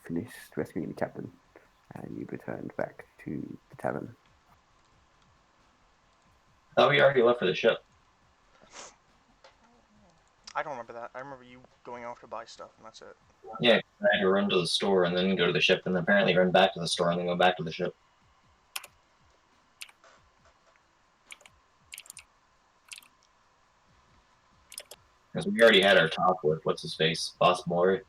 finished rescuing the captain, and you returned back to the tavern. I thought we already left for the ship. I don't remember that. I remember you going off to buy stuff, and that's it. Yeah, I had to run to the store and then go to the ship, and then apparently run back to the store and then go back to the ship. Because we already had our talk with what's his face, Boss Mori.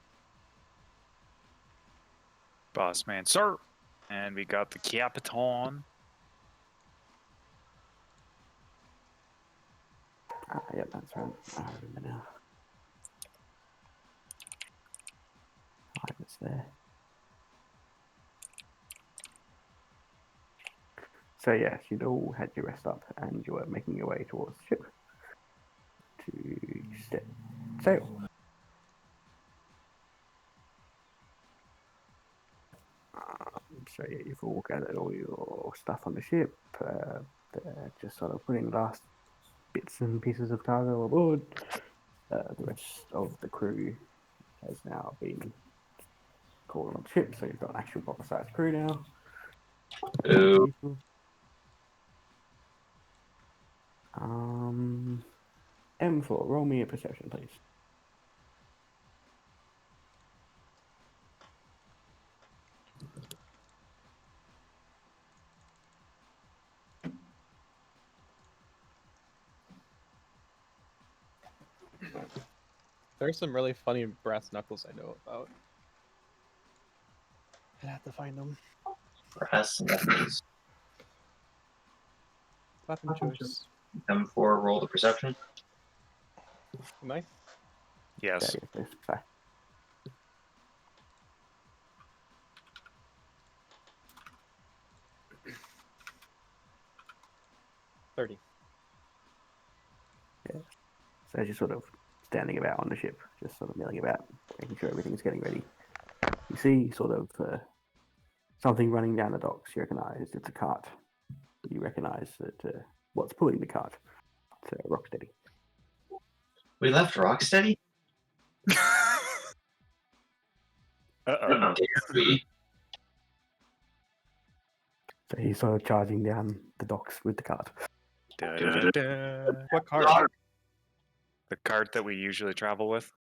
Boss man, sir. And we got the Capitan. Yep, that's right. I remember now. I was there. So yes, you'd all had your rest up, and you were making your way towards the ship to set sail. So yeah, you've all gathered all your stuff on the ship. They're just sort of putting last bits and pieces of cargo aboard. The rest of the crew has now been called on the ship, so you've got an actual proper-sized crew now. Ooh. M4, roll me a perception, please. There's some really funny brass knuckles I know about. I'd have to find them. Brass knuckles. Weapon choice. M4, roll the perception. Am I? Yes. Yeah, yes, 30. Yeah. So as you're sort of standing about on the ship, just sort of milling about, making sure everything's getting ready. You see sort of something running down the docks. You recognise it's a cart. You recognise that what's pulling the cart. It's Rocksteady. We left Rocksteady? Uh-oh. So he's sort of charging down the docks with the cart. Da-da-da-da. What card? The cart that we usually travel with?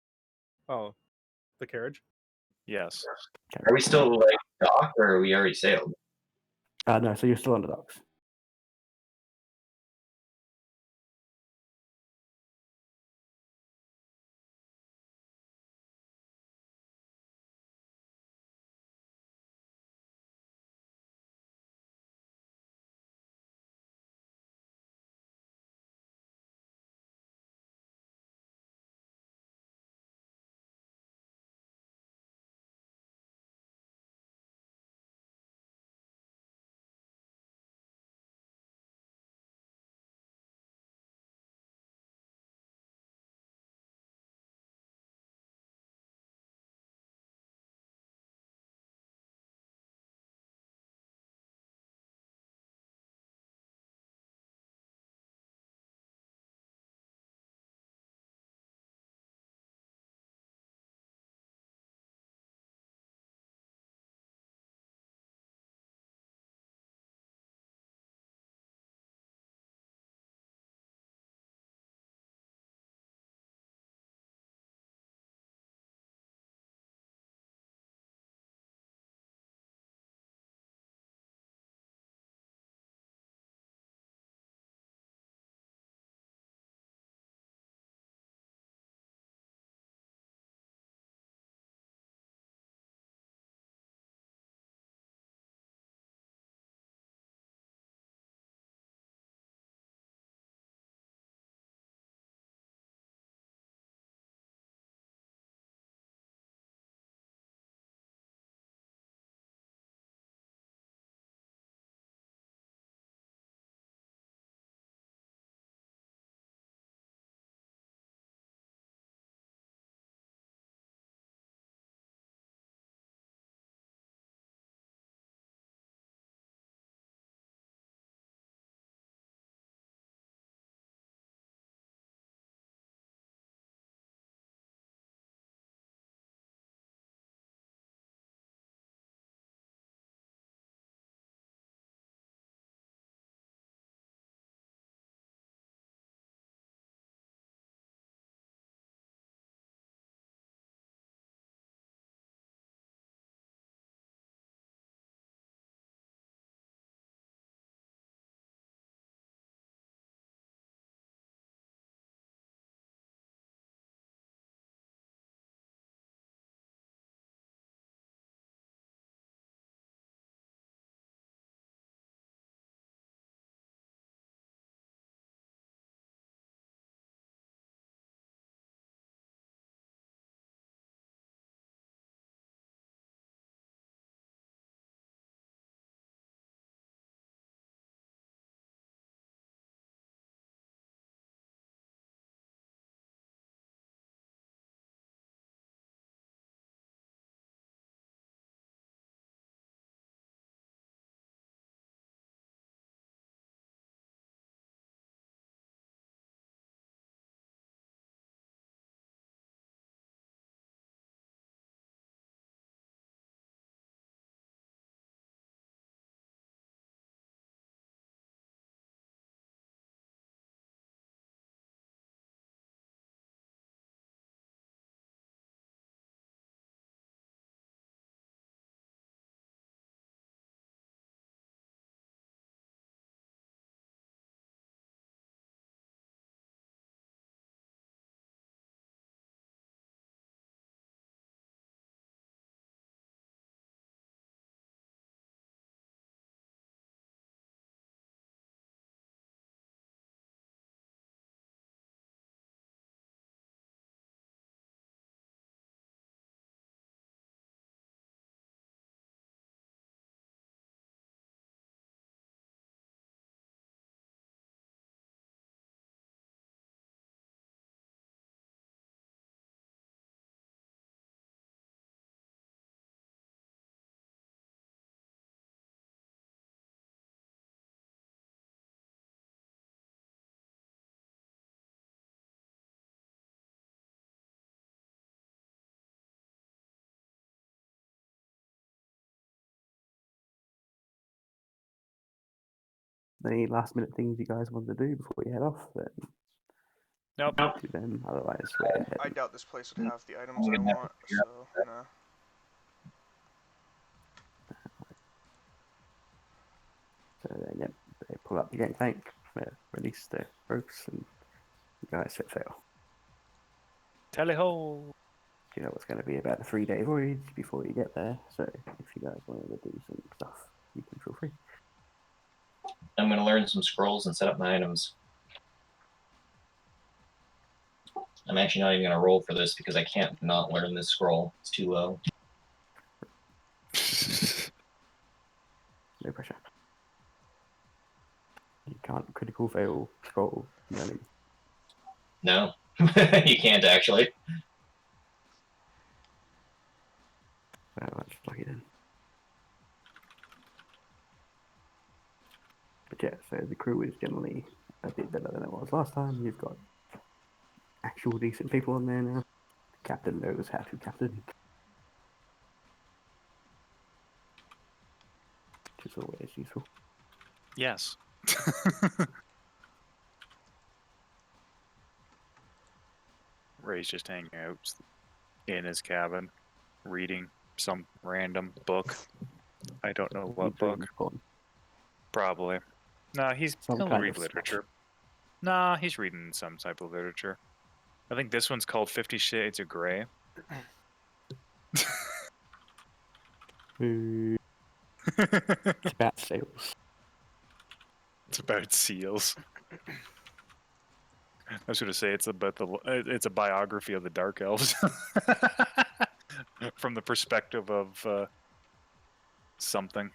Oh, the carriage? Yes. Are we still like docked or are we already sailed? No, so you're still on the docks. any last minute things you guys want to do before you head off, then Nope. do them. Otherwise, we're I heading. doubt this place would have the items I gonna have to want, figure so no. So then, yep, they pull up the gangplank, release the ropes, and you guys set sail. Tally ho! You know what's going to be about a 3-day voyage before you get there. So if you guys want to do some stuff, you can feel free. I'm gonna learn some scrolls and set up my items. I'm actually not even gonna roll for this because I can't not learn this scroll. It's too low. No pressure. You can't critical fail scroll learning. No, you can't actually. Well, that's lucky then. But yeah, so the crew is generally a bit better than it was last time. You've got actual decent people on there now. The captain knows how to captain, which is always useful. Yes. Ray's just hanging out in his cabin, reading some random book. I don't know what book. Probably. Nah, he'll kind read of stuff. literature. Nah, he's reading some type of literature. I think this one's called 50 Shades of Grey. It's about sales. It's about seals. I was going to say it's a biography of the Dark Elves, from the perspective of something.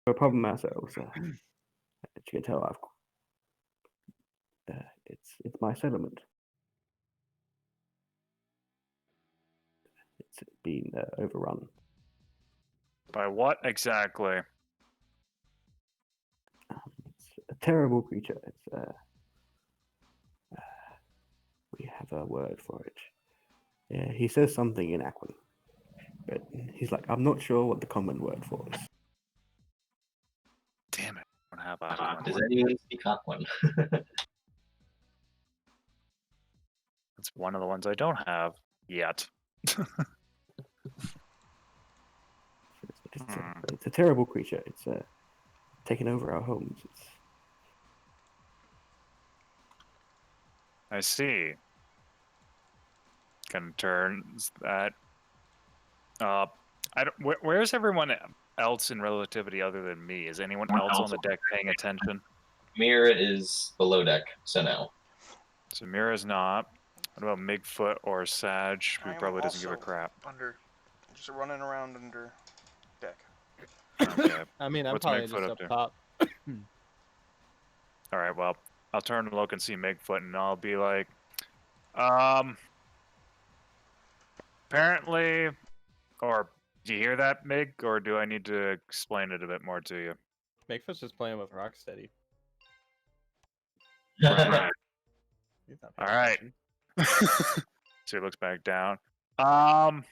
No problem ourselves. As you can tell, it's my settlement. been overrun. By what exactly? It's a terrible creature. It's we have a word for it. Yeah, he says something in Aquan, but he's like, I'm not sure what the common word for is. Damn it! I don't have Aquan. Does anyone speak Aquan? That's one of the ones I don't have yet. It's a terrible creature. It's taken over our homes. It's I see. Kind of turns that. I don't. Where's everyone else in relativity other than me? Is anyone else on the deck paying attention? Mira is below deck, so no. So Mira's not. What about Migfoot or Sag, who I am probably doesn't give a also crap? just running around under deck. Okay. I mean, I'm What's probably Migfoot just up up to? top. All right. Well, I'll turn and look and see Migfoot, and I'll be like, apparently, or do you hear that, Mig, or do I need to explain it a bit more to you? Makefoot's just playing with Rocksteady. Right. He's not All paying right. attention. So he looks back down. I'm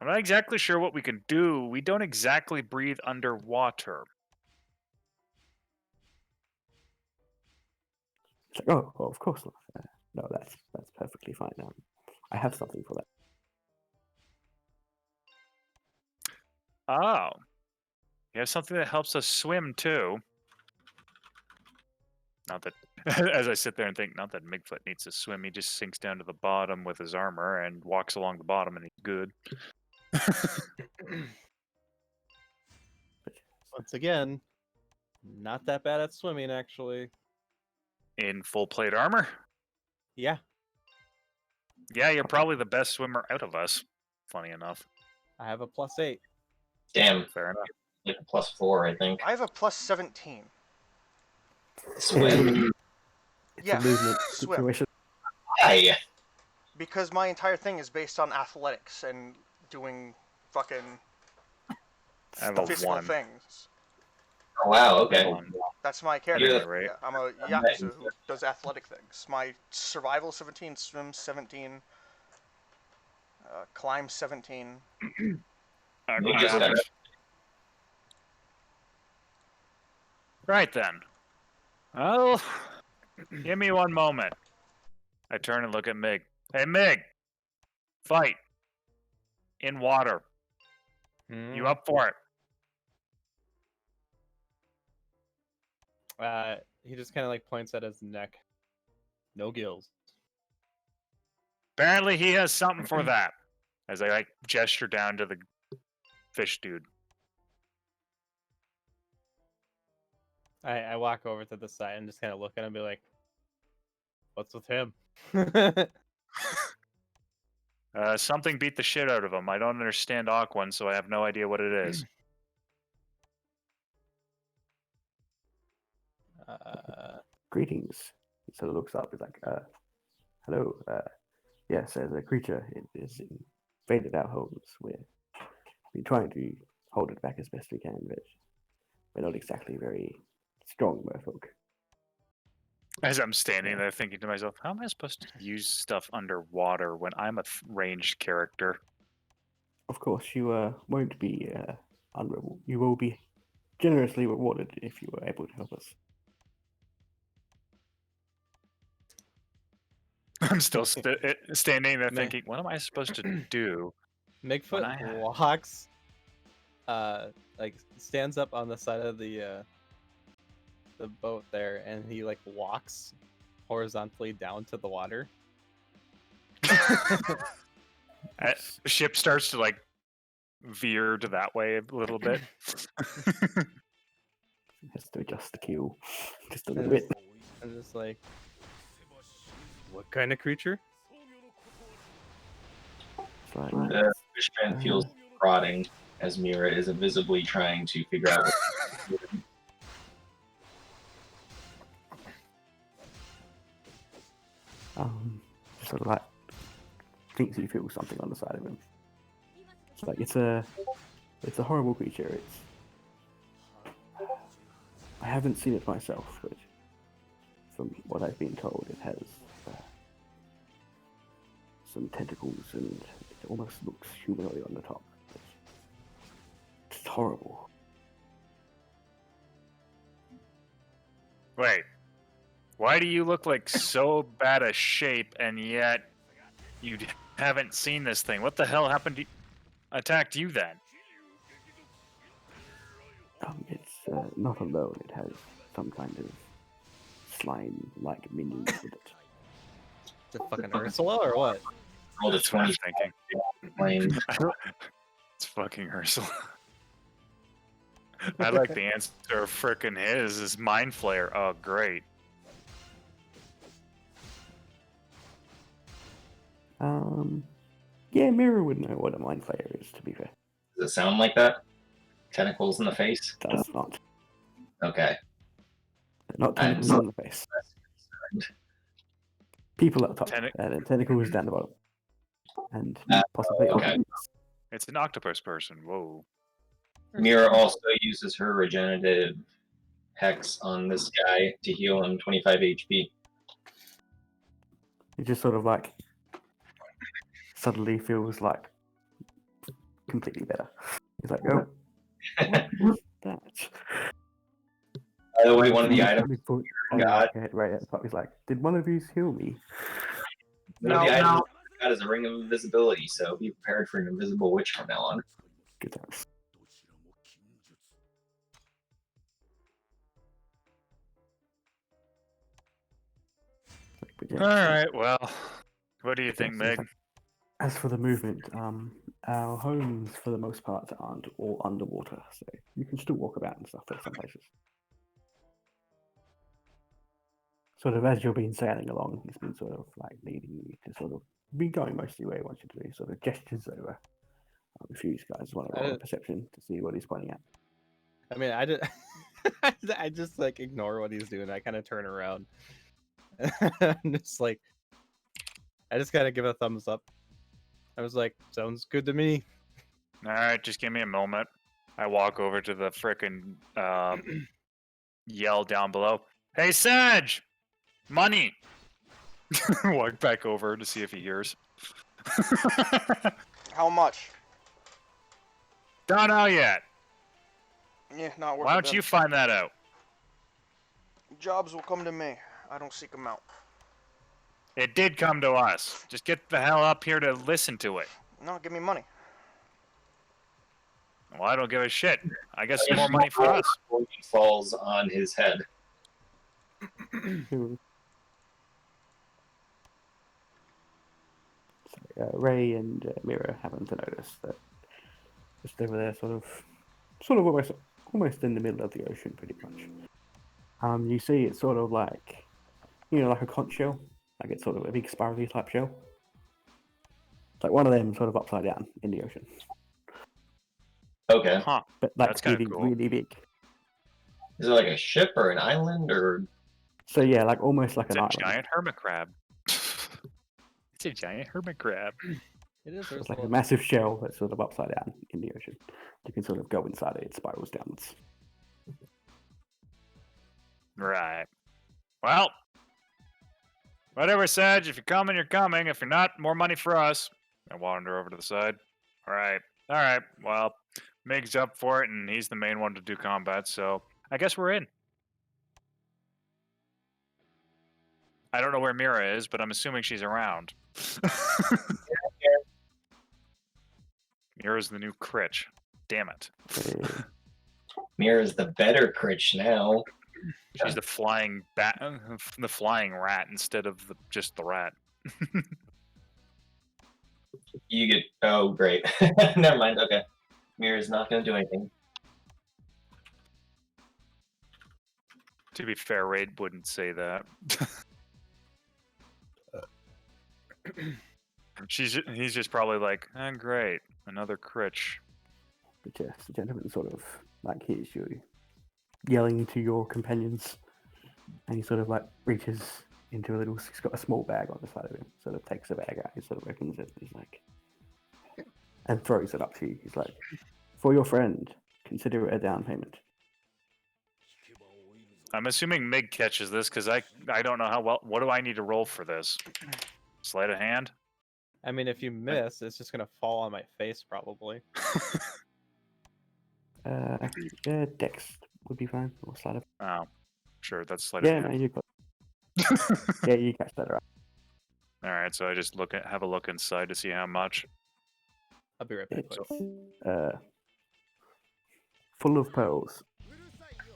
not exactly sure what we can do. We don't exactly breathe underwater. like, oh, well, of course not. No, that's perfectly fine. I have something for that. Oh. You have something that helps us swim, too. Not that, as I sit there and think, not that Migfoot needs to swim. He just sinks down to the bottom with his armor and walks along the bottom, and he's good. Once again, not that bad at swimming, actually. In full plate armor? Yeah. Yeah, you're probably the best swimmer out of us. Funny enough. I have a +8. Damn, Fair enough. like a +4, I think. I have a +17. Swim. It's Yeah, a movement swim. situation. Hi. Because my entire thing is based on athletics and doing fucking I have a physical 1. things. Oh, wow, okay. One. That's my character. You're the- right. Yeah, I'm a Yakuza who does athletic things. My survival 17, swim 17, climb 17. You just Damage. gotta- Right then. Well, give me one moment. I turn and look at Mig. Hey, Mig! Fight! In water. You up for it? He just kind of like points at his neck. No gills. Apparently he has something for that. As I like gesture down to the fish dude. I walk over to the side and just kind of look at him and be like, what's with him? Something beat the shit out of him. I don't understand Aquan, so I have no idea what it is. Greetings. He sort of looks up. He's like, hello. Yes, as a creature, it is invaded our homes. We're trying to hold it back as best we can, but we're not exactly very strong merfolk. As I'm standing there thinking to myself, how am I supposed to use stuff underwater when I'm a ranged character? Of course, you won't be you will be generously rewarded if you were able to help us. I'm still standing there Man. thinking, what am I supposed to do? Migfoot I- walks, like stands up on the side of the boat there, and he like walks horizontally down to the water. Ship starts to like veer to that way a little bit. Has to adjust the keel just a And little bit. I'm just like, what kind of creature? It's like, The fish man feels prodding as Mira is visibly trying to figure out what sort of like thinks he feels something on the side of him. It's like it's a horrible creature. I haven't seen it myself, but from what I've been told, it has some tentacles and it almost looks humanoid on the top. It's horrible. Wait, why do you look like so bad a shape and yet you haven't seen this thing? What the hell happened to attacked you then? It's not alone. It has some kind of slime-like minions with it. Is it fucking Ursula or what? Rolled a That's what I'm 20. thinking. Flame. It's fucking Ursula. I like the answer of frickin' his is Mind Flayer. Oh, great. Yeah, Mira would know what a mind flayer is, to be fair. Does it sound like that? Tentacles in the face? It does not. Okay. Not I'm tentacles so- on the face. People at the top, Tentac- and then tentacles down the bottom. And possibly okay. It's an octopus person. Whoa. Mira also uses her regenerative hex on this guy to heal him 25 HP. It just sort of like suddenly feels like completely better. He's like, oh, what is that? By the way, one of the And items. he put- and God. like, right at the top, he's like, did one of these heal me? One of the items got is a ring of invisibility, so be prepared for an invisible witch from now on. Good times. But yeah, All right, well, what do you think, so it's Meg? like- as for the movement, our homes for the most part aren't all underwater, so you can still walk about and stuff at some places. Sort of as you've been sailing along, he's been sort of like leading you to sort of be going mostly where he wants you to be, sort of gestures over. If you guys want to roll a perception to see what he's pointing at. I mean, I did. I just like ignore what he's doing. I kind of turn around. I'm just like, I just gotta give a thumbs up. I was like, sounds good to me. All right, just give me a moment. I walk over to the frickin' yell down below. Hey, Sag! Money! Walk back over to see if he hears. How much? Don't know yet. Yeah, not worth Why it don't then. you find that out? Jobs will come to me. I don't seek them out. It did come to us. Just get the hell up here to listen to it. No, give me money. Well, I don't give a shit. I guess some more money for us. Falls on his head. Ray and Mira happen to notice that just over there, sort of almost in the middle of the ocean, pretty much. You see it's sort of like, like a conch shell, like it's sort of a big spirally type shell. It's like one of them sort of upside down in the ocean, Okay. Huh. but like That's kinda really, cool. really big. Is it like a ship or an island or? So yeah, like almost like It's an a island. giant hermit crab. It's a giant hermit crab. It is. It's like a massive shell that's sort of upside down in the ocean. You can sort of go inside it; it spirals downwards. Right. Well, whatever, Sag. If you're coming, you're coming. If you're not, more money for us. I wander over to the side. All right. All right. Well, Mig's up for it, and he's the main one to do combat, so I guess we're in. I don't know where Mira is, but I'm assuming she's around. Mira's the new Critch. Damn it. Uh, Mira's the better Critch now. She's the flying bat, the flying rat instead of just the rat. You get. Oh, great. Never mind. Okay. Mira's not going to do anything. To be fair, Raid wouldn't say that. He's just probably like, great, another Critch. But yes, the gentleman sort of like hears you yelling to your companions, and he sort of like reaches into a little. He's got a small bag on the side of him, sort of takes the bag out, he sort of opens it. He's like, and throws it up to you. He's like, "For your friend, consider it a down payment." I'm assuming Mig catches this because I don't know how well. What do I need to roll for this? Sleight of hand? I mean, if you miss, it's just gonna fall on my face probably. Yeah, Dex would be fine. Or sleight of. Oh, sure. That's sleight of Yeah, no, hand. you got. Yeah, you catch that right. All right, so I just have a look inside to see how much. I'll be right back. It's Boys. full of pearls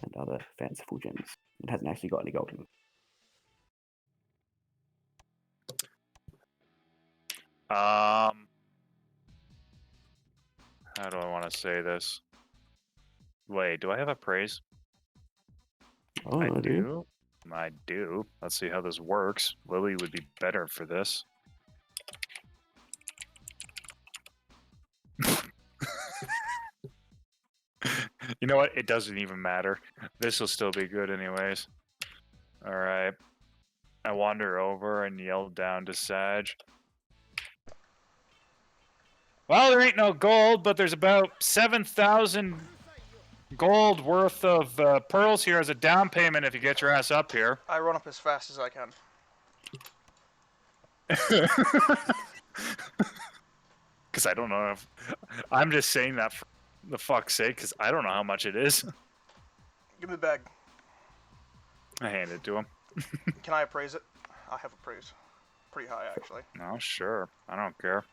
and other fanciful gems. It hasn't actually got any gold in it. How do I want to say this? Wait, do I have a praise? Oh, I no, do you? do. I do. Let's see how this works. Lily would be better for this. You know what? It doesn't even matter. This will still be good anyways. Alright. I wander over and yell down to Sag. Well, there ain't no gold, but there's about 7,000 gold worth of pearls here as a down payment if you get your ass up here. I run up as fast as I can. Because I don't know if... I'm just saying that for the fuck's sake, because I don't know how much it is. Give me the bag. I hand it to him. Can I appraise it? I have appraise. Pretty high, actually. No, sure. I don't care.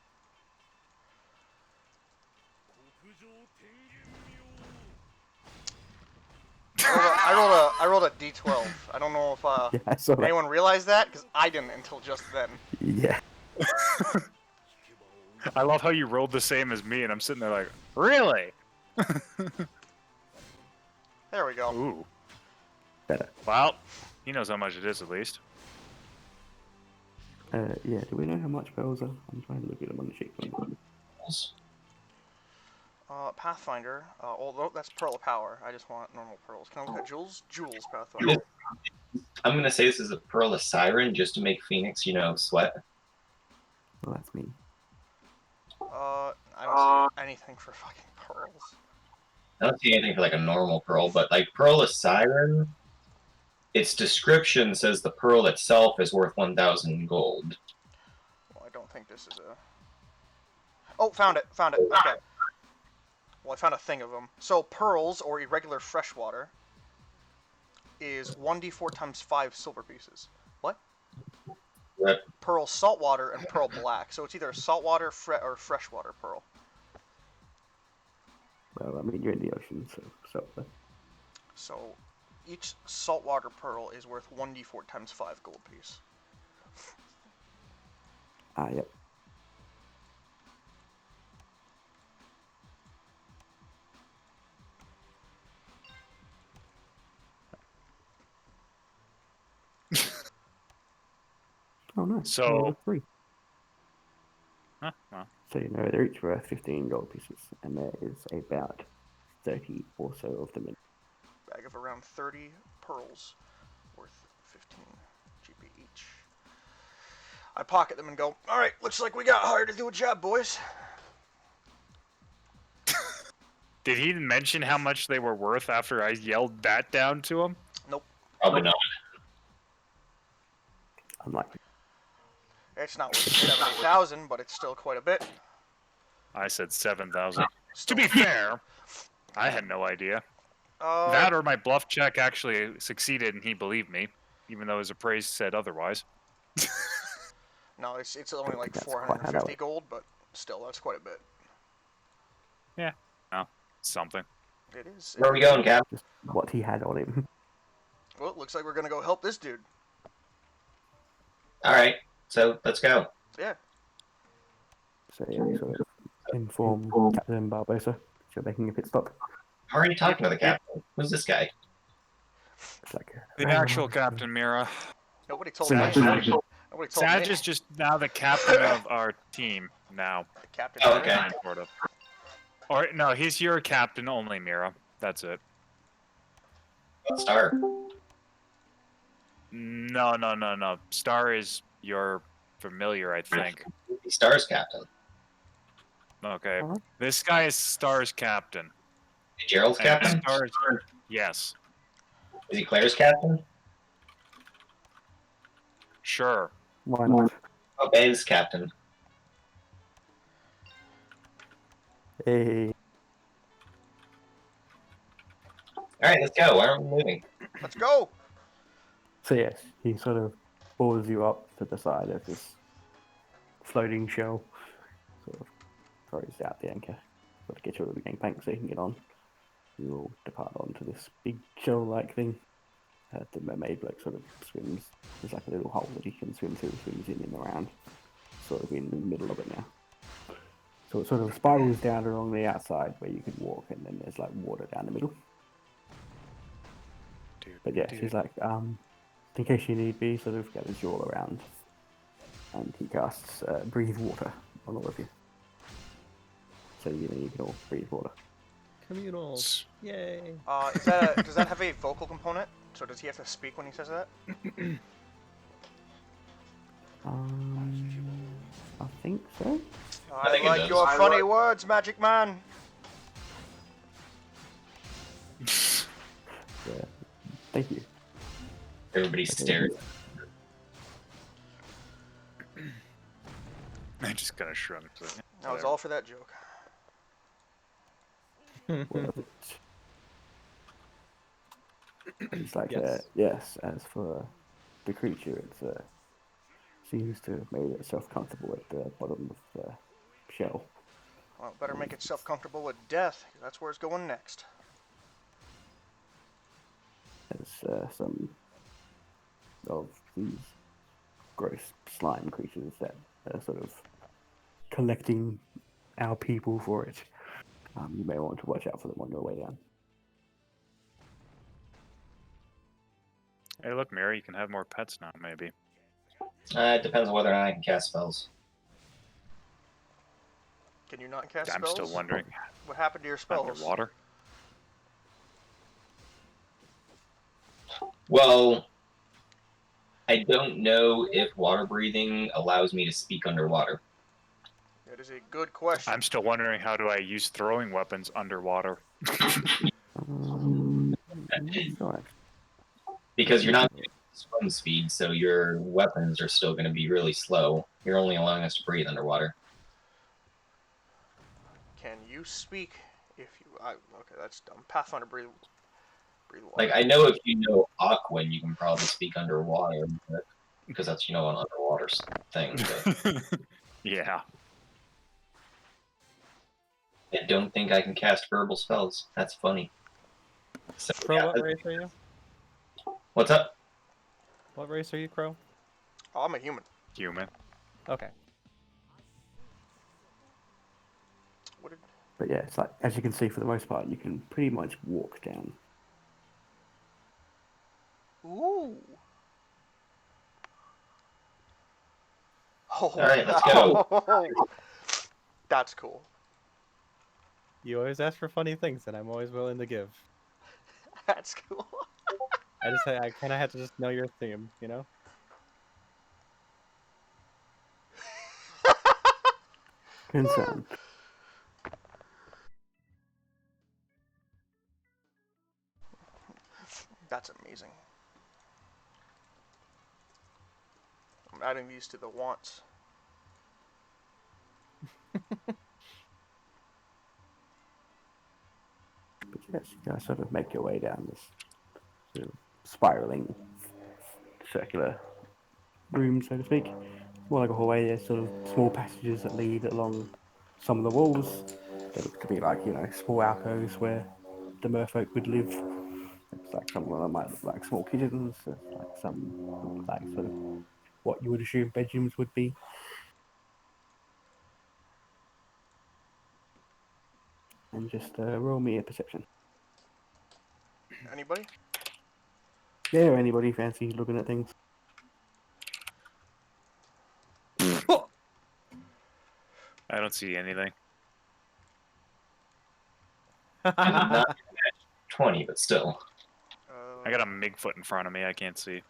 I rolled a d12. I don't know if Yeah, I saw that. anyone realized that, because I didn't until just then. Yeah. I love how you rolled the same as me, and I'm sitting there like, really? There we go. Ooh. Better. Well, he knows how much it is at least. Yeah, do we know how much pearls are? I'm trying to look at them on the sheet. Pathfinder. Although that's Pearl of Power. I just want normal pearls. Can I look at jewels? Jewels, Pathfinder. I'm gonna say this is a Pearl of Siren just to make Pheonix, sweat. Well, that's me. I don't see anything for fucking pearls. I don't see anything for like a normal pearl, but like Pearl of Siren, its description says the pearl itself is worth 1,000 gold. Well, I don't think this is a... Oh, found it. Found it. Okay. Well, I found a thing of them. So, pearls, or irregular freshwater, is 1d4 times 5 silver pieces. What? Right. Pearl saltwater and pearl black. So it's either saltwater or freshwater pearl. Well, I mean, you're in the ocean, so. So each saltwater pearl is worth 1d4 times 5 gold piece. Ah, yep. Oh, nice. So- 3. Huh? Well, So, they're each worth 15 gold pieces, and there is about 30 or so of them in. Bag of around 30 pearls worth 15 GP each. I pocket them and go, alright, looks like we got hired to do a job, boys. did he mention how much they were worth after I yelled that down to him? Nope. Probably not. Unlikely. It's not worth 70,000, but it's still quite a bit. I said 7,000. To Still- be fair, I had no idea. That or my bluff check actually succeeded and he believed me, even though his appraise said otherwise. No, it's only like That's quite 450 how gold, but still, that's quite a bit. Yeah, no, something. It is. Where are we going, Cap? Just what he had on him. Well, it looks like we're gonna go help this dude. Alright, so let's go. Yeah. So, yeah, we sort of inform Captain Barbosa that you're making a pit stop. Already talking to the captain. Who's this guy? It's like, The actual Captain Mira. Nobody told Sag. me. Nobody told Sag me. is just now the captain of our team now. The captain. Oh, okay. Sort of. Or no, he's your captain only, Mira. That's it. Star. No. Star is your familiar, I think. Star's captain. Okay. Alright. This guy is Star's captain. Gerald's And captain? Star's, yes. Is he Claire's captain? Sure. Why not? Oh, Ben's captain. Hey, Alright, let's go. Why aren't we moving? Let's go. so yes, he sort of pulls you up to the side of this floating shell, sort of throws out the anchor, sort of get you out of the gangplank so you can get on. You all depart onto this big shell-like thing. The mermaid like sort of swims. There's like a little hole that he can swim through, swims in and around, sort of in the middle of it now. So it sort of spirals down along the outside where you could walk, and then there's like water down the middle. But yeah, she's like, in case you need be, sort of gathers you all around, and he casts breathe water on all of you. So you know you can all breathe water. Communals. Yay. Does that have a vocal component? So does he have to speak when he says that? I think so. I think it like does. your funny words, Magic Man. Yeah. Thank you. Everybody stares. I'm just gonna shrug. That was all for that joke. Worth it. It's like, Yes. yes, as for the creature, it seems to have made itself comfortable at the bottom of the shell. Well, better make itself comfortable with death, 'cause that's where it's going next. There's some of these gross slime creatures that are sort of collecting our people for it. You may want to watch out for them on your way down. Hey, look, Mary, you can have more pets now, maybe. It depends on whether or not I can cast spells. Can you not cast I'm spells? still wondering. What happened to your spells? Underwater? Well, I don't know if water breathing allows me to speak underwater. That is a good question. I'm still wondering, how do I use throwing weapons underwater? Sure. Because you're not getting swim speed, so your weapons are still going to be really slow. You're only allowing us to breathe underwater. Can you speak if you... okay, that's dumb. Pathfinder breathe water. Like, I know if you know Aquan, you can probably speak underwater, but, because that's, an underwater thing. But Yeah. I don't think I can cast verbal spells. That's funny. So, Crow, yeah, what race are you? what's up? What race are you, Crow? Oh, I'm a human. Human. Okay. What did... But yeah, it's like, as you can see, for the most part, you can pretty much walk down. Ooh. Oh, Alright, let's go. That's cool. You always ask for funny things, and I'm always willing to give. That's cool. I kind of had to just know your theme, you know? Concern. That's amazing. I'm adding these to the wants. But yes, you guys sort of make your way down this sort of spiraling circular room, so to speak. More like a hallway. There's sort of small passages that lead along some of the walls. They look to be like, small alcoves where the merfolk would live. It's like some of them might look like small kitchens. Like some look like sort of what you would assume bedrooms would be. And just roll me a perception. Anybody? Yeah, or anybody fancy looking at things? I don't see anything. Not 20, but still. I got a Migfoot in front of me. I can't see.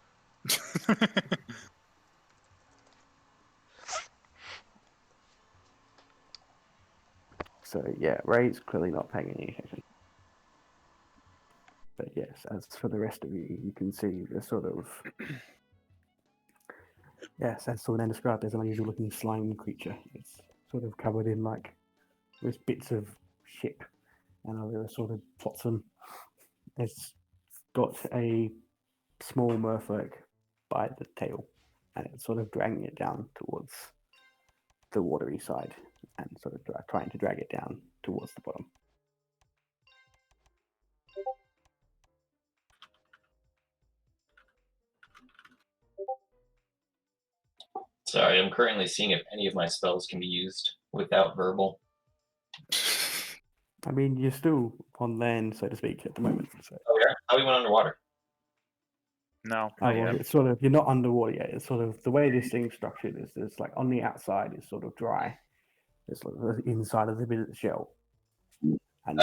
So yeah, Ray's clearly not paying any attention. But yes, as for the rest of you, you can see the sort of yes, as Swordman described, there's an unusual looking slime creature. It's sort of covered in like with bits of ship and other sort of flotsam. It's got a small merfolk by the tail, and it's sort of dragging it down towards the watery side, and sort of trying to drag it down towards the bottom. Sorry, I'm currently seeing if any of my spells can be used without verbal. I mean, you're still on land, so to speak, at the moment. So. Oh yeah? How we went underwater? No, Oh, not well, yet. it's sort of you're not underwater yet. It's sort of the way this thing's structured is there's like on the outside is sort of dry. It's like the inside of the bit of the shell, and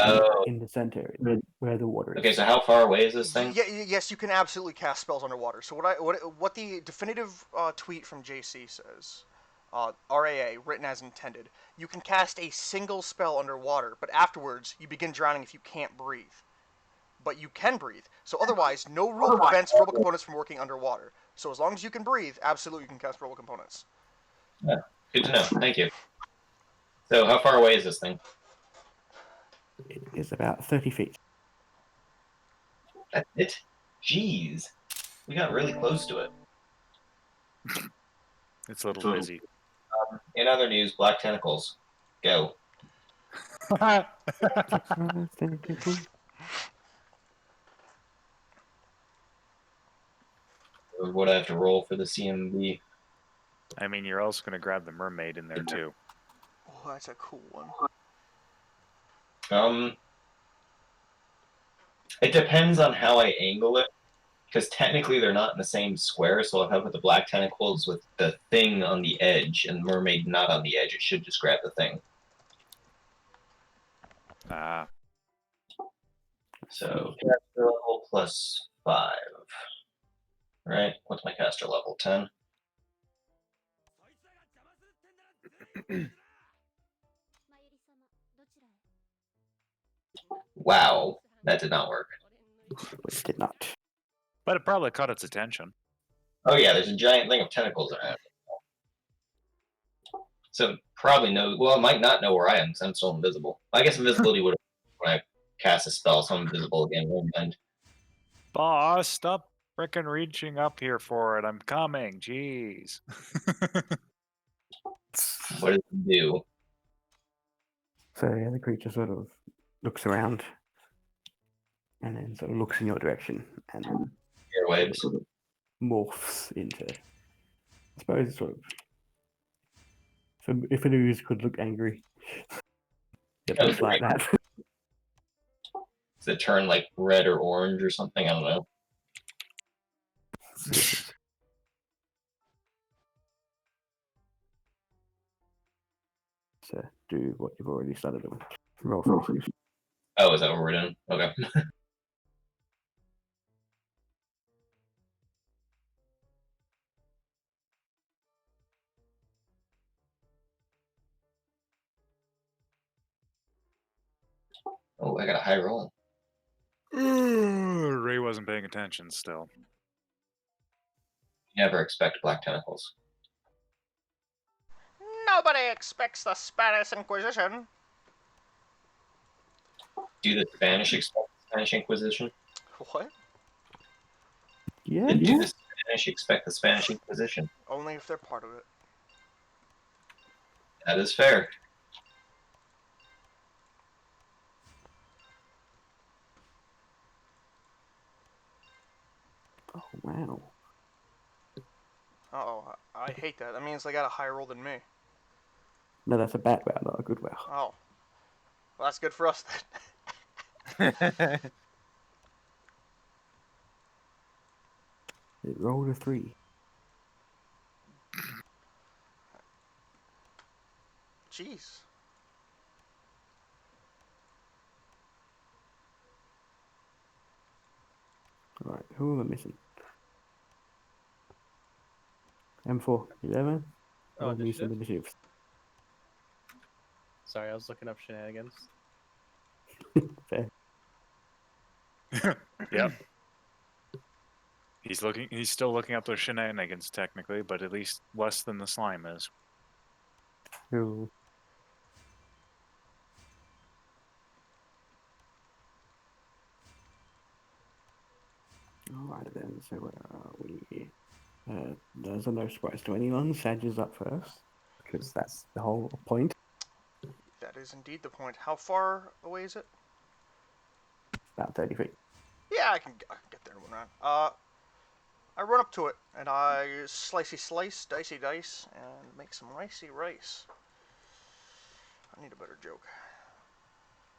in the center where the water is. Okay, so how far away is this thing? Yeah, yes, you can absolutely cast spells underwater. So what the definitive tweet from JC says, RAA, written as intended, you can cast a single spell underwater, but afterwards you begin drowning if you can't breathe. But you can breathe. So otherwise, no rule prevents verbal components from working underwater. So as long as you can breathe, absolutely you can cast verbal components. Yeah, good to know. Thank you. So how far away is this thing? It is about 30 feet. That's it? Jeez. We got really close to it. It's a little busy. In other news, Black Tentacles. Go. Or would I have to roll for the CMB? I mean, you're also going to grab the mermaid in there, too. Oh, that's a cool one. It depends on how I angle it, because technically they're not in the same square, so I'll have with the Black Tentacles with the thing on the edge and the mermaid not on the edge. It should just grab the thing. Ah. So caster level plus 5. Right? What's my caster level? 10? Wow. That did not work. It did not. But it probably caught its attention. Oh yeah, there's a giant thing of tentacles around. So probably it might not know where I am because I'm still invisible. I guess invisibility would have when I cast a spell, so I'm invisible again. And Boss, stop frickin' reaching up here for it. I'm coming. Jeez. what does it do? So yeah, the creature sort of looks around and then sort of looks in your direction and then Airwaves. sort of morphs into, I suppose, sort of, if an ooze could look angry, it looks like that. Does it turn like red or orange or something? I don't know. So do what you've already started doing. Roll for initiative. Oh, is that what we're doing? Okay. Oh, I got a high roll. Ray wasn't paying attention still. Never expect Black Tentacles. Nobody expects the Spanish Inquisition. Do the Spanish expect the Spanish Inquisition? What? Yeah. Do the Spanish expect the Spanish Inquisition? Only if they're part of it. That is fair. Oh wow. Uh-oh, I hate that. That means they got a higher roll than me. No, that's a bad wow, not a good wow. Oh. Well, that's good for us then. It rolled a 3. Jeez. Right, who am I missing? M4, 11. Oh, Roll me some initiative? initiatives. Sorry, I was looking up shenanigans. Fair. Yep. He's still looking up those shenanigans technically, but at least less than the slime is. Cool. Alright then, so where are we? There's a no surprise to anyone. Sedge is up first, because that's the whole point. That is indeed the point. How far away is it? About 30 feet. Yeah, I can get there in one round. I run up to it and I slicey slice, dicey dice, and make some ricey rice. I need a better joke.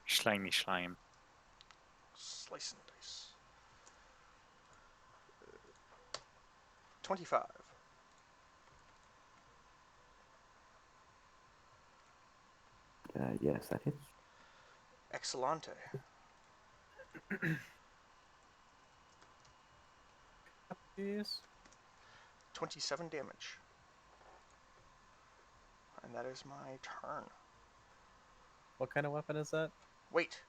Slimy slime. Slice and dice. 25. Yes, that hits. Excellente. Yes. 27 damage. And that is my turn. What kind of weapon is that? Wait.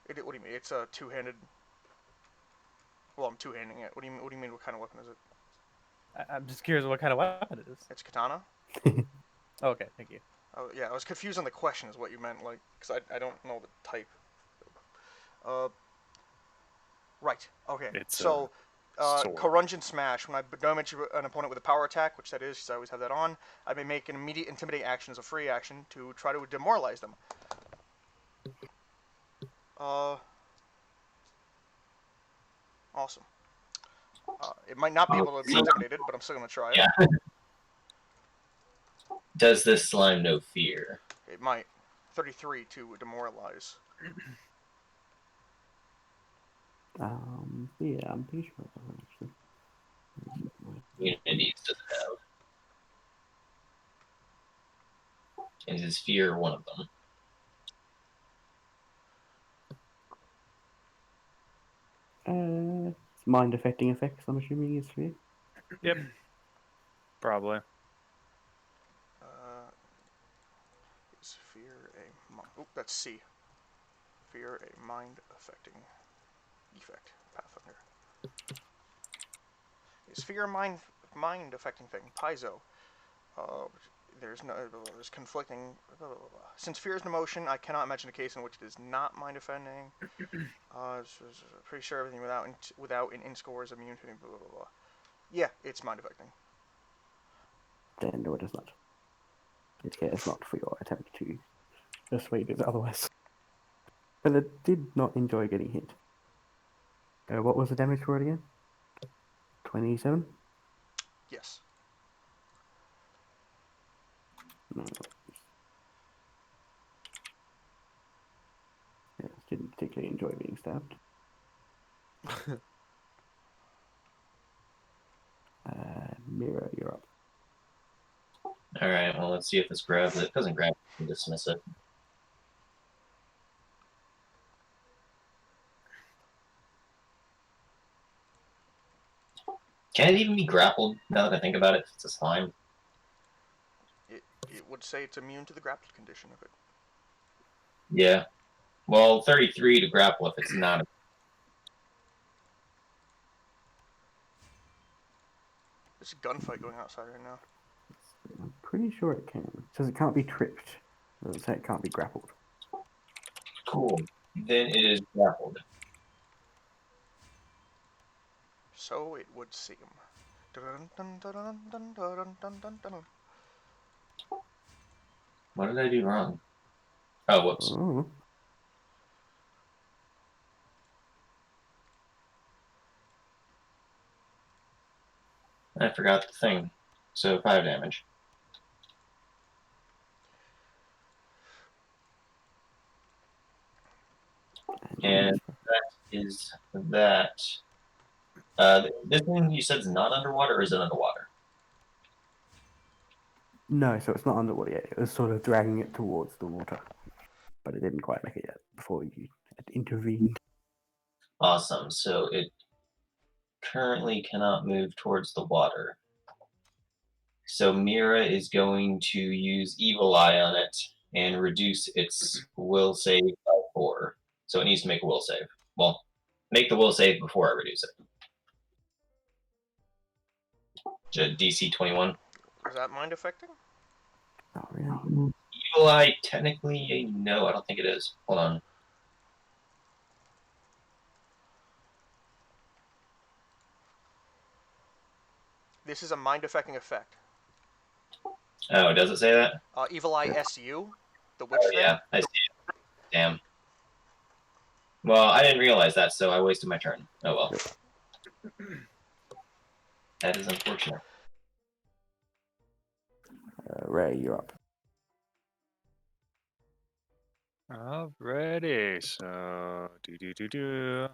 What do you mean? It's a two-handed... Well, I'm two-handing it. What do you mean, what kind of weapon is it? I'm just curious what kind of weapon it is. It's katana? Oh, okay, thank you. Oh, yeah, I was confused on the question is what you meant, like, because I don't know the type. Right, okay. It's so, sword. Corungeon Smash. When I damage an opponent with a power attack, which that is, because I always have that on, I may make an immediate Intimidate action as a free action to try to demoralize them. Awesome. It might not be able to be intimidated, but I'm still going to try it. Yeah. Does this slime know fear? It might. 33 to demoralize. Yeah, I'm pretty sure it doesn't actually. Immunities does it have? And is fear one of them? It's mind affecting effects, I'm assuming is fear. Yep. Probably. Is fear a... Oh, that's C. Fear a mind affecting effect. Pathfinder. Is fear a mind affecting thing? Paizo. There's conflicting. Since fear is an emotion, I cannot imagine a case in which it is not mind offending. Pretty sure everything without an in score is immune to blah blah blah. Yeah, it's mind affecting. Then no, it does not. It cares not for your attempt to persuade it otherwise. But it did not enjoy getting hit. What was the damage for it again? 27? Yes. No. Yes, didn't particularly enjoy being stabbed. Mira, you're up. Alright, well, let's see if this grabs it. If it doesn't grab it, we can dismiss it. Can it even be grappled, now that I think about it, if it's a slime? It would say it's immune to the grappled condition of it. Yeah. Well, 33 to grapple if it's not. There's a gunfight going outside right now. I'm pretty sure it can. It says it can't be tripped. It doesn't say it can't be grappled. Cool. Then it is grappled. So it would seem. Dun, dun, dun, dun, dun, dun, dun, dun, dun. What did I do wrong? Oh, whoops. Oh. I forgot the thing. So 5 damage. And that is that. This one you said is not underwater, or is it underwater? No, so it's not underwater yet. It was sort of dragging it towards the water. But it didn't quite make it yet before you had intervened. Awesome. So it currently cannot move towards the water. So Mira is going to use Evil Eye on it and reduce its will save by 4. So it needs to make a will save. Well, make the will save before I reduce it. DC 21. Is that mind affecting? Not really. Evil Eye, technically, no, I don't think it is. Hold on. This is a mind affecting effect. Oh, does it say that? Evil Eye SU, the witch Oh, thing. yeah, I see it. Damn. Well, I didn't realize that, so I wasted my turn. Oh well. That is unfortunate. Ray, you're up. Alrighty, so do.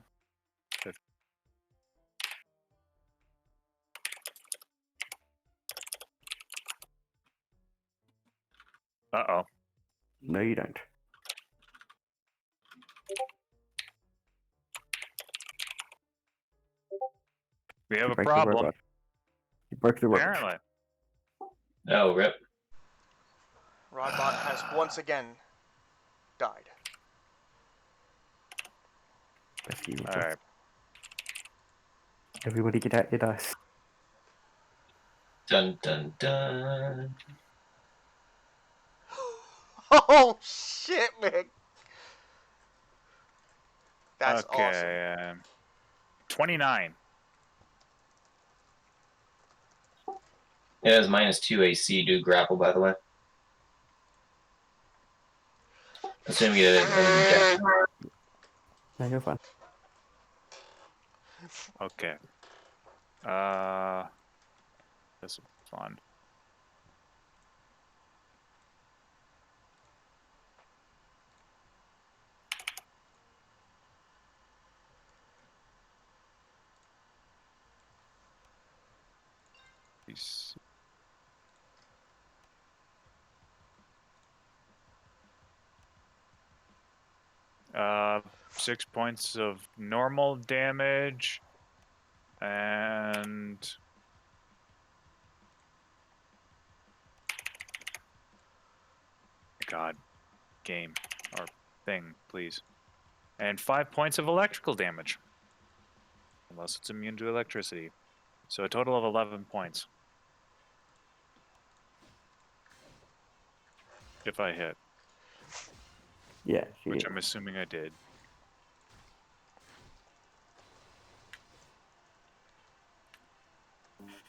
Uh-oh. No, you don't. We have You a break the problem. robot. You broke the robot. Apparently. Oh, rip. Rodbot has once again died. Rescue robot. Alright. Everybody get out your dice. Dun dun dun. Oh shit, man! That's awesome. Okay, 29. It has -2 AC to grapple, by the way. Assuming it is. No, you're fine. Okay. This is fun. Peace. 6 points of normal damage, and God, game or thing, please, and 5 points of electrical damage, unless it's immune to electricity. So a total of 11 points. If I hit, Yeah, she which is. I'm assuming I did.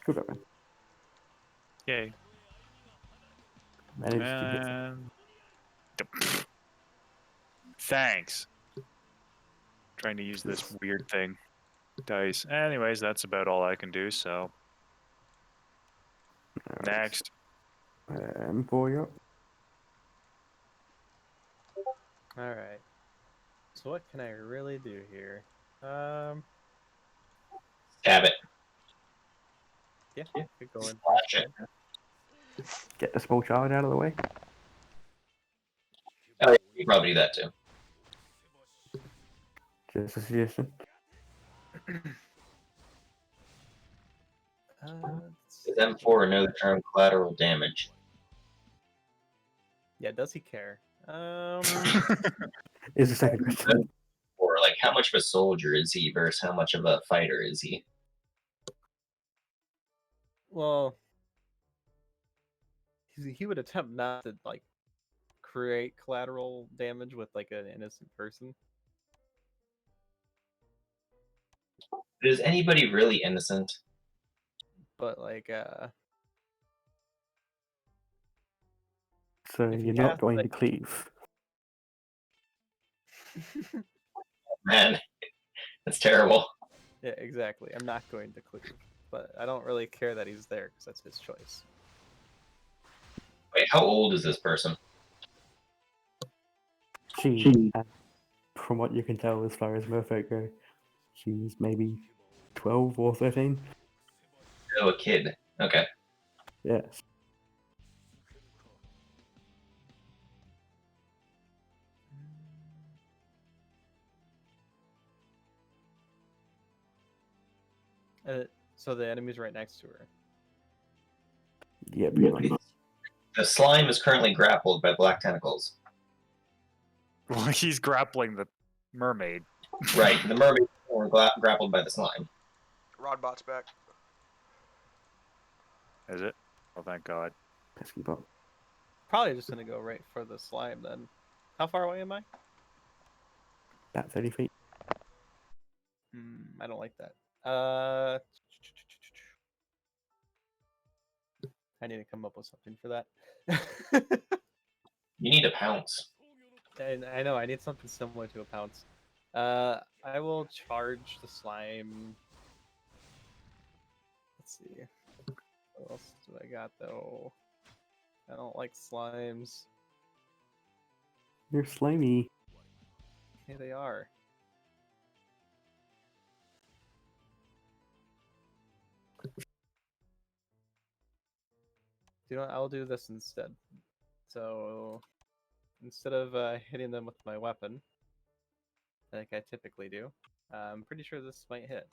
Good job, man. Yay. Managed to hit. And thanks. Trying to use this weird thing. Dice. Anyways, that's about all I can do, so next. M4, you're up. Alright. So what can I really do here? Stab it. Yeah, could go in. Slash it. Get the small child out of the way. Oh, you probably do that too. Just a suggestion. Is M4 another term collateral damage? Yeah, does he care? Is the second question. Or like, how much of a soldier is he versus how much of a fighter is he? Well, he would attempt not to like create collateral damage with like an innocent person. Is anybody really innocent? But like, So If you're you not have, going like- to cleave. Man, that's terrible. yeah, exactly. I'm not going to cleave, but I don't really care that he's there because that's his choice. Wait, how old is this person? She, from what you can tell as far as Merfolk go, she's maybe 12 or 13. Oh, a kid. Okay. Yes. So the enemy's right next to her. Yeah, pretty much. The slime is currently grappled by black tentacles. Well, he's grappling the mermaid. Right, the mermaid is grappled by the slime. Rodbot's back. Is it? Oh, thank God. Pesky bot. Probably just gonna go right for the slime then. How far away am I? About 30 feet. I don't like that. I need to come up with something for that. You need a pounce. And I know I need something similar to a pounce. I will charge the slime. Let's see. What else do I got though? I don't like slimes. You're slimy. Here they are. You know what? I'll do this instead. So instead of hitting them with my weapon, like I typically do, I'm pretty sure this might hit.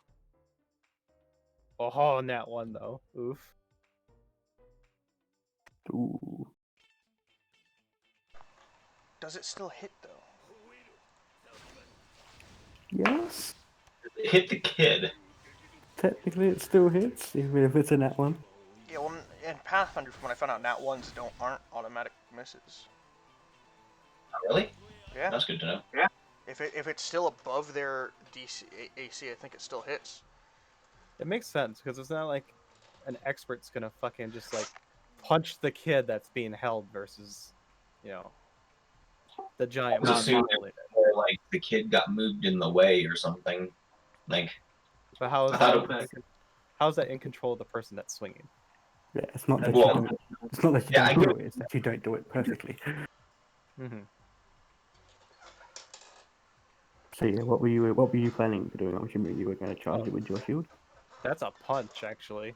Oh, nat one though. Oof. Ooh. Does it still hit though? Yes. Hit the kid. Technically, it still hits, even if it's a nat one. Yeah, well, in Pathfinder, when I found out nat ones aren't automatic misses. Really? Yeah. That's good to know. If it's still above their DC AC, I think it still hits. It makes sense because it's not like an expert's gonna fucking just like punch the kid that's being held versus, you know, the giant I was assuming monster. that, like the kid got moved in the way or something. Like, But how is I thought that? How's that in control of the person that's swinging? Yeah, it's not that Well, you don't. It's not that you yeah, don't I do it. It's that you don't do it perfectly. Mm-hmm. So yeah, what were you planning to do? I'm assuming you were going to charge it with your shield. That's a punch, actually.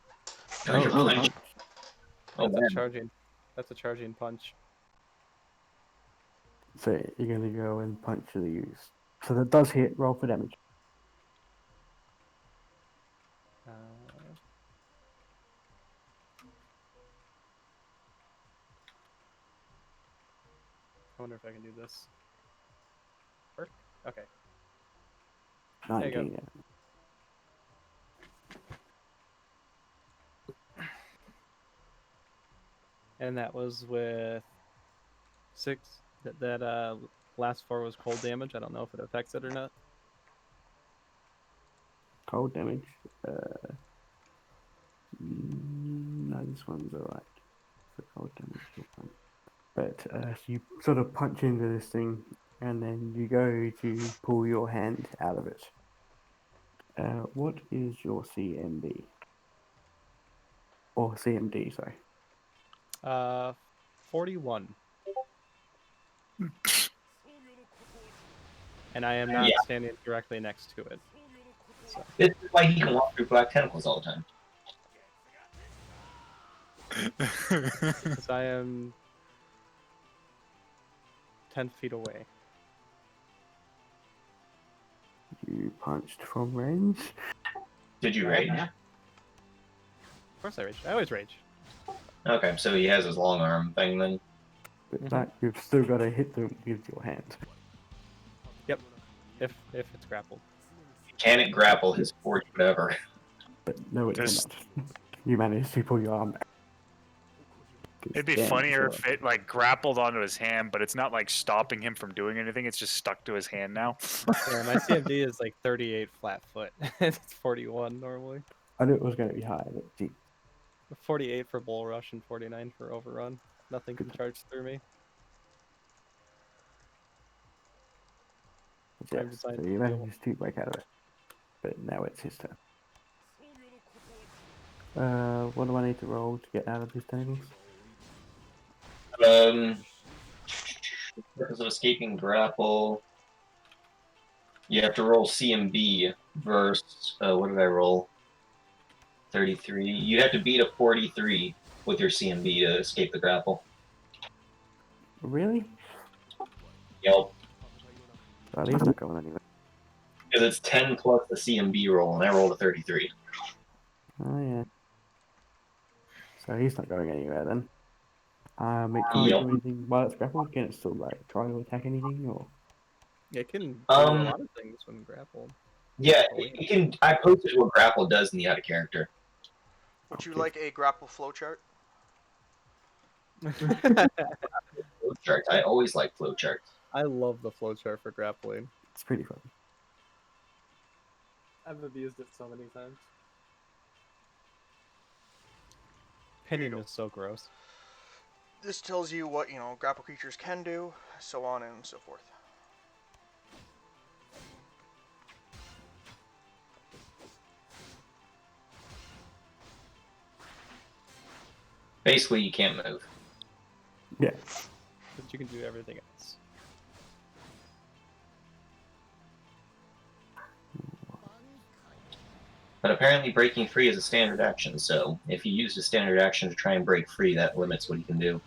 you're punch. punch. Oh, That's man. a charging. That's a charging punch. So you're going to go and punch the use. So that does hit. Roll for damage. I wonder if I can do this. Work? Okay. There you go. 19. And that was with 6. That last 4 was cold damage. I don't know if it affects it or not. Cold damage. No, this one's alright. For cold damage, you're fine. But you sort of punch into this thing, and then you go to pull your hand out of it. What is your CMB? Or CMD, sorry. 41. And I am not standing directly next to it. So. This is why he can walk through black tentacles all the time. Because I am 10 feet away. You punched from range. Did you rage? Of course I rage. I always rage. Okay, so he has his long arm thing then. But that you've still got to hit them with your hand. Yep. If it's grappled. Can it grapple his 40 whatever? But no, it cannot. You managed to pull your arm back. It'd be funnier if it like grappled onto his hand, but it's not like stopping him from doing anything. It's just stuck to his hand now. Yeah, my CMD is like 38 flat foot. It's 41 normally. I knew it was going to be high, but gee. 48 for bull rush and 49 for overrun. Nothing can charge through me. Yes, so you managed to break out of it. But now it's his turn. What do I need to roll to get out of these tentacles? Purpose of escaping grapple. You have to roll CMB versus what did I roll? 33. You have to beat a 43 with your CMB to escape the grapple. Really? Yep. Well, he's not going anywhere. Because it's 10 plus the CMB roll, and I rolled a 33. Oh yeah. So he's not going anywhere then. It can't Yep. do anything while it's grappled. Can it still like try to attack anything or? It can do a Um, lot of things when grappled. Yeah, Oh, you can. I posted what grapple does in the out of character. Would you Okay. like a grapple flowchart? Flowcharts. I always like flowcharts. I love the flowchart for grappling. It's pretty fun. I've abused it so many times. Pinning is so gross. This tells you what, grapple creatures can do, so on and so forth. Basically, you can't move. Yeah. But you can do everything else. But apparently, breaking free is a standard action. So if you use a standard action to try and break free, that limits what you can do.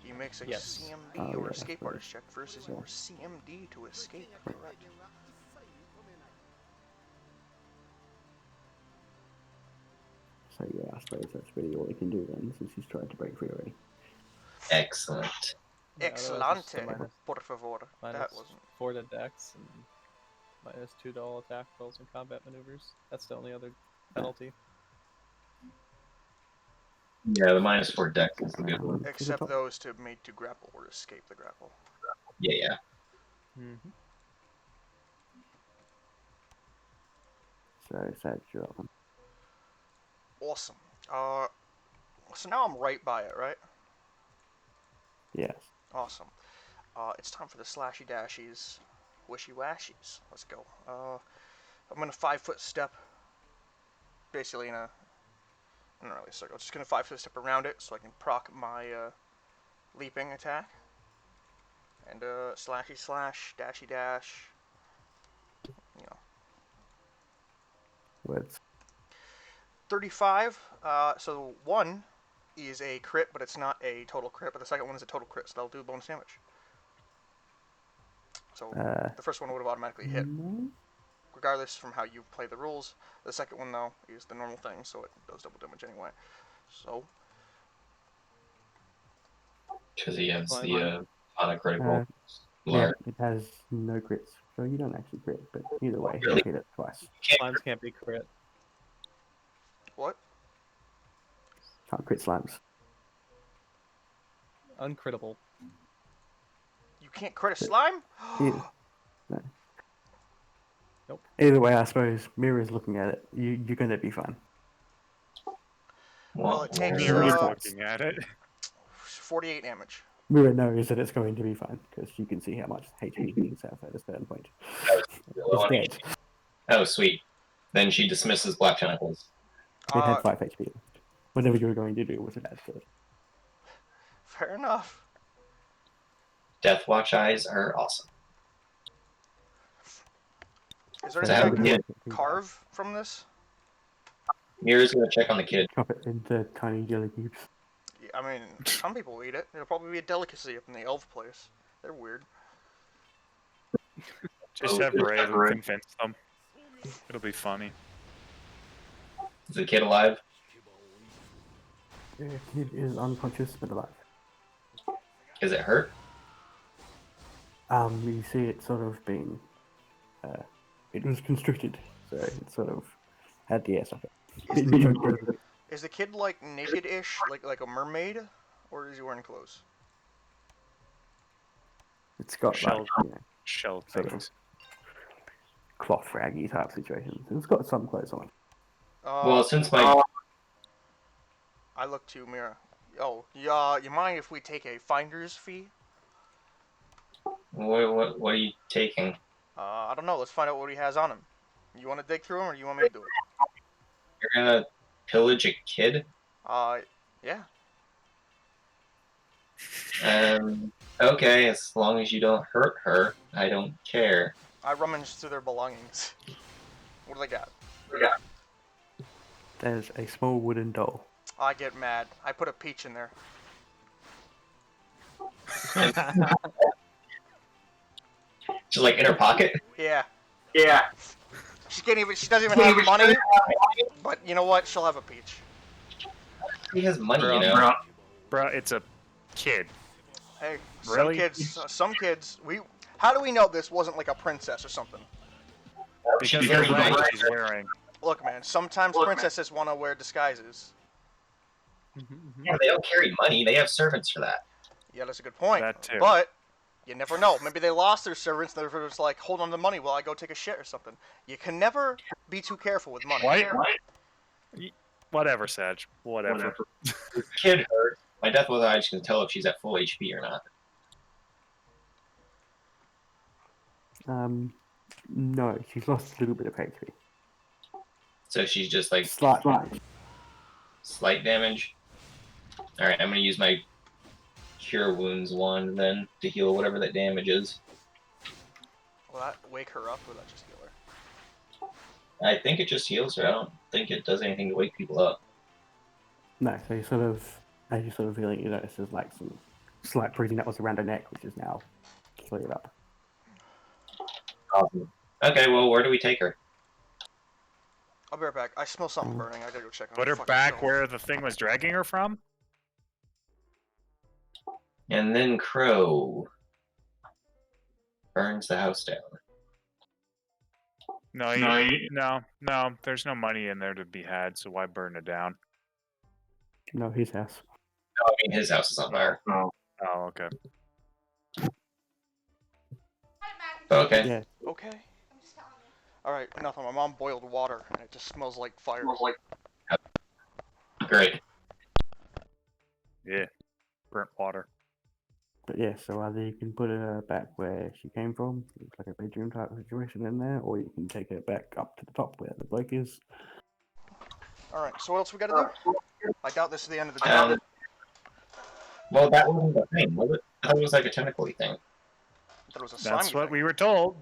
He makes a Yes. CMD Oh, or yeah, escape right. artist check versus your CMD to escape. Correct. So yeah, I suppose that's really all he can do then, since he's tried to break free already. Excellent. Yeah, otherwise it's just a Excelente, por favor. That minus wasn't. 4 to dex and minus 2 to all attack rolls and combat maneuvers. That's the only other penalty. Yeah, the -4 dex is the good one. To the Except top. those to made to grapple or escape the grapple. Yeah. Mm-hmm. So sad you're up. Awesome. So now I'm right by it, right? Yes. Awesome. It's time for the slashy dashies, wishy washies. Let's go. I'm gonna 5-foot step, basically not really a circle. Just gonna 5-foot step around it so I can proc my leaping attack. And slashy slash, dashy dash. Words. 35. So 1 is a crit, but it's not a total crit. But the second one is a total crit, so that'll do bonus damage. So the first one would have automatically hit, No? regardless from how you play the rules. The second one, though, is the normal thing, so it does double damage anyway. So Because he has Fine. the autocritical. Yeah, it has no crits. So you don't actually crit, but either way, you hit it twice. Slimes can't be crit. what? Can't crit slimes. Uncritable. You can't crit a slime? Either. No. Nope. Either way, I suppose Mira's looking at it. You're gonna be fine. Well, it takes Mira's uh, looking at it. 48 damage. Mira knows that it's going to be fine because you can see how much HP things have at a certain point. It's dead. Oh, sweet. Then she dismisses Black Tentacles. It had 5 HP left. Whatever you were going to do was bad for it. Fair enough. Death Watch eyes are awesome. Is there Is anything I that can kid? carve from this? Mira's gonna check on the kid. Chop it into tiny jelly cubes. Yeah, I mean, some people eat it. It'll probably be a delicacy up in the elf place. They're weird. Just have Ray convince them. It'll be funny. Is the kid alive? The kid is unconscious but alive. Is it hurt? You see it sort of being... it was constricted, so it sort of had the air sucker. Is the kid like naked-ish, like a mermaid, or is he wearing clothes? It's got Shell. like, Shell sort of things. cloth raggy type situations. It's got some clothes on. Well, since my I look to Mira. Oh, yeah. You mind if we take a finder's fee? what are you taking? I don't know. Let's find out what he has on him. You want to dig through him, or do you want me to do it? You're gonna pillage a kid? Yeah. Okay, as long as you don't hurt her, I don't care. I rummage through their belongings. What do they got? There's a small wooden doll. I get mad. I put a peach in there. She's like in her pocket? Yeah. Yeah. She doesn't even have money. But you know what? She'll have a peach. He has money, you know. Bro, it's a kid. Hey, Really? some kids. How do we know this wasn't like a princess or something? Because of the ring she's wearing. Look, man. Sometimes princesses want to wear disguises. Yeah, they don't carry money. They have servants for that. Yeah, that's a good point. That too. But you never know. Maybe they lost their servants. They're just like, hold on to the money while I go take a shit or something. You can never be too careful with money. Whatever, Sag. Whatever. Kid hurt. My Death Wither Eye can tell if she's at full HP or not. No, she's lost a little bit of HP. So she's just like Slight damage. Alright, I'm gonna use my Cure Wounds wand then to heal whatever that damage is. Will that wake her up or will that just heal her? I think it just heals her. I don't think it does anything to wake people up. No, so you sort of, as you sort of feeling, you notice there's like some slight bruising that was around her neck, which is now cleared up. Awesome. Okay, well, where do we take her? I'll be right back. I smell something burning. I gotta go check on Put the her fucking back stone. where the thing was dragging her from? And then Crow burns the house down. No, there's no money in there to be had, so why burn it down? No, his house. No, I mean his house is on fire. Oh, okay. Okay. Yeah. Okay. Alright, nothing. My mom boiled water and it just smells like fire. Great. Yeah. Burnt water. But yeah, so either you can put her back where she came from, looks like a bedroom type of situation in there, or you can take her back up to the top where the bloke is. Alright, so what else we gotta do? I doubt this is the end of the job. Well, that wasn't the thing, was it? I thought it was like a tentacle-y thing. That was a slimy That's what thing. we were told.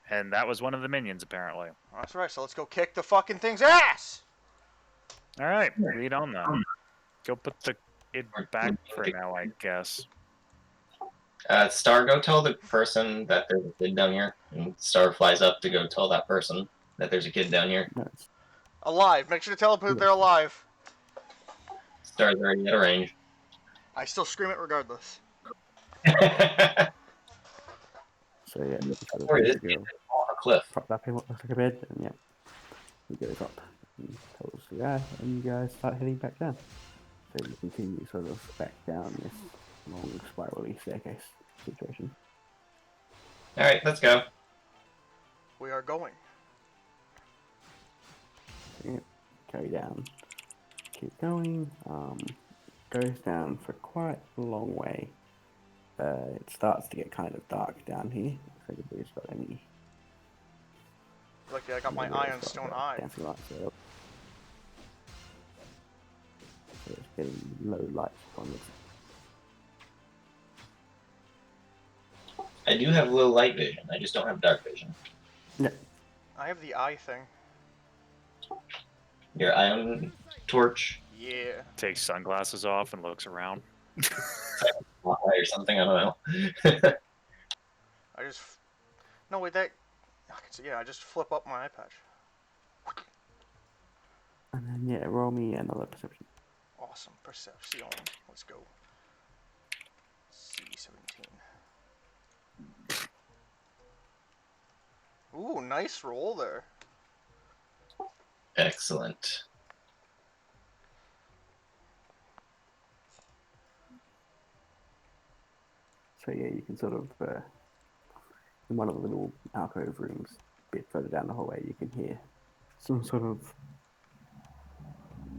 And that was one of the minions, apparently. That's right, so let's go kick the fucking thing's ass! Alright, read on then. Go put the kid back for now, I guess. Star, go tell the person that there's a kid down here. And Star flies up to go tell that person that there's a kid down here. No, it's, Alive. Make sure to tell them that they're alive. Star's already at a range. I still scream it regardless. so yeah, you sort of Sorry, this go kid's on a cliff. prop up in what looks like a bed, and yeah, you go up and tells the guy, and you guys start heading back down. So you continue sort of back down this long spirally staircase situation. Alright, let's go. We are going. So, yeah, carry down, keep going. Goes down for quite a long way. It starts to get kind of dark down here. If anybody's got any. Lucky I got my eye on stone eye. Dancing lights up. So it's getting low lights on it. I do have low light vision, I just don't have dark vision. I have the eye thing. Your ion torch Yeah. Takes sunglasses off and looks around. or something, I don't know. I just... No, wait, that... I can see, yeah, I just flip up my eye patch. And then yeah, roll me another perception. Awesome. Perception. Let's go. C17. Ooh, nice roll there. Excellent. So yeah, you can sort of in one of the little alcove rooms, a bit further down the hallway, you can hear some sort of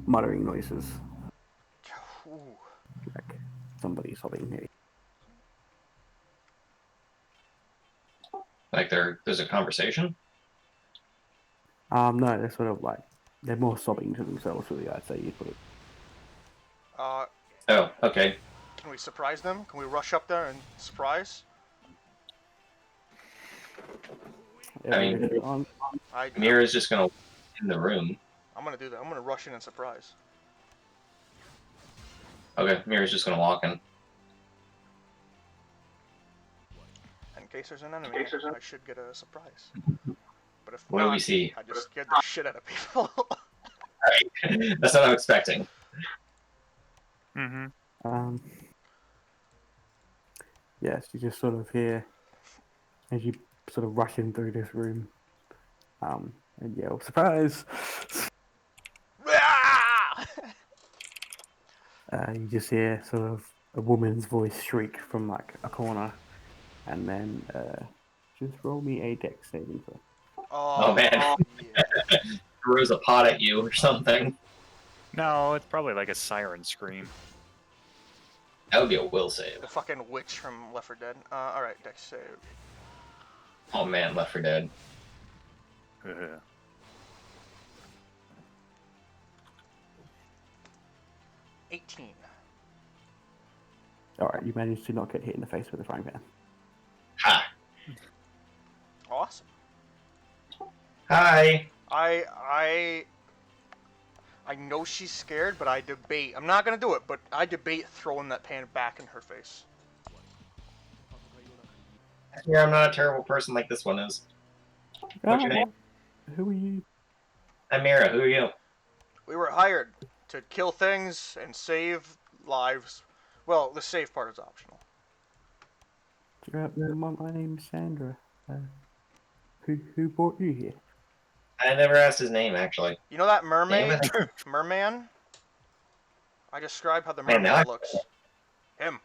muttering noises, Ooh. like somebody sobbing maybe. Like there's a conversation? No, they're sort of like they're more sobbing to themselves, really. I'd say you'd put it. Oh, okay. Can we surprise them? Can we rush up there and surprise? I mean, Mira's just gonna in the room. I'm gonna do that. I'm gonna rush in and surprise. Okay, Mira's just gonna walk in. In case there's an enemy, I should get a surprise. But if What do not, we see? I just scared the shit out of people. Alright, that's what I'm expecting. Mm-hmm. Yes, you just sort of hear as you sort of rush in through this room, and yell, "Surprise!" Ah! You just hear sort of a woman's voice shriek from like a corner, and then just roll me a dex saving throw. Oh, man. Yeah. Throws a pot at you or something. No, it's probably like a siren scream. That would be a will save. The fucking witch from Left 4 Dead. Alright, dex save. Oh man, Left 4 Dead. Ugh. 18. All right, you managed to not get hit in the face with a frying pan. Ha! Awesome. Hi! I know she's scared, but I debate. I'm not gonna do it, but I debate throwing that pan back in her face. Yeah, I'm not a terrible person like this one is. What's your name? Who are you? I'm Mira. Who are you? We were hired to kill things and save lives. Well, the save part is optional. My name's Sandra. Who brought you here? I never asked his name, actually. You know that mermaid? Damn it. Merman? I describe how the Man, now merman I- looks. Him.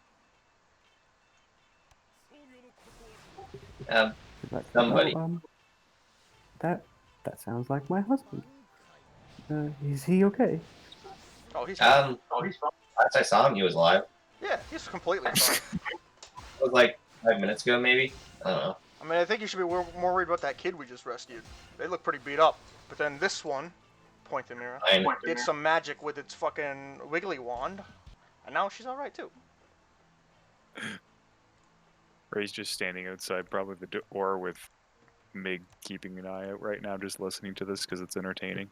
Like, Somebody. oh, that sounds like my husband. Is he okay? Oh, he's fine. Last I saw him, he was alive. Yeah, he's completely fine. It was like 5 minutes ago, maybe? I don't know. I mean, I think you should be more worried about that kid we just rescued. They look pretty beat up. But then this one, point to Mira, Fine. did some magic with its fucking wiggly wand, and now she's alright too. Ray's just standing outside, probably the door with Mig keeping an eye out right now, just listening to this because it's entertaining.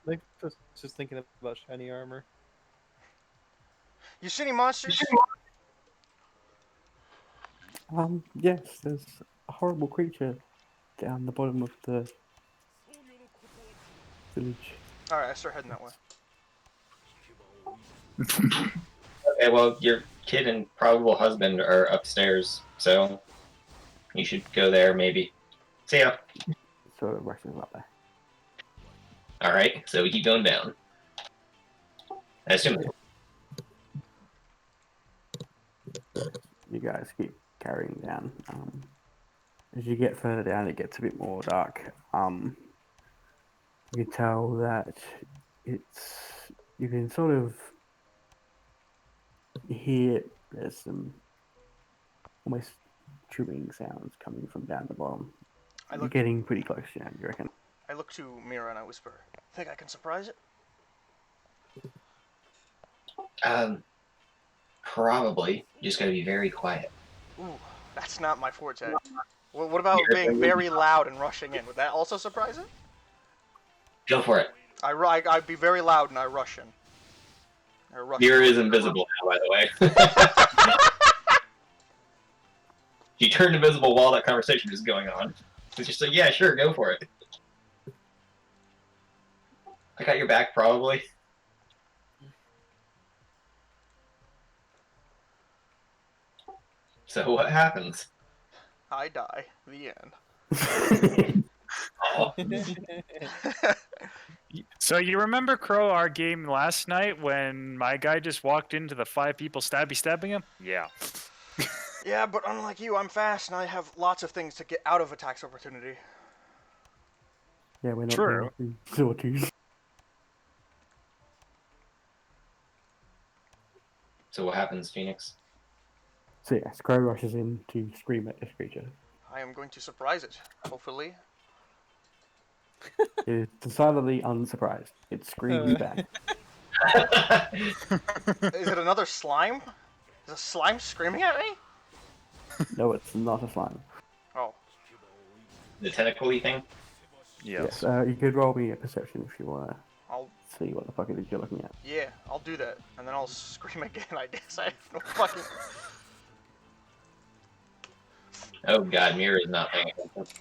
Like, just thinking about shiny armor. You see any monsters? Yes, there's a horrible creature down the bottom of the village. Alright, I start heading that way. Okay, well, your kid and probable husband are upstairs, so you should go there, maybe. See ya. Sort of rushes up there. Alright, so we keep going down. I assume. You guys keep carrying down. As you get further down, it gets a bit more dark. You can tell that you can sort of hear there's some almost chewing sounds coming from down the bottom. You're getting pretty close now, you reckon? I look to Mira and I whisper, think I can surprise it? Probably. You just gotta be very quiet. Ooh, that's not my forte. What about being very loud and rushing in? Would that also surprise it? Go for it. I'd be very loud and I rush in. Mira is invisible now, by the way. She turned invisible while that conversation was going on. So just like, yeah, sure, go for it. I got your back, probably. So what happens? I die. The end. Oh, So you remember Crow, our game last night when my guy just walked into the 5 people stabbing him? Yeah. Yeah, but unlike you, I'm fast and I have lots of things to get out of attacks opportunity. Yeah, we're not True. going to sawtooth. so what happens, Phoenix? So yes, Crow rushes in to scream at this creature. I am going to surprise it, hopefully. It is decidedly unsurprised. It screams back. Is it another slime? Is a slime screaming at me? No, it's not a slime. Oh. The tentacle-y thing? Yes. You could roll me a perception if you want to I'll see what the fuck it is you're looking at. Yeah, I'll do that. And then I'll scream again, I guess. I have no fucking... Oh god, Mira's not paying attention.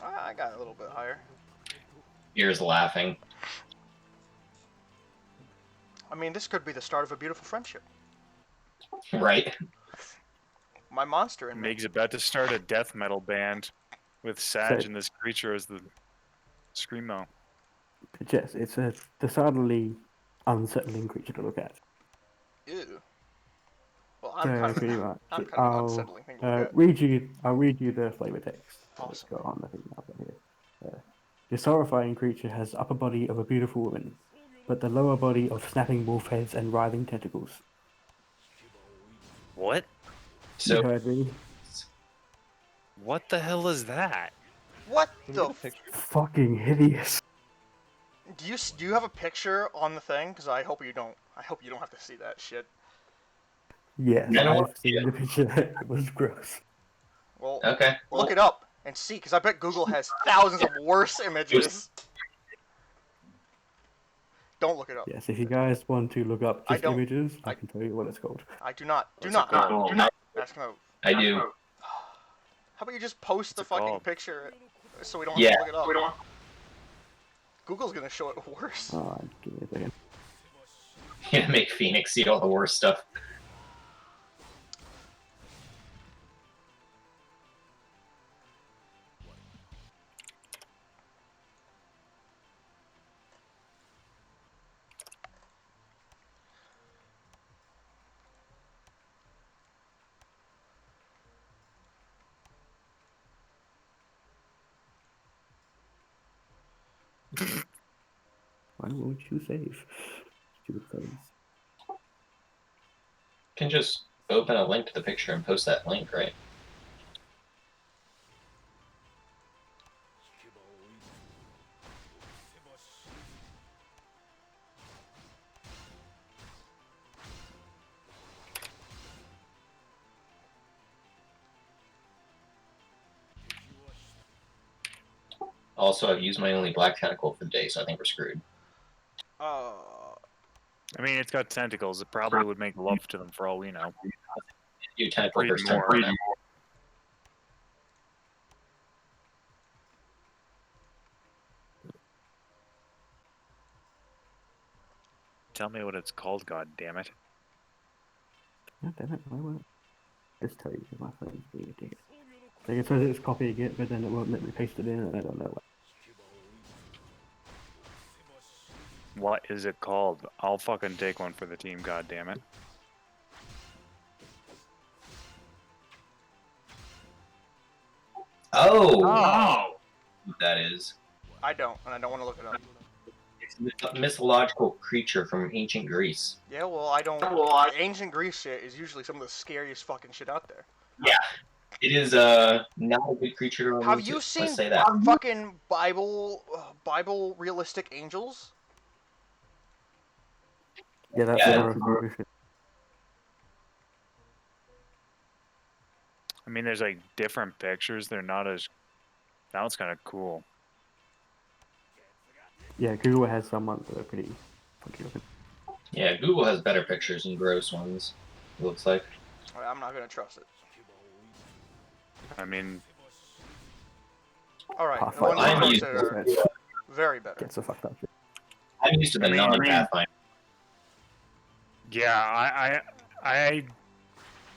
I got a little bit higher. Mira's laughing. I mean, this could be the start of a beautiful friendship. Right. My monster and me. Mig's about to start a death metal band with Sag So- and this creature as the screamo. Yes, it's a decidedly unsettling creature to look at. Ew. Well, So I'm pretty kind much, of an I'll unsettling thing to look at. read you. I'll read you the flavor text. Awesome. Go on the thing I've got here. This horrifying creature has the upper body of a beautiful woman, but the lower body of snapping wolf heads and writhing tentacles. What? You So heard me. What the hell is that? What Can we the? get a picture? Fucking hideous. Do you have a picture on the thing? Because I hope you don't. I hope you don't have to see that shit. Yes, I know I've seen the picture. It was gross. Well, okay. look it up and see, because I bet Google has thousands of worse images. Don't look it up. Yes, if you guys want to look up I just don't- images, I I- can tell you what it's called. I do not. Do What's not. it called? Do not. Ask no. I do. How about you just post the What's it fucking called? picture so we don't Yeah. have to look it up? Google's gonna show it worse. Give me a second. Yeah, make Phoenix see all the worst stuff. Why won't you save? Stupid phones. You can just open a link to the picture and post that link, right? Also, I've used my only black tentacle for the day, so I think we're screwed. I mean, it's got tentacles. It probably would make love to them for all we know. Do tentacle Breed versus more. tentacle now. Tell me what it's called, god damn it. God damn it, why won't I just tell you because my phone's being a dick. Like it says it's copying it, but then it won't let me paste it in, and I don't know why. What is it called? I'll fucking take one for the team, god damn it. Oh! What that is. I don't, and I don't want to look it up. It's a mythological creature from ancient Greece. Yeah, well, I don't. Ancient Greece shit is usually some of the scariest fucking shit out there. It is not a good creature to run Have into, you let's seen say that. fucking Bible realistic angels? Yeah, that's Yeah. horror movie shit. I mean, there's like different pictures. They're not as. That one's kind of cool. Yeah, Google has some ones that are pretty funky looking. Yeah, Google has better pictures and gross ones, it looks like. Alright, I'm not gonna trust it. I mean, Alright, the Pathfinder. ones I'm you used posted are to very better. Get so fucked up. I'm used to the I mean, non-Pathfinder. yeah, I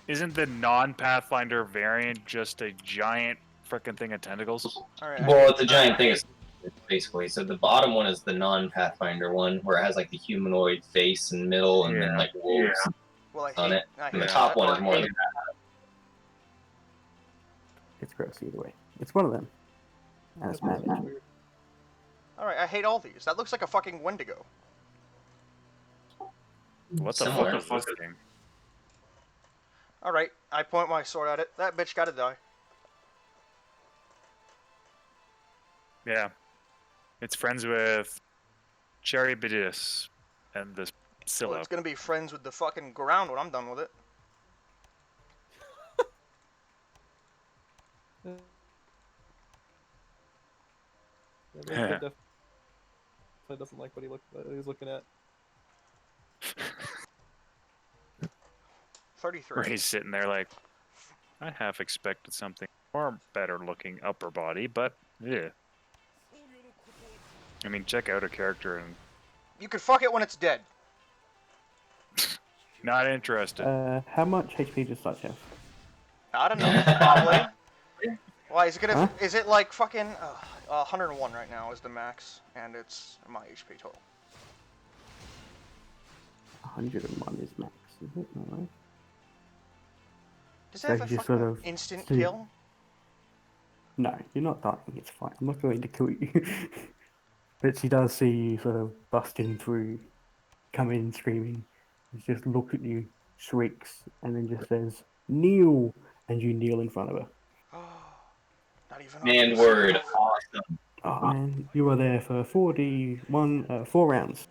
isn't the non-Pathfinder variant just a giant frickin' thing of tentacles? Alright, Well, it's a giant thing, basically. So the bottom one is the non-Pathfinder one, where it has like the humanoid face and middle, and then Yeah. like wolves well, on it. I And the hate top that. one is more like It's gross either way. It's one of them. And it's mad. Alright, I hate all these. That looks like a fucking Wendigo. What the Similar. fuck is this thing? Alright, I point my sword at it. That bitch gotta die. Yeah. It's friends with Cherry Bidis and the Well, Scylla. it's gonna be friends with the fucking ground when I'm done with it. Yeah, the kid definitely doesn't like what he's looking at. 33. Where he's sitting there like, I half expected something far better looking upper body, but yeah. I mean, check out a character and You can fuck it when it's dead. Not interested. How much HP does Such have? I don't know. Probably. Why is it gonna? Huh? Is it like fucking 101 right now is the max, and it's my HP total. 101 is max, is it? No. Does So it have a you just fucking sort of instant see- kill? No, you're not dying. It's fine. I'm not going to kill you. But she does see you sort of busting through, come in screaming, she just looks at you, shrieks, and then just says, "Kneel!" And you kneel in front of her. Not even on Man, PC. word, awesome. Oh man, you were there for 4 rounds.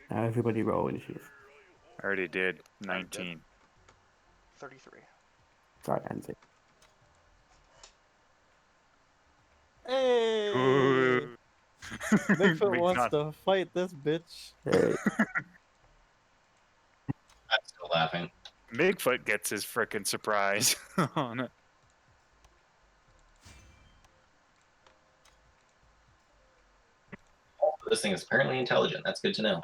Now everybody roll initiative. I already did. 19. 33. Sorry, Anzi. Hey! Bigfoot Big wants not- to fight this bitch. Hey, I'm still laughing. Bigfoot gets his frickin' surprise on it. This thing is apparently intelligent. That's good to know.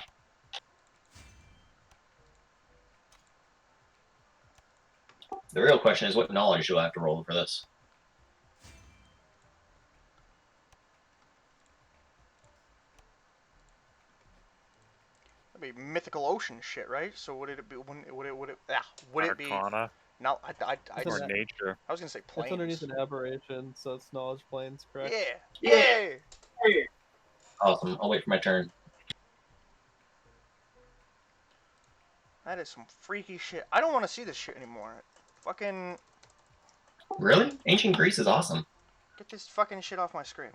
The real question is what knowledge do I have to roll for this? That'd be mythical ocean shit, right? So would it be? Would it be? Arcana No, I It's or just, an- nature. I was gonna say It's planes. underneath an aberration, so it's knowledge planes, correct? Yeah. Yay! Awesome. I'll wait for my turn. That is some freaky shit. I don't want to see this shit anymore. Fucking Really? Ancient Greece is awesome. get this fucking shit off my screen.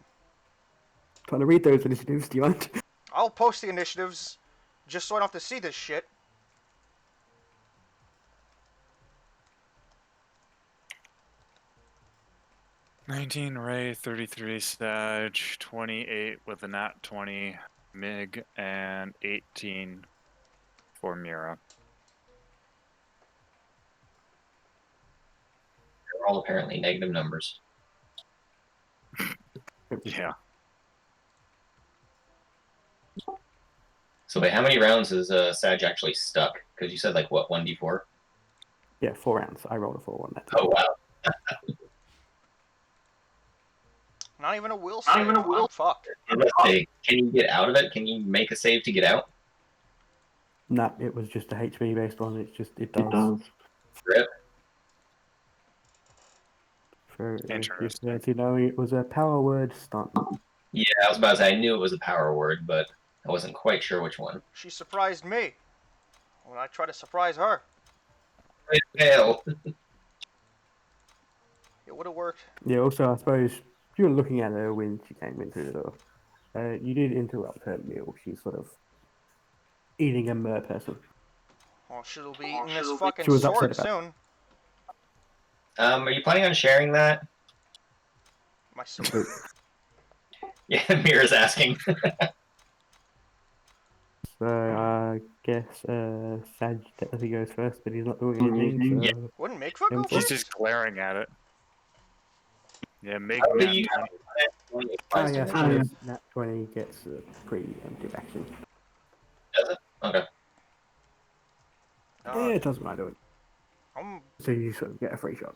trying to read those initiatives, do you want? I'll post the initiatives just so I don't have to see this shit. $19 Ray, 33 Sag, 28 with a nat 20 Mig, and 18 for Mira. They're all apparently negative numbers. Yeah. So wait, how many rounds is Sag actually stuck? Because you said like what, 1d4? Yeah, 4 rounds. I rolled a 4 on that. Oh wow. Not even a will save. I'm fucked. Let's say, can you get out of it? Can you make a save to get out? No, it was just a HP based one. It does. Rip. For just Interesting. let you know, it was a power word stunt. Yeah, I was about to say I knew it was a power word, but I wasn't quite sure which one. She surprised me when I tried to surprise her. Fail. It would have worked. Yeah, also, I suppose, if you were looking at her when she came in through the door, you did interrupt her meal. She's sort of eating a mer person. Well, she'll be eating this fucking She was sword upset soon. Are you planning on sharing that? My sword. Yeah, Mira's asking. So I guess Sag technically goes first, but he's not doing anything. Yeah. So Wouldn't Makefoot go He's He's first? just glaring at it. Yeah, Mig How do nat you 20. oh yeah, Nat 20 gets a preemptive action. Does it? Okay. Yeah, it doesn't matter. I'm So you sort of get a free shot.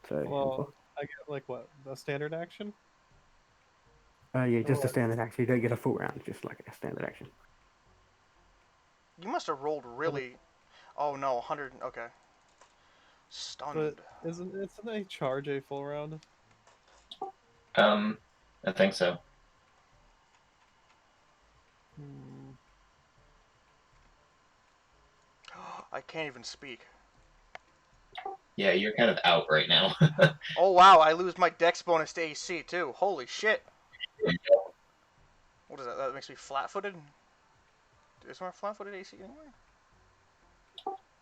So Well, I get like what, the standard action? yeah, just a standard action. You don't get a full round, just like a standard action. You must have rolled really. Oh no, 100. Okay. Stunned. But isn't they charge a full round? I think so. Hmm. I can't even speak. Yeah, you're kind of out right now. Oh wow, I lose my dex bonus to AC too. Holy shit. What is that? That makes me flat-footed? Is there a flat-footed AC anywhere?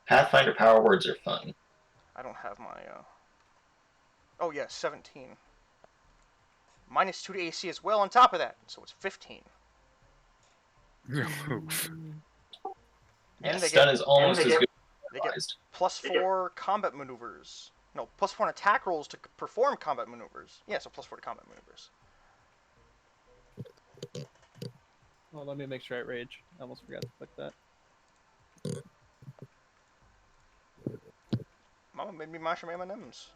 Pathfinder power words are fun. I don't have my, Oh yeah, 17. Minus 2 to AC as well on top of that, so it's 15. Yeah, And they stun get- is almost as good They get as +4 combat maneuvers. No, +4 attack rolls to perform combat maneuvers. Yeah, so +4 to combat maneuvers. Well, let me make sure I rage. I almost forgot to click that. Mama made me mash some M&Ms.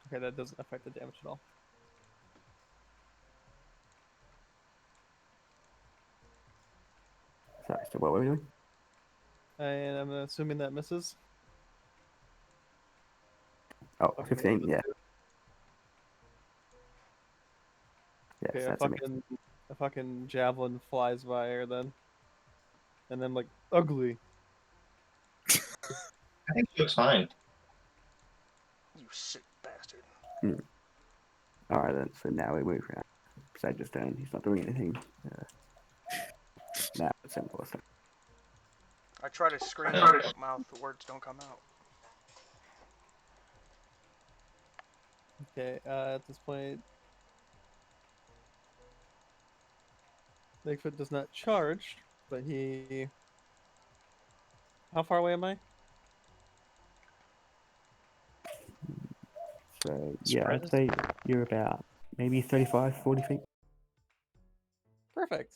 Okay, that doesn't affect the damage at all. Sorry, so what were we doing? And I'm assuming that misses. Oh, Okay, 15, yeah. Yes, Okay, that's a mix. a fucking javelin flies by her then. And then like, ugly. I think she looks fine. You sick bastard. Alright then, so now we move around. Sage's turn, he's not doing anything. Now it's simple. So I try to scream but mouth, the words don't come out. Okay, at this point, Bigfoot does not charge, but he. How far away am I? yeah, I'd say you're about maybe 35, 40 feet. Perfect.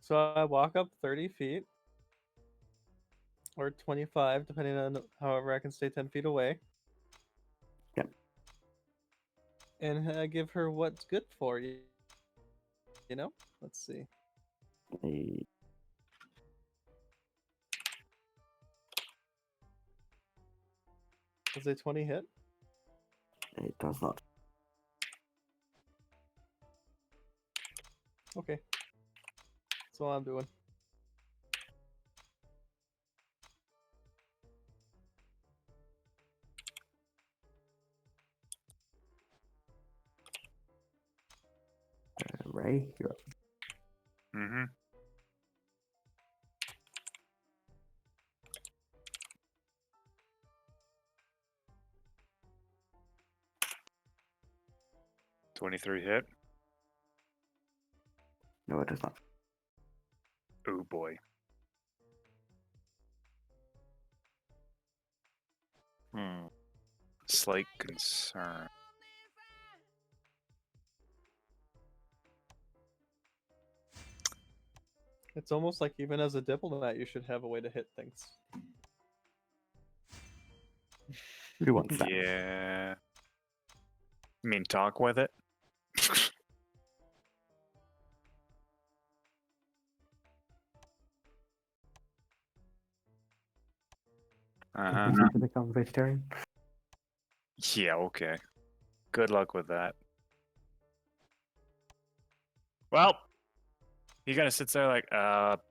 So I walk up 30 feet, or 25, depending on however I can stay 10 feet away. Yep. And I give her what's good for you. You know? Let's see. Does a 20 hit? It does not. Okay. That's all I'm doing. Ray, you're up. Mm-hmm. $23 hit. No, it does not. Oh boy. Slight concern. It's almost like even as a diplomat, you should have a way to hit things. Who wants that? Yeah. You mean talk with it? Uh-huh. Convince him to become vegetarian? Yeah, okay. Good luck with that. Well, he kind of sits there like,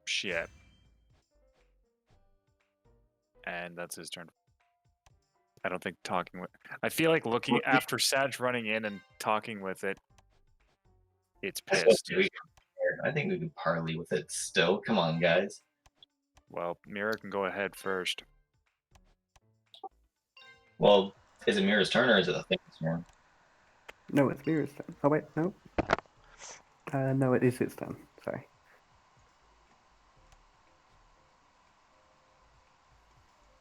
shit. And that's his turn. I don't think talking with... I feel like looking after Sag running in and talking with it, it's pissed. I think we could parley with it still. Come on, guys. Well, Mira can go ahead first. Well, is it Mira's turn or is it the thing's turn? No, it's Mira's turn. Oh, wait, no. No, it is its turn. Sorry.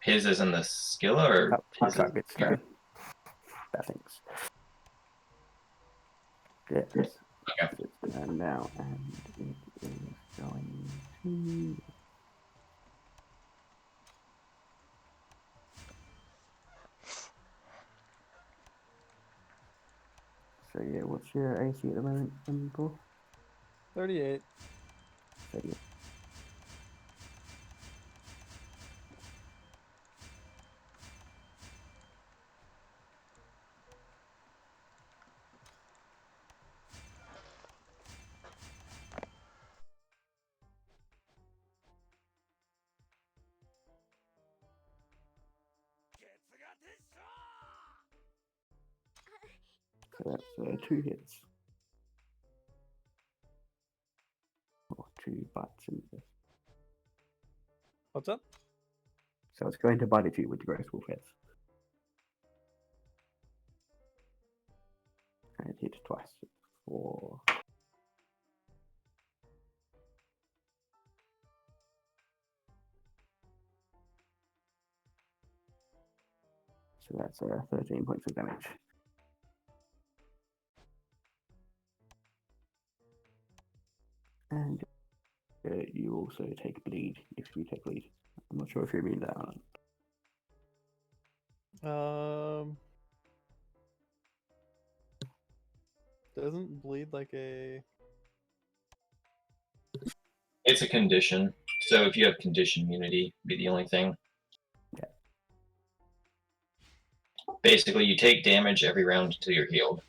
His is in the skill or Oh, his sorry, is it's turn. Bad things. Yes. Okay. It's turn now, and it is going to... So yeah, what's your AC at the moment, Paul? 38. So yeah. So that's 2 hits. Or 2 bites in this. What's up? So it's going to bite at you with the gross wolf hits. And hit twice. 4. So that's 13 points of damage. also take bleed if you take bleed. I'm not sure if you mean that or not. Doesn't bleed like a. It's a condition. So if you have condition immunity, be the only thing. Yeah. Basically, you take damage every round until you're healed.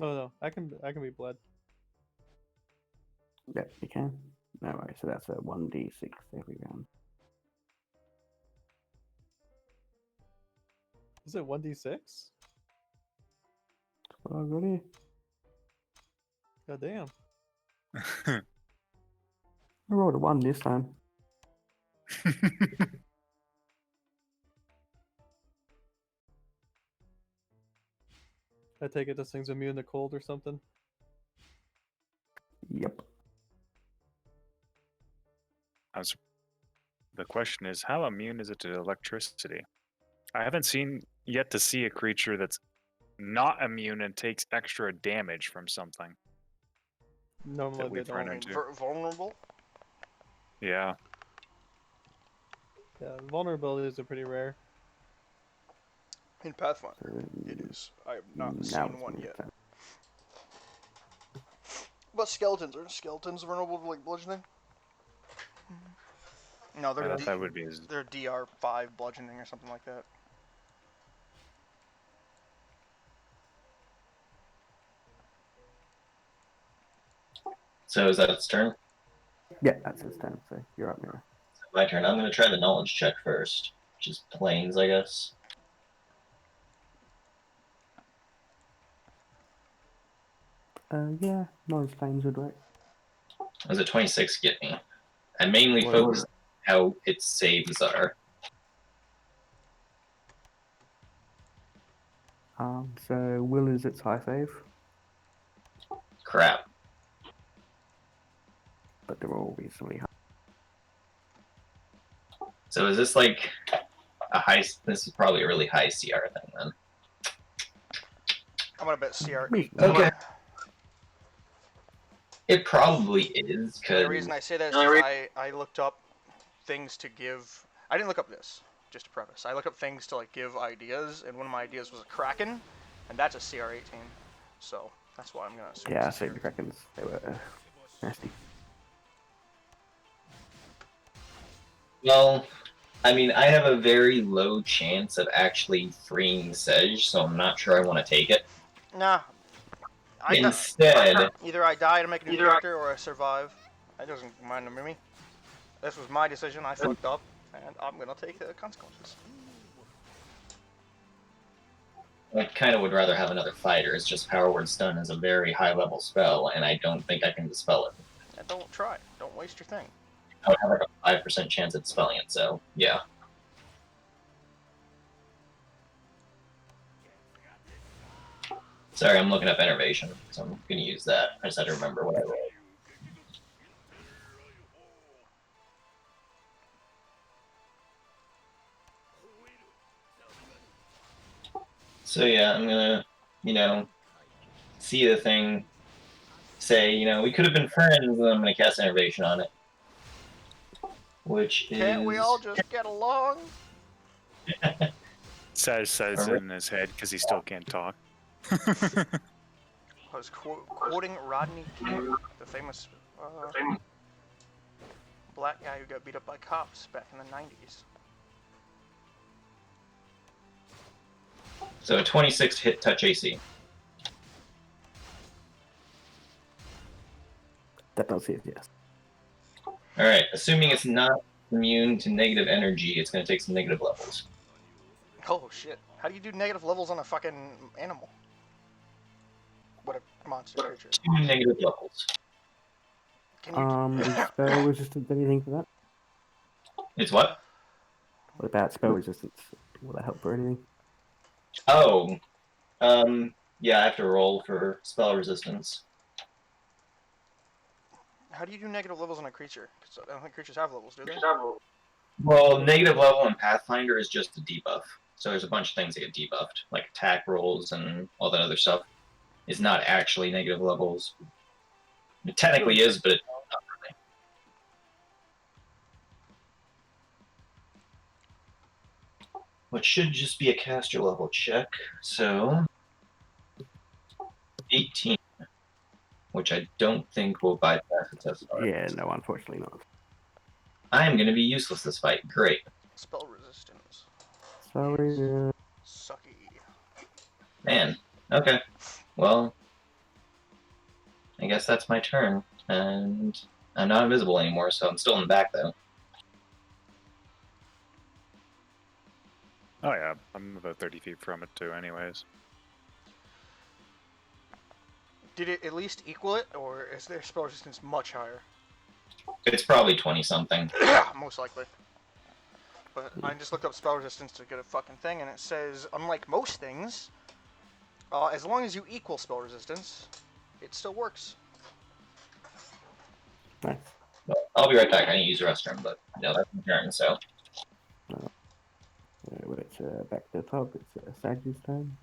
Oh no, I can be bled. Yep, you can. No worries, so that's a 1d6 every round. Is it 1d6? Oh, really? God damn. I rolled a 1 this time. I take it this thing's immune to cold or something. Yep. The question is, how immune is it to electricity? I haven't yet to see a creature that's not immune and takes extra damage from something. Normally they we've run don't. into. Vulnerable? Yeah. Yeah, vulnerabilities are pretty rare. In Pathfinder, it is. I have not Now seen it's one moved yet. then. But skeletons, are skeletons vulnerable to like bludgeoning? No, I they're thought that would be they're DR5 bludgeoning or something like that. So is that its turn? Yeah, that's his turn, so you're up, Mira. My turn. I'm going to try the knowledge check first, which is planes, I guess. Yeah, knowledge planes would work. What does a 26 get me? I mainly Well, focus on how its saves are. So will is its high save, Crap. but they're all reasonably high. So is this like a high... This is probably a really high CR thing, then. I'm gonna bet CR8. Okay. It probably is, because... The reason I say that is because I looked up things to give... I didn't look up this, just to preface. I looked up things to like give ideas, and one of my ideas was a Kraken, and that's a CR18. So, that's why I'm gonna assume Yeah, I it's a saved the CR18. Krakens. They were nasty. Well, I mean, I have a very low chance of actually freeing Sedge, so I'm not sure I want to take it. Nah. Instead... Either I die to make a new character, or I survive. It doesn't mind me. This was my decision, I fucked up, and I'm gonna take the consequences. I kind of would rather have another fighter. It's just Power Word Stun is a very high-level spell, and I don't think I can dispel it. And don't try. Don't waste your thing. I would have like a 5% chance at dispelling it, so yeah. Sorry, I'm looking up Enervation, so I'm going to use that. I just had to remember what I rolled. So yeah, I'm gonna, see the thing, say, we could have been friends, and then I'm gonna cast Enervation on it. Which is... Can't we all just get along? says it in his head because he still can't talk. I was quoting Rodney King, the famous black guy who got beat up by cops back in the 90s. So a 26 hit touch AC. That does hit, yes. Alright, assuming it's not immune to negative energy, it's going to take some negative levels. Oh shit. How do you do negative levels on a fucking animal? What a monster creature. 2 negative levels. Can you Is spell resistance anything for that? It's what? What about spell resistance? Will that help for anything? Oh, yeah, I have to roll for spell resistance. How do you do negative levels on a creature? 'Cause I don't think creatures have levels, do they? Well, negative level in Pathfinder is just a debuff. So there's a bunch of things that get debuffed, like attack rolls and all that other stuff. Is not actually negative levels. It technically is, but not really. Which should just be a caster level check. So 18, which I don't think will bypass the test. Yeah, no, unfortunately not. I am going to be useless this fight. Great. Spell resistance. Sorry. Sucky. Man. Okay. Well, I guess that's my turn. And I'm not invisible anymore, so I'm still in the back, though. Oh yeah, I'm about 30 feet from it too anyways. Did it at least equal it, or is their spell resistance much higher? It's probably 20-something. Yeah, most likely. But I just looked up spell resistance to get a fucking thing, and it says, unlike most things, as long as you equal spell resistance, it still works. Nice. Well, I'll be right back. I need to use the restroom, but no, that's my turn, so. It's back to the top. It's Sagi's turn.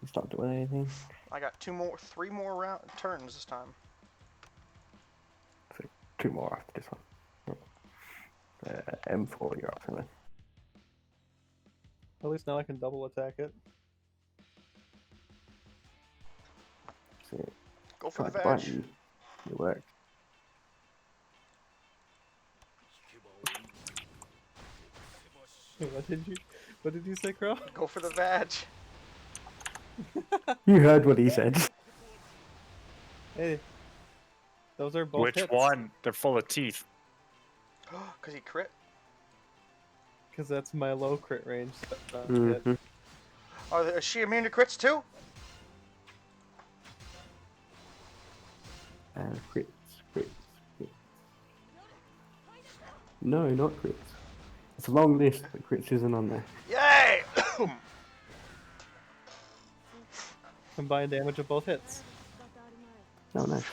It's not doing anything. I got three more turns this time. So 2 more after this one. M4, you're up, then. At least now I can double attack it. So, Go for the right vag. button. It works. Wait, what did you say, Crow? Go for the vag. You heard what he said. Hey, those are both Which hits. one? They're full of teeth. Because he crit. Because that's my low crit range. Mhm. Is she immune to crits too? Crits. No, not crits. It's a long list, but crits isn't on there. Yay! Combined damage of both hits. No, nice.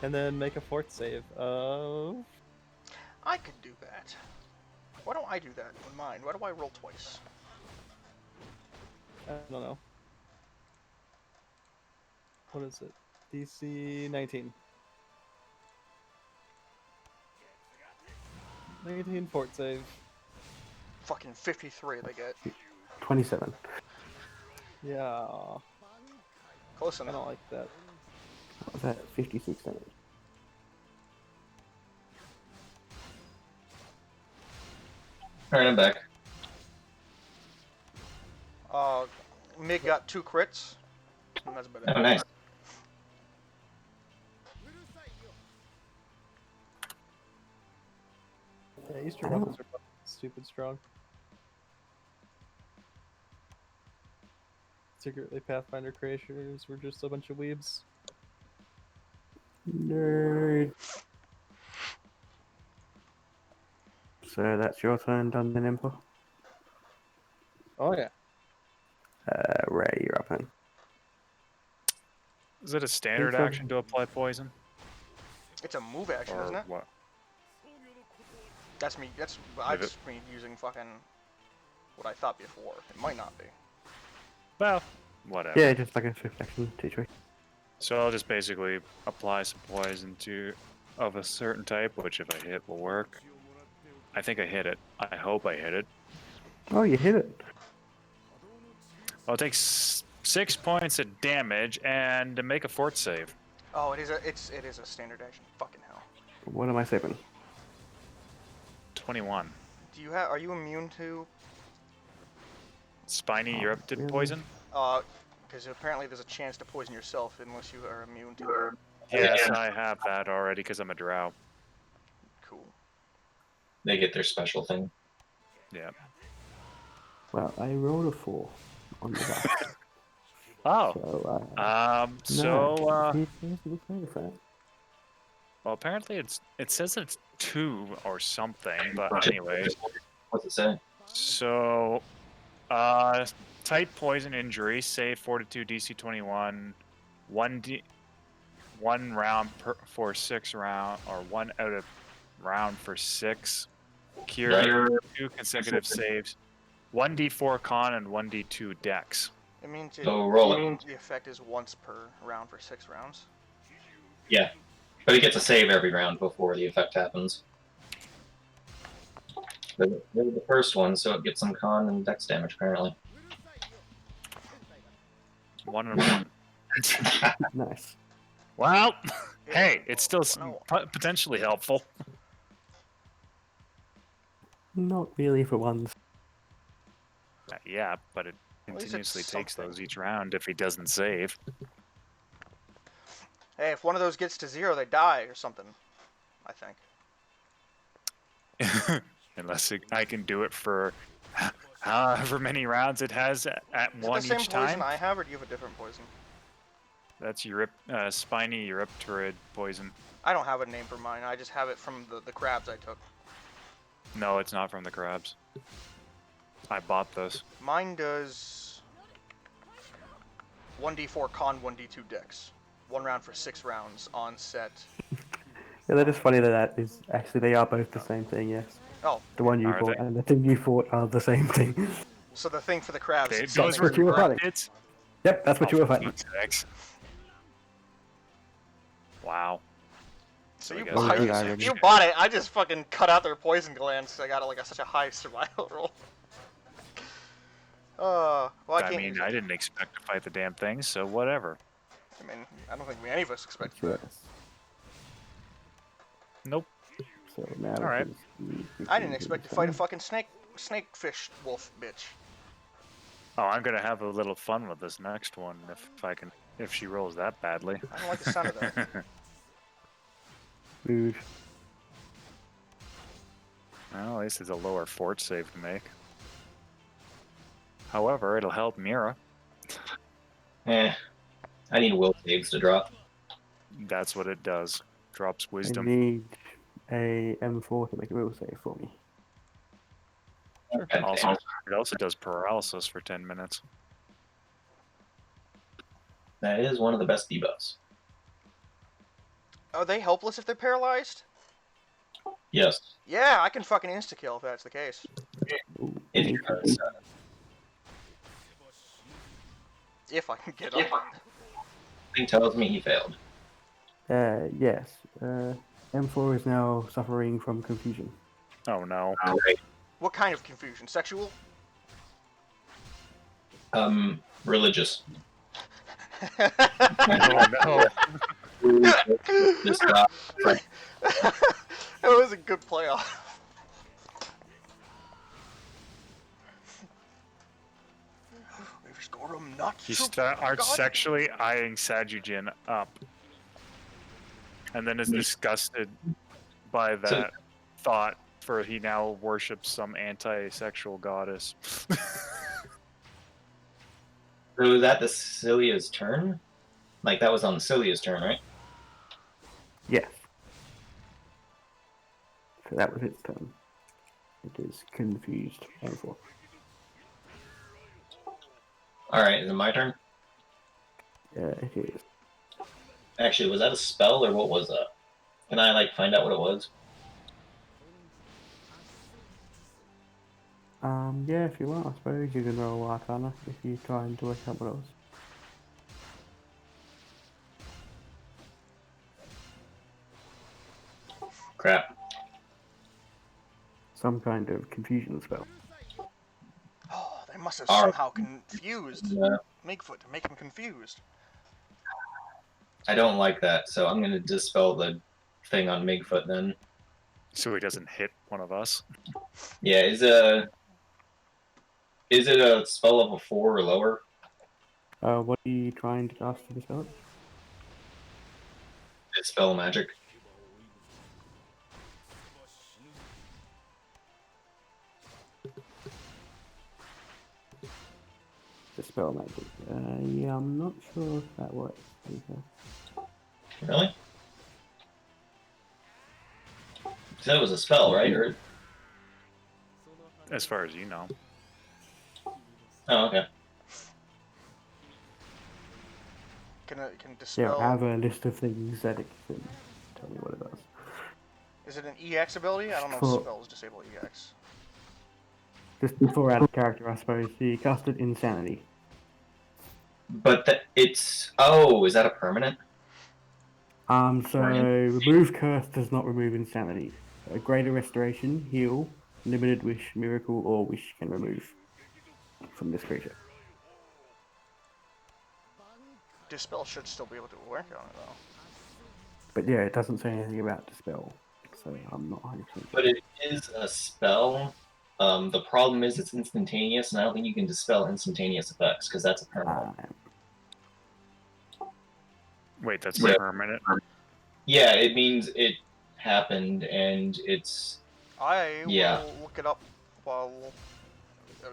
And then make a fort save of... I could do that. Why don't I do that on mine? Why do I roll twice? I don't know. What is it? DC 19. 19 fort save. Fucking 53 they get. 27. Yeah. Close I enough. don't like that. What was that? 56 damage. Alright, I'm back. Mig got 2 crits. And that's about it. Oh, nice. Yeah, Eastern weapons are fucking stupid strong. Secretly Pathfinder creators were just a bunch of weebs. Nerd. So that's your turn, done then, Impa. Oh yeah. Ray, you're up then. Is it a standard so. action to apply poison? It's a move action, Or isn't it? what? That's me. I've just been using fucking what I thought before. It might not be. Well, whatever. Yeah, just like a swift action situation. So I'll just basically apply some poison of a certain type, which if I hit will work. I think I hit it. I hope I hit it. Oh, you hit it. I'll take 6 points of damage and make a fort save. Oh, it is a standard action. Fucking hell. What am I saving? 21. Are you immune to? Spiny erupted really? poison? Because apparently there's a chance to poison yourself unless you are immune to it. Yes, I have that already because I'm a drow. Cool. They get their special thing. Yeah. Well, I rolled a 4 on the back. Oh. Well, apparently it says it's 2 or something, but anyway. What's it say? So, tight poison injury, save fortitude DC 21, 1 round for 6 round, or 1 out of round for 6, Cure 2 consecutive saves. 1d4 con and 1d2 dex. It means So roll it. the effect is once per round for 6 rounds. Yeah. But it gets a save every round before the effect happens. But it was the first one, so it gets some con and dex damage, apparently. 1 and 1. Nice. Well, hey, it's still No. potentially helpful. Not really for once. Yeah, but it At least it's continuously takes something. those each round if he doesn't save. Hey, if one of those gets to 0, they die or something. I think. Unless I can do it for however many rounds it has at Is it one the same each poison time. I have, or do you have a different poison? That's spiny Eurypterid poison. I don't have a name for mine. I just have it from the crabs I took. No, it's not from the crabs. I bought this. Mine does 1d4 con, 1d2 dex. 1 round for 6 rounds on set. Yeah, that is funny that is actually they are both the same thing. Yes. Oh, The one you Are fought they? and the thing you fought are the same thing. so the thing for the crabs. They, is those something were what you were different. fighting. cryptids? Yep, that's what you were fighting. X. Wow. So I you guess bought, there you, is- you bought it. I just fucking cut out their poison glands. So I got like such a high survival roll. Well, I I can't. mean, use I it. didn't expect to fight the damn thing, so whatever. I mean, I don't think any of us expected Yes. that. Nope. So now Alright. it is the I didn't expect to fight a conclusion. fucking snakefish wolf bitch. Oh, I'm gonna have a little fun with this next one if she rolls that badly. I don't like the sound of that. Rude. Well, at least it's a lower fort save to make. However, it'll help Mira. I need will saves to drop. That's what it does. Drops I wisdom. need a M4 to make a will save for me. God Also, damn. it also does paralysis for 10 minutes. That is one of the best debuffs. Are they helpless if they're paralyzed? Yes. Yeah, I can fucking insta-kill if that's the case. Ooh, If make you it- If I can get up. Thing tells me he failed. Yes. M4 is now suffering from confusion. Oh no. Great. What kind of confusion? Sexual? Religious. Oh no. Just stop. That was a good playoff. We've scored 'em not You so start God. sexually eyeing Sajujin up, and then is disgusted by that thought, for he now worships some anti-sexual goddess. So was that the Celia's turn? Like, that was on Celia's turn, right? Yes. So that was its turn. It is confused M4. Alright, is it my turn? It is. Actually, was that a spell, or what was that? Can I, like, find out what it was? Yeah, if you want, I suppose you can roll Arcana if you try and work out what it was. Crap. Some kind of confusion spell. Oh, they must have Alright. somehow confused Yeah. Migfoot to make him confused. I don't like that, so I'm gonna dispel the thing on Migfoot then. So he doesn't hit one of us. Yeah, is it a spell level 4 or lower? What are you trying to cast to dispel it? Dispel magic. Dispel magic. Yeah, I'm not sure if that works. to be fair. Really? So that was a spell, right? Or... As far as you know. Oh, okay. Can Yeah, dispel? I have a list of things that it can tell me what it does. Is it an EX ability? I don't know if For- spells disable EX. Just before out of character, I suppose. He casted Insanity. But it's... Oh, is that a permanent? So remove curse does not remove insanity. A greater restoration, heal, limited wish, miracle, or wish can remove from this creature. Dispel should still be able to work on it though. But yeah, it doesn't say anything about dispel, so I'm not 100%. But it is a spell. The problem is it's instantaneous, and I don't think you can dispel instantaneous effects, because that's a permanent. Wait, that's Yeah. permanent? Yeah, it means it happened, and it's... I Yeah. will look it up while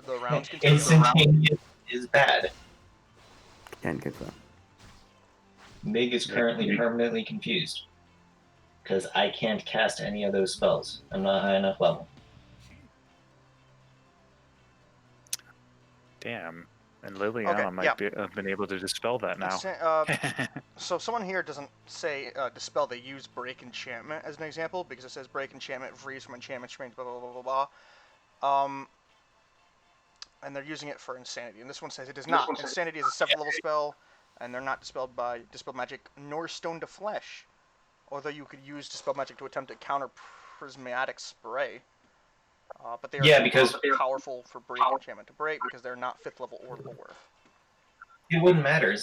the rounds continue. Instantaneous is bad. Can confirm. Mig is currently permanently confused. Because I can't cast any of those spells. I'm not high enough level. Damn. And Liliana might have been able to dispel that now. So someone here doesn't say dispel, they use break enchantment as an example, because it says break enchantment frees from enchantment strength, blah blah blah blah blah. And they're using it for insanity. And this one says it is not. Insanity is a 7th level spell, and they're not dispelled by dispel magic nor stone to flesh. Although you could use dispel magic to attempt to counter prismatic spray. But they are because powerful for break enchantment to break because they're not 5th level or lower. It wouldn't matter.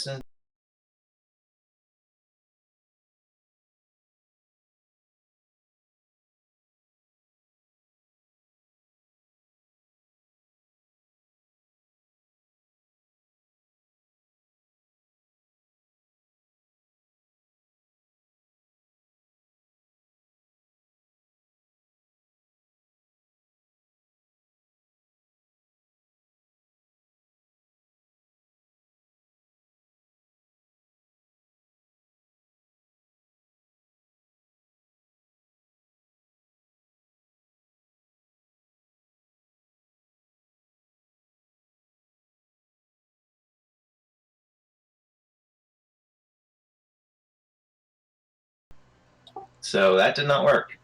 So that did not work.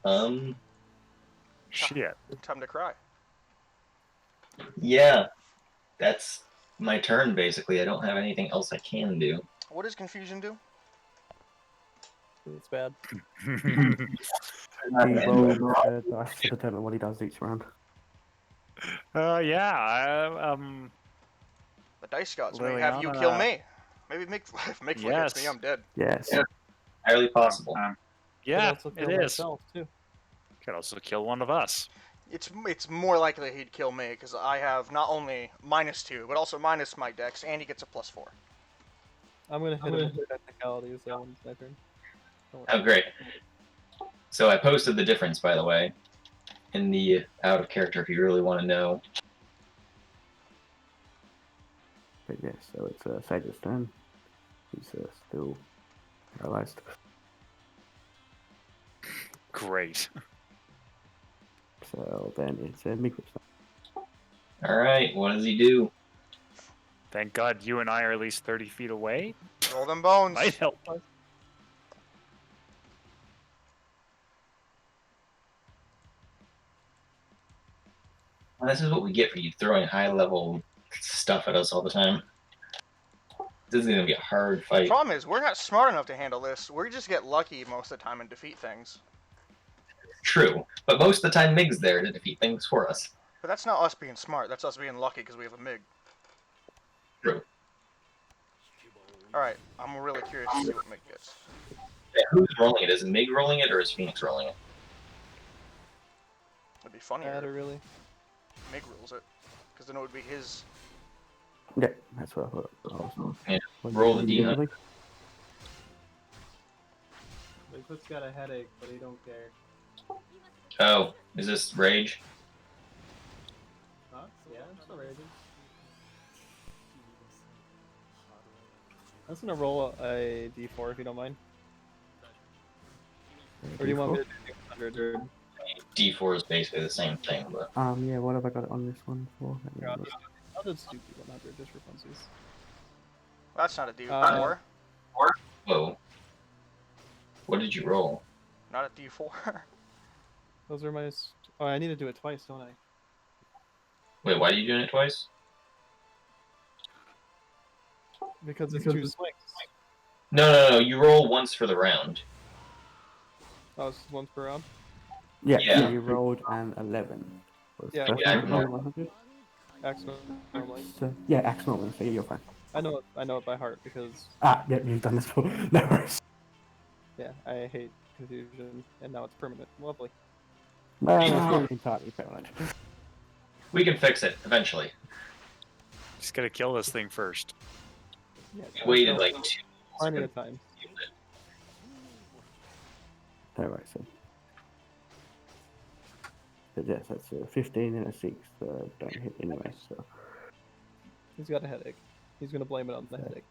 Shit. Time to cry. Yeah. That's my turn, basically. I don't have anything else I can do. What does confusion do? It's bad. He rolls dice to determine what he does each round. Yeah. The dice gods may have you kill me. Maybe if Mick hits me, I'm dead. Yes. Yeah. Entirely possible. Yeah, Could also it kill is. myself, too. Could also kill one of us. It's more likely he'd kill me because I have not only -2 but also minus my dex, and he gets a +4. I'm gonna hit him with technicalities though when it's my turn. Oh, great. So I posted the difference, by the way, in the out of character if you really want to know. But yes, so it's Sage's turn. He's still paralyzed. Great. So then it's Migrip's turn. Alright, what does he do? Thank God you and I are at least 30 feet away. Roll them bones. Might help us. Well, this is what we get for you throwing high-level stuff at us all the time. This is going to be a hard fight. Problem is, we're not smart enough to handle this. We just get lucky most of the time and defeat things. True, but most of the time Mig's there to defeat things for us. But that's not us being smart. That's us being lucky because we have a MIG. True. Alright, I'm really curious to see what MIG gets. Yeah, who's rolling it? Is Mig rolling it or is Pheonix rolling it? It'd be funnier Matter if really. MIG rules it. Because then it would be his... Yeah, that's what I thought. Yeah, roll the D100. Bigfoot's got a headache, but he don't care. Oh, is this Rage? Huh? Yeah, it's still raging. I'm just gonna roll a d4 if you don't mind. Or do you want me to do 600? D4 is basically the same thing, but... Yeah, what have I got it on this one for? Yeah, I'll just do d100 just for funsies. That's not a D4. Whoa. What did you roll? Not a D4. Those are my. Oh, I need to do it twice, don't I? Wait, why are you doing it twice? Because it's 2 swings. No. You roll once for the round. Oh, it's once per round. Yeah, Yeah. so you rolled an 11. Was Yeah, first yeah, round I roll 100? Axe normally. So, yeah, axe normally, so you're fine. I know it by heart because Yeah, you've done this before. No worries. yeah, I hate confusion, and now it's permanent. Lovely. Well, it's not entirely permanent. We can fix it eventually. Just gotta kill this thing first. Yeah, We waited there's like 2 plenty of time. No worries, so. But yes, that's a 15 and a 6. Don't hit anyway, so. He's got a headache. He's gonna blame it on the headache.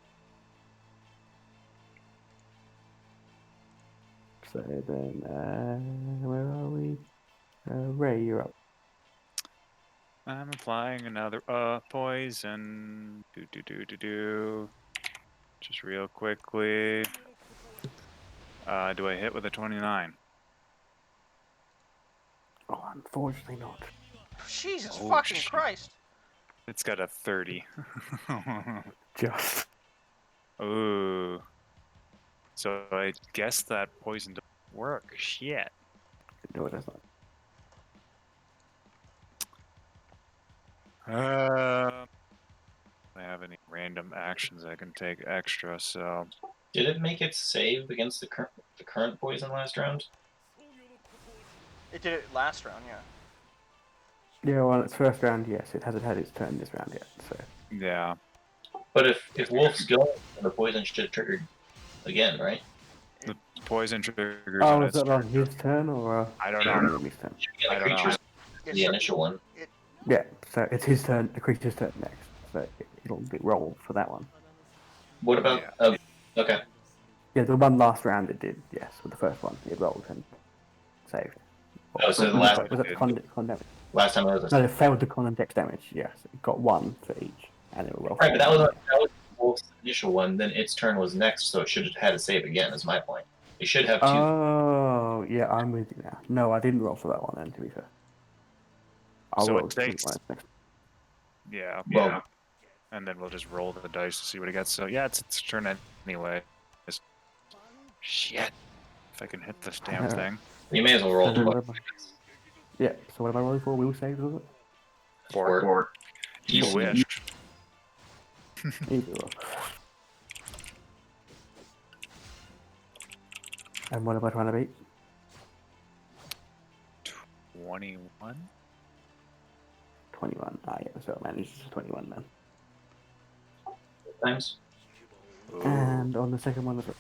So then, where are we? Ray, you're up. I'm applying another poison. Do. Just real quickly. Do I hit with a 29? Oh, unfortunately not. Jesus Oh, fucking shit. Christ! It's got a 30. Just. Ooh. So I guess that poison doesn't work. Shit. No, it does not. I have any random actions I can take extra, so Did it make its save against the current poison last round? It did it last round, yeah. Yeah, well, its first round, yes, it hasn't had its turn this round yet, so. yeah. But if Wolf's going, the poison should trigger again, right? Poison triggers Oh, on is its that on turn. his turn or I don't the know. enemy's turn? Yeah, I the don't know. creature's Yeah, the so initial one. Yeah, so it's his turn, the creature's turn next. So it'll be rolled for that one. What about? Okay. Yeah, the one last round it did, yes, with the first one. It rolled and saved. Oh, so the last Was that the con damage? last time it was No, it failed the con and dex damage, yes. It got 1 for each, and it will roll. right, but that was Wolf's initial one. Then its turn was next, so it should have had a save again. Is my point. It should have 2. Oh, yeah, I'm with you now. No, I didn't roll for that one then, to be fair. I'll So roll it for takes- one next. Yeah. Well, And then we'll just roll the dice to see what it gets. So yeah, it's its turn anyway. Shit. If I can hit this damn thing. you may as well roll So twice. what Yeah, so what am I rolling for? Will saves, was it? Four. You wish. Either or. And what am I trying to beat? 21? 21. Ah, yeah, so I managed 21 then. Times. Ooh. And on the second one as well.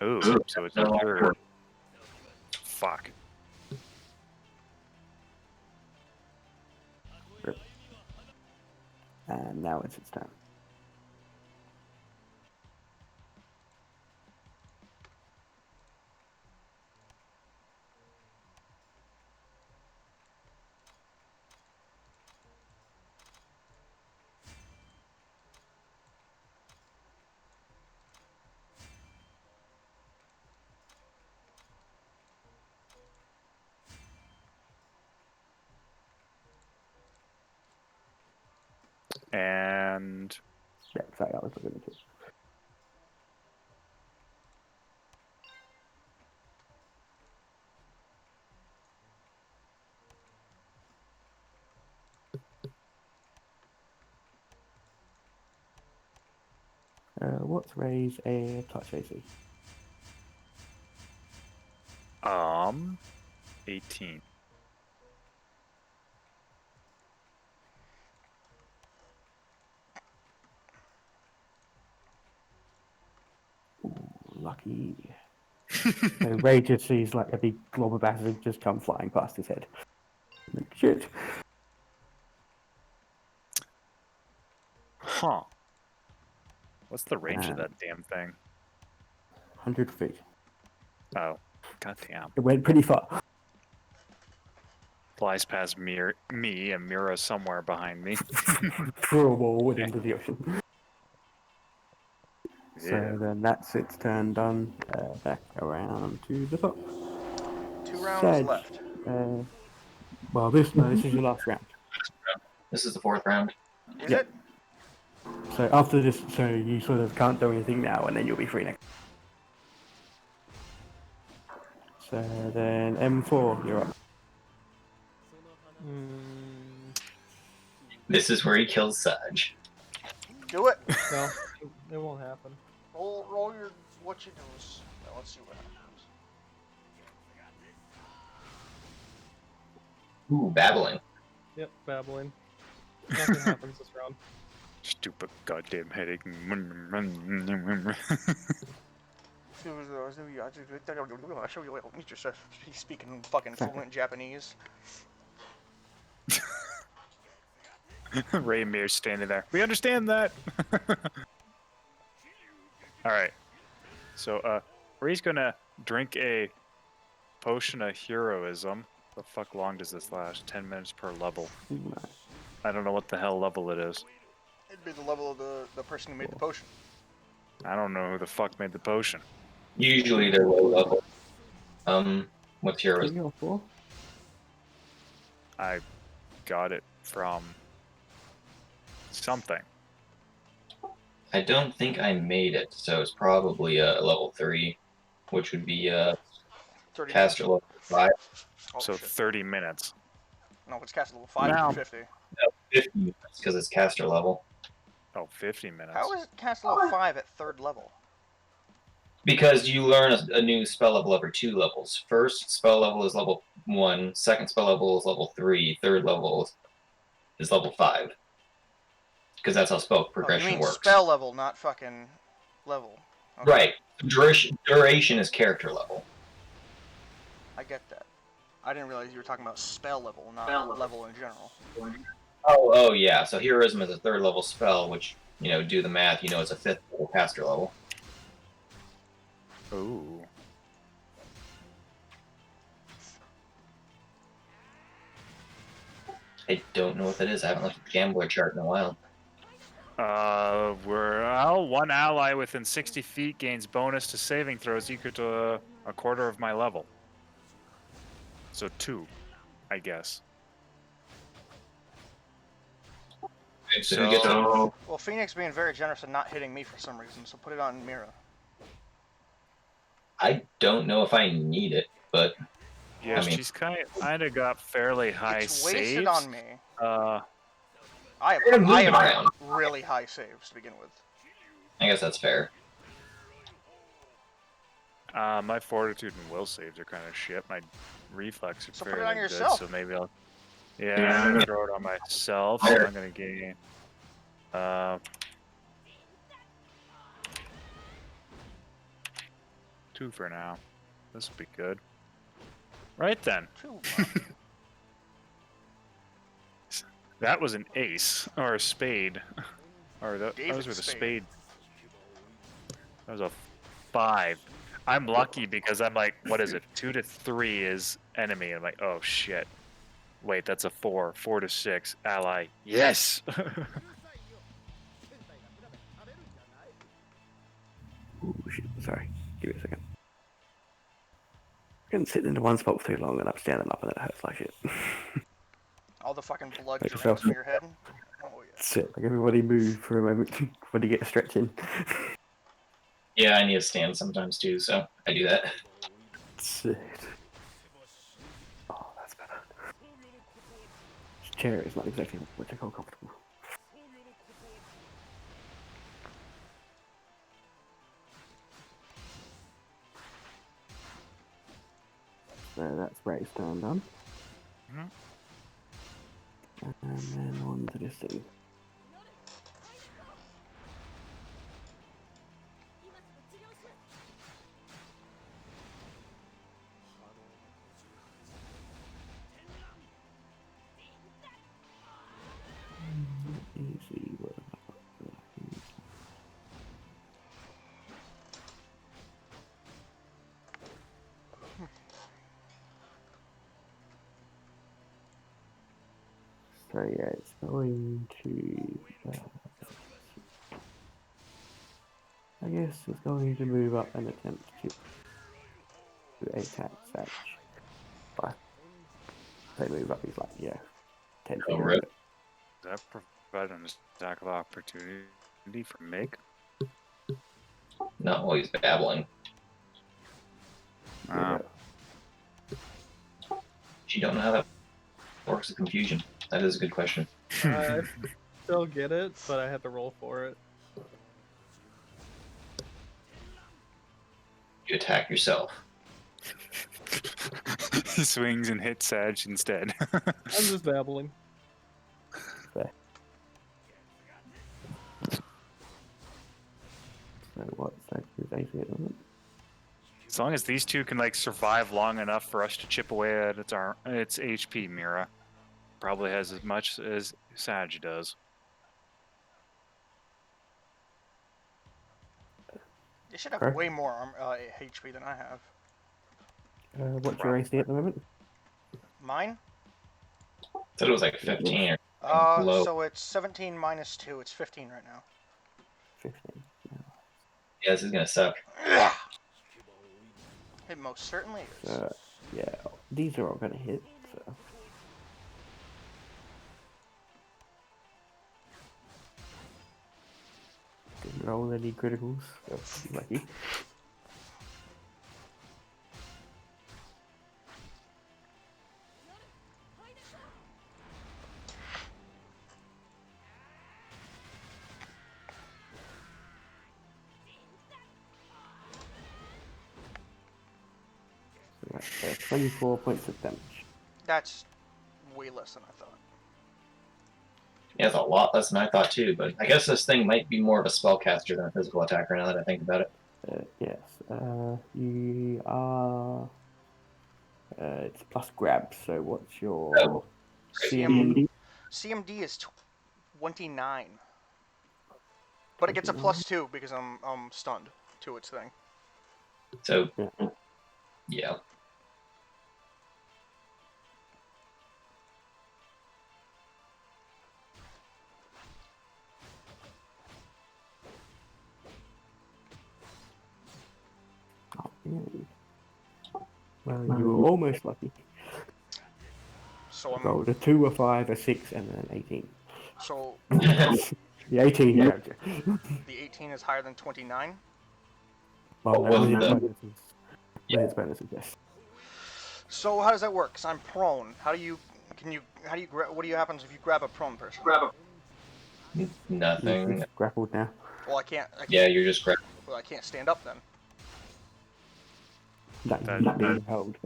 Ooh, so it's No. another. Fuck. And now it's its turn. And Yeah, sorry, I was looking at it. What's raise a touch AC? 18. Lucky. So Ray just sees like a big glob of acid just come flying past his head. Shit. Huh. What's the range of that damn thing? 100 feet. Oh, goddamn. It went pretty far. Flies past me and Mira somewhere behind me. Through a wall and into the ocean. Yeah. So then that's its turn done. Back around to the top. 2 rounds Sag, left. well, this is your last round. This is the 4th round. Is Yeah. it? So after this, so you sort of can't do anything now, and then you'll be free next. So then M4, you're up. This is where he kills Saj. Do it. No, it won't happen. Roll your what you do. Now let's see what happens. Ooh, babbling. Yep, babbling. Nothing happens this round. Stupid goddamn headache. He's speaking fucking fluent Japanese. Ray Mears standing there. We understand that. All right. So, Ray's gonna drink a potion of heroism. The fuck long does this last? 10 minutes per level. I don't know what the hell level it is. It'd be the level of the person who made the potion. I don't know who the fuck made the potion. Usually they're low level. What's yours? 3 or 4? I got it from something. I don't think I made it, so it's probably level 3, which would be 30 caster level 5. Oh, So shit. 30 minutes. No, if it's cast level 5, No. it'd be 50. No, 50 minutes because it's caster level. Oh, 50 minutes. How is it cast level 5 at 3rd level? Because you learn a new spell level every 2 levels. First spell level is level 1, second spell level is level 3, third level is level 5. Because that's how spell Oh, progression you mean works. spell level, not fucking level. Okay, Right. Duration is character level. I get that. I didn't realize you were talking about spell level, not level in general. Oh, yeah. So heroism is a 3rd level spell, which, do the math, it's a 5th level caster level. Ooh. I don't know what that is. I haven't looked at the gambler chart in a while. One ally within 60 feet gains bonus to saving throws equal to a quarter of my level. So 2, I guess. So who gets it? Well, Pheonix being very generous and not hitting me for some reason, so put it on Mira. I don't know if I need it, but Yeah, I mean, she's kind of got fairly high It's wasted saves. on me. Uh, I Let him move have around. really high saves to begin with. I guess that's fair. my fortitude and will saves are kind of shit. My reflex are So put it fairly on good, yourself. so maybe I'll. Yeah, I'm gonna throw it on myself. So I'm gonna gain. 2 for now. This will be good. Right then. That was an ace or a spade, or those were the spade. That was a 5. I'm lucky because I'm like, what is it? 2 to 3 is enemy. I'm like, oh shit. Wait, that's a 4. 4 to 6 ally. Yes. Ooh, shit. Sorry. Give me a second. I've been sitting in one spot for too long and I'm standing up and it hurts like shit. All the fucking blood Make drains yourself- from your head. Oh yeah. That's it. Like everybody move for a moment when you get a stretch in. Yeah, I need to stand sometimes too, so I do that. That's it. Oh, that's better. This chair is not exactly what I call comfortable. So that's Ray's turn done. Mhm. And then on to this thing. Easy. What the fuck do I use? So yeah, it's going to. I guess it's going to move up and attempt to attack Satch. But they move up, he's like, 10 Oh, feet. really? Does that provide an attack of opportunity for Mig? Not while he's babbling. Yeah. You don't know how that works with confusion. That is a good question. I still get it, but I had to roll for it. You attack yourself. He swings and hits Sag instead. I'm just babbling. Fair. So what's that? Is 80 at the moment? As long as these two can like survive long enough for us to chip away at its HP, Mira probably has as much as Sag does. They should have Okay. way more HP than I have. What's your AC at the moment? Mine? Said it was like 15 or low. So it's 17 minus 2. It's 15 right now. 15. Yeah, this is gonna suck. It most certainly is. Yeah, these are all gonna hit, so. Didn't roll any criticals, so lucky. So that's 24 points of damage. That's way less than I thought. Yeah, it's a lot less than I thought too, but I guess this thing might be more of a spellcaster than a physical attacker now that I think about it. Yes, you are. It's plus grab, so what's your Oh. CMD? CMD is 29. But it gets a +2 because I'm stunned to its thing. So, Yeah. yeah. Oh, yeah. Well, you were almost lucky. So I'm Rolled a 2, a 5, a 6, and an 18. so The 18 grabbed you. the 18 is higher than 29. Well, What was with its the- bonuses. With its bonuses, yes. So how does that work? 'Cause I'm prone. What do you happens if you grab a prone person? You're Nothing. just grappled now. Well, I can't. Yeah, you're just crap. Well, I can't stand up then. That not being held.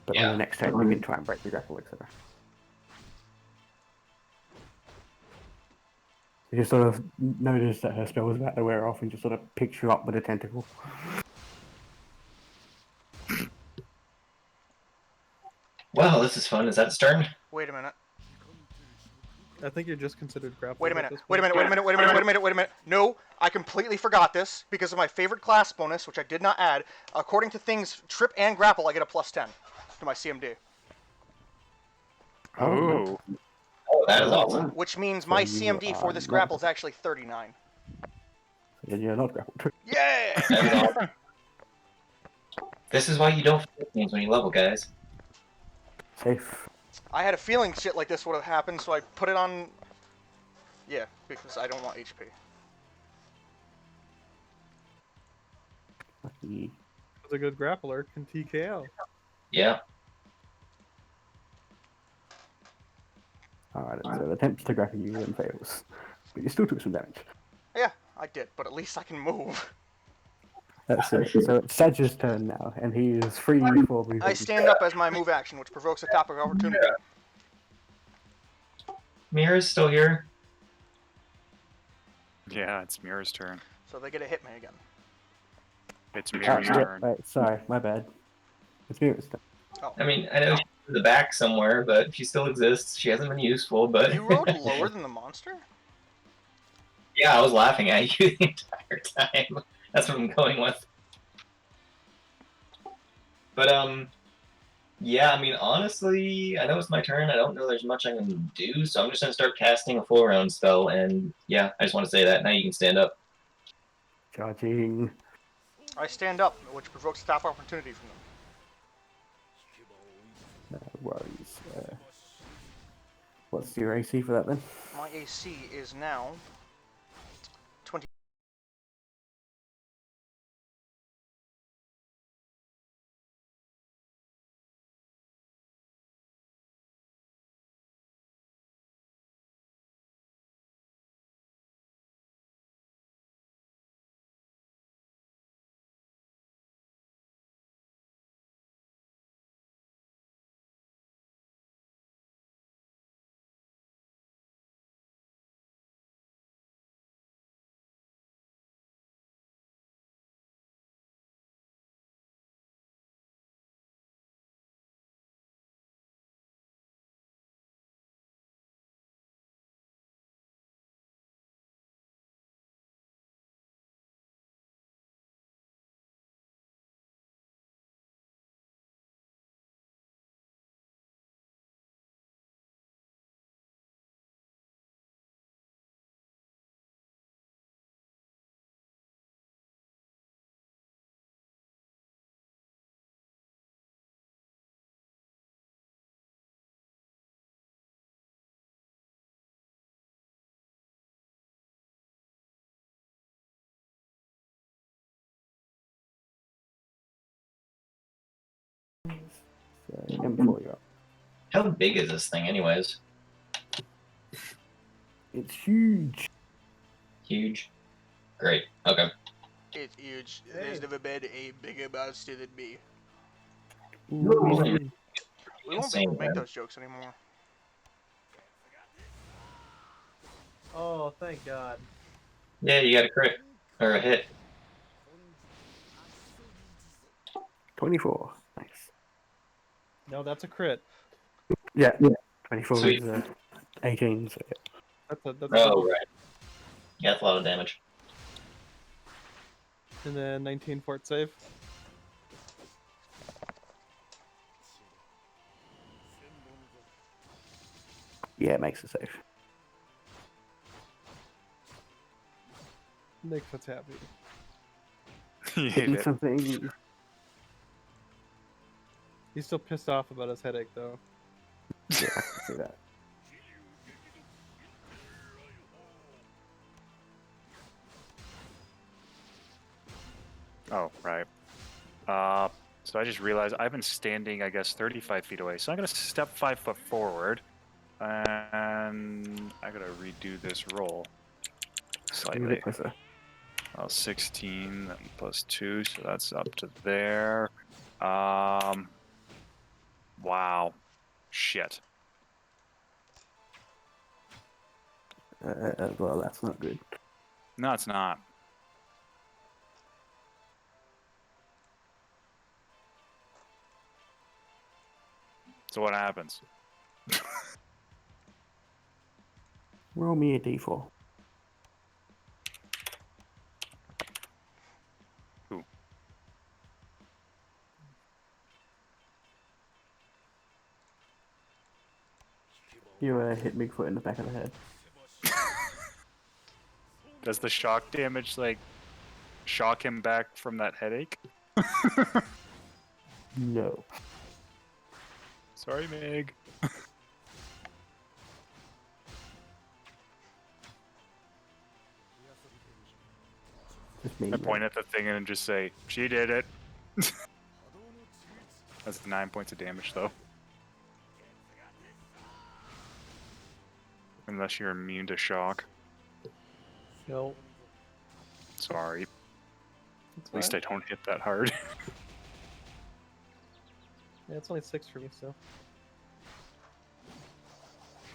But on Yeah. the next turn, you can try and break the grapple, etc. You just sort of notice that her spell was about to wear off and just sort of picks you up with a tentacle. Well, this is fun. Is that its turn? Wait a minute. I think you're just considered grappled. Wait a at minute. this Wait a point. minute. Wait a minute. No, I completely forgot this because of my favorite class bonus, which I did not add. According to things, trip and grapple, I get a +10 to my CMD, Oh, Oh, that is awesome. which means my you CMD for are this not- grapple is actually 39. Then you're not grappled. Yeah! That is awesome. This is why you don't fight things when you level, guys. Safe. I had a feeling shit like this would have happened, so I put it on. Yeah, because I don't want HP. Lucky. Who's a good grappler can TKO. Yeah. Alright, so attempts to grapple you and fails. But you still took some damage. Yeah, I did, but at least I can move. That's it. So it's Sadge's turn now, and he is free for moving. I stand up as my move action, which provokes a tap of opportunity. Mira's still here. yeah, it's Mira's turn. So they get to hit me again. It's Mira's turn. Wait, sorry, my bad. It's Mira's turn. I mean, I know she's in the back somewhere, but she still exists. She hasn't been useful, but... You rode lower than the monster? Yeah, I was laughing at you the entire time. That's what I'm going with. But, yeah, I mean, honestly, I know it's my turn. I don't know there's much I can do, so I'm just going to start casting a full round spell, and yeah, I just want to say that. Now you can stand up. Charging. I stand up, which provokes a tap of opportunity from them. worries. What's your AC for that then? My AC is now 20. So, M4, you're up. How big is this thing, anyways? It's huge. Huge. Great. Okay. It's huge. There's never been a bigger monster than me. Ooh. We won't be able to make those jokes anymore. Oh, thank God. Yeah, you got a crit or a hit. 24. Nice. No, that's a crit. Yeah. 24 Sweet. is 18. So yeah. That's Oh, right. Yeah, that's a lot of damage. And then 19 fort save. Yeah, it makes it safe. Nick, what's happy? You hit Hitting it. something. He's still pissed off about his headache, though. Yeah, I can see that. Oh, right. So I just realized I've been standing, I guess, 35 feet away. So I'm going to step 5 foot forward. And I got to redo this roll A slightly. bit closer. 16 plus 2, so that's up to there. Wow. Shit. Well, that's not good. No, it's not. So what happens? Roll me a d4. Ooh. You hit Bigfoot in the back of the head. Does the shock damage, like, shock him back from that headache? No. Sorry, Meg. Just me. I point at the thing and just say, she did it. That's 9 points of damage, though. Unless you're immune to shock. No. Sorry. It's At least fine. I don't hit that hard. Yeah, it's only 6 for me still.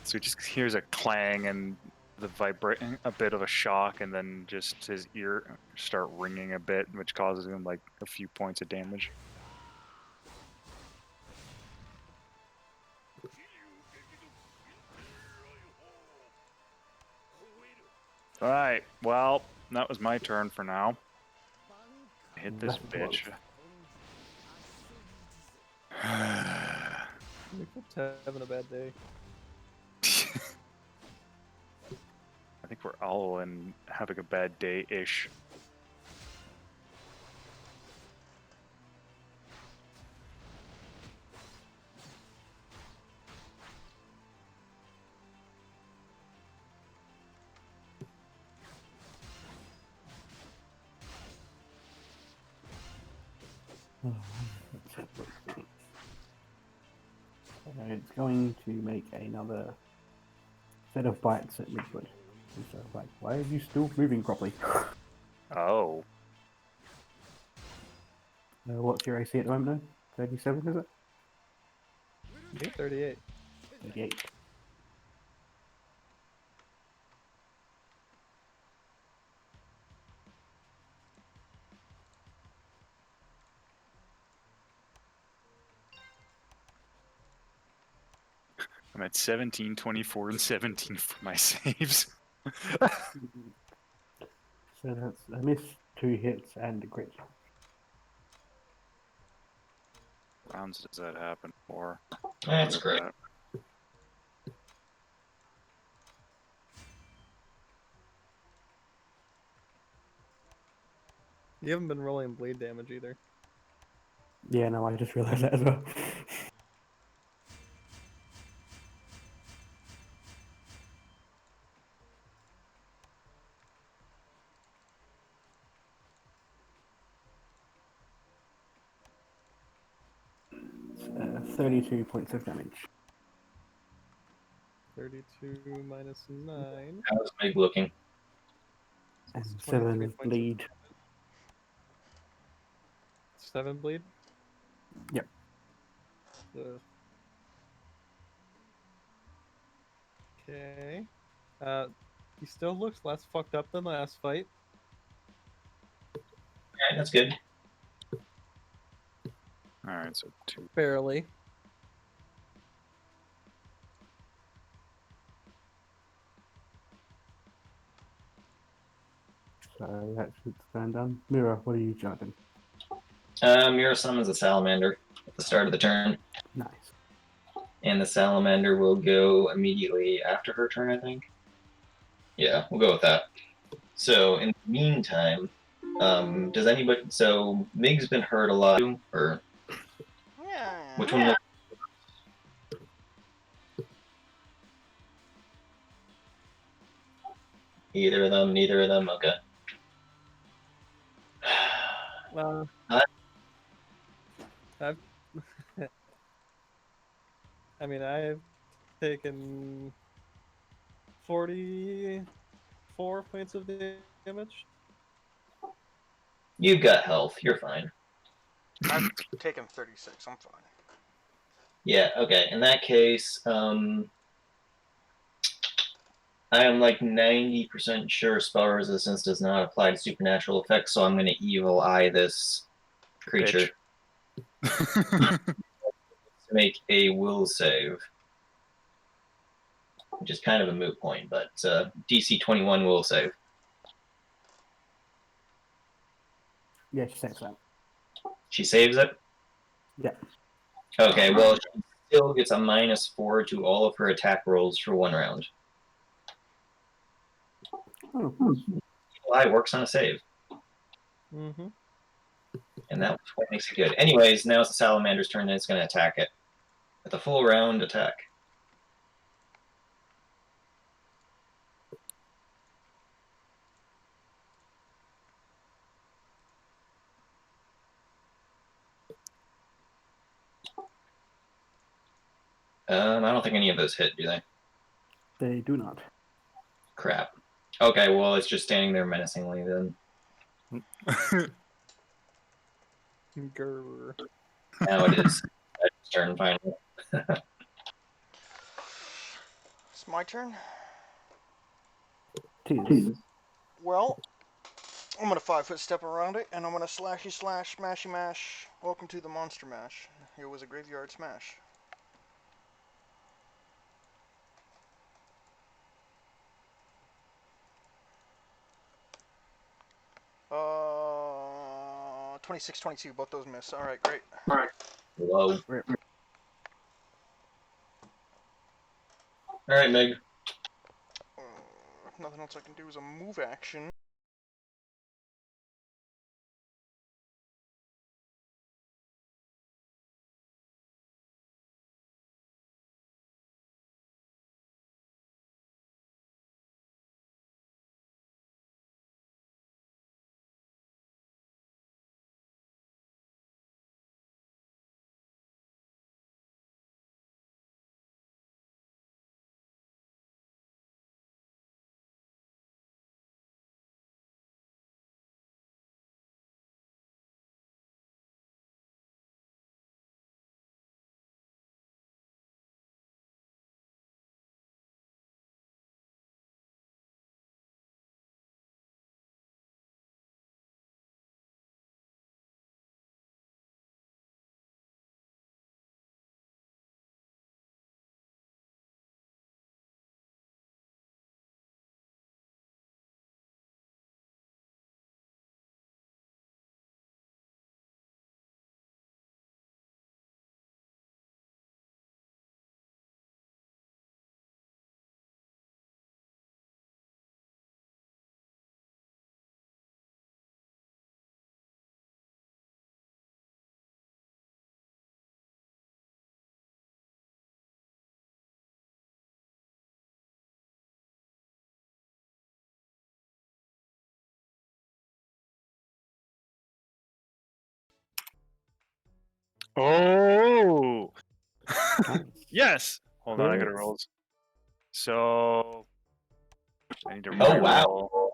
So he just hears a clang and the vibrating, a bit of a shock, and then just his ear start ringing a bit, which causes him like a few points of damage. Alright, well, that was my turn for now. Hit this That's bitch. Bigfoot's having a bad day. I think we're all in having a bad day-ish. Let's have a look. It's going to make another set of bites at Midwood. And so, like, why are you still moving properly? Oh, What's your AC at the moment, though? 37, is it? I think 38. 38. I'm at 17, 24, and 17 for my saves. So that's a miss, 2 hits, and a crit. Rounds does that happen for? That's great. You haven't been rolling bleed damage either. Yeah, no, I just realised that as well. It's, 32 points of damage. 32 minus 9. How's Meg looking? And It's 7 23 of points of bleed. damage. 7 bleed? Yep. Ugh. Okay. He still looks less fucked up than last fight. Alright, that's good. Alright, so 2. Barely. So that's it's going done. Mira, what are you charging? Mira summons a salamander at the start of the turn, Nice. and the salamander will go immediately after her turn, I think. Yeah, we'll go with that. So, in the meantime, does anybody... So, Mig's been hurt a lot, or Yeah. which one will... Either of them, neither of them? Okay. Well, I've, I mean, I've taken 44 points of damage. You've got health, you're fine. I've taken 36. I'm fine. Yeah, okay. In that case, I am like 90% sure spell resistance does not apply to supernatural effects, so I'm going to evil eye this creature to make a will save, which is kind of a moot point, but DC 21 will save. Yeah, she saves that. She saves it? Yeah. Okay, well, she still gets a -4 to all of her attack rolls for 1 round. Oh, Evil eye works on a save, Mm-hmm. and that's what makes it good. Anyways, now it's the salamander's turn, and it's going to attack it with a full round attack. I don't think any of those hit, do they? they do not. Crap. Okay, well, it's just standing there menacingly then. Grr. Now it is its turn finally. It's my turn. Tis. Well, I'm gonna 5-foot step around it, and I'm gonna slashy slash, smashy mash. Welcome to the monster mash. Here was a graveyard smash. Uh, 26, 22, both those miss. All right, great. Low. Rip. Alright, Meg. Nothing else I can do is a move action. Oh! Nice. Yes! Hold on, I gotta Crits. roll. So I need to Oh, re-roll. wow.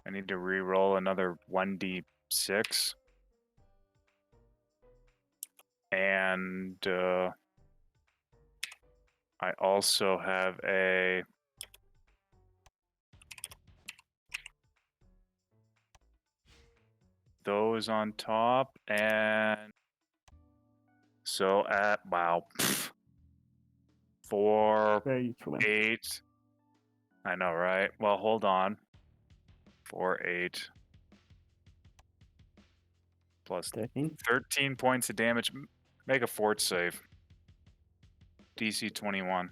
I need to re-roll another 1d6. And I also have a those on top, and so at wow, 4, Very useful. 8. I know, right? Well, hold on. 4, 8 plus 13. 13 points of damage. Make a fort save. DC 21.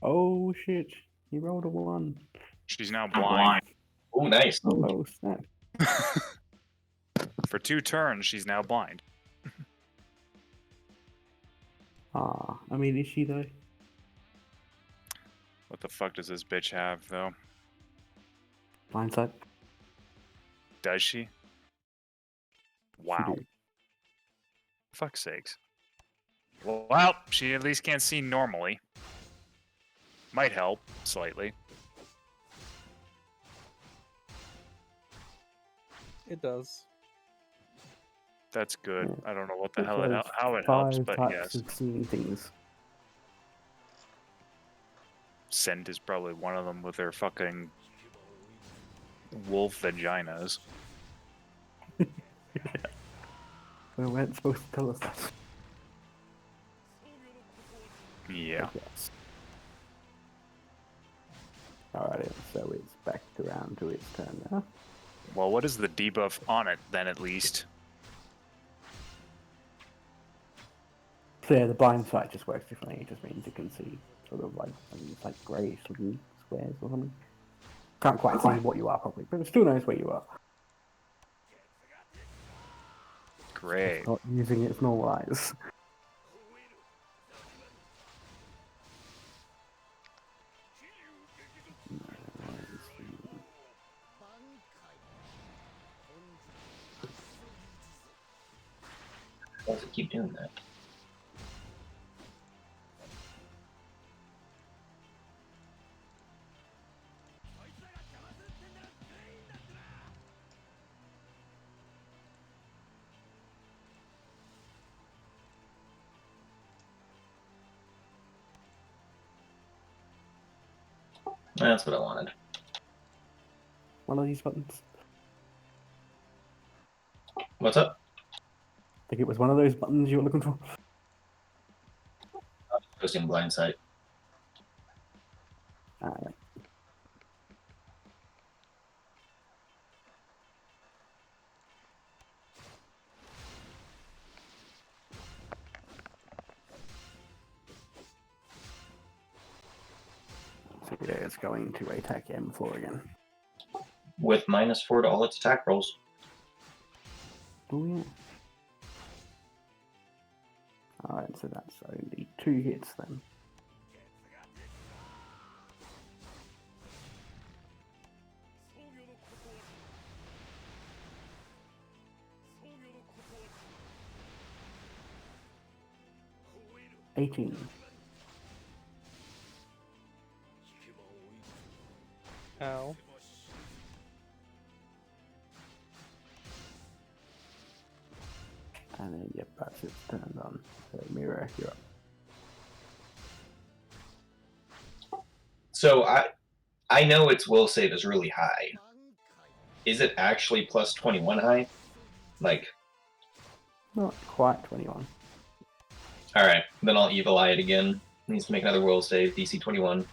Oh shit! He rolled a 1. She's now blind. Oh, nice. Oh snap! For 2 turns, she's now blind. Ah, I mean, is she though? What the fuck does this bitch have, though? Blindsight. Does she? She Wow. do. Fuck's sakes. Well, she at least can't see normally. Might help, slightly. It does. That's good. Yeah. I don't know what the It hell says how it helps, 5 but types yes. of seeing things. Scent is probably one of them with their fucking wolf vaginas. We weren't supposed to tell us that. Yeah. Yes. Alright, so it's back around to its turn now. Well, what is the debuff on it, then, at least? So yeah, the blind sight just works differently. It just means you can see sort of like, I mean, it's like greyish looking squares or something. Can't quite see what you are properly, but it still knows where you are. Great. It's not using its normal eyes. Why does it keep doing that? That's what I wanted. One of these buttons. What's up? I think it was one of those buttons you were looking for. Posting blind sight. Alright. So yeah, it's going to attack M4 again. With -4 to all its attack rolls. Oh yeah. Alright, so that's only 2 hits then. $18. Ow. And then, yep, that's it turned on. So, Mira, you're up. So I know its will save is really high. Is it actually plus 21 high? Like, Not quite 21. alright, then I'll evil eye it again. Needs to make another will save, DC 21.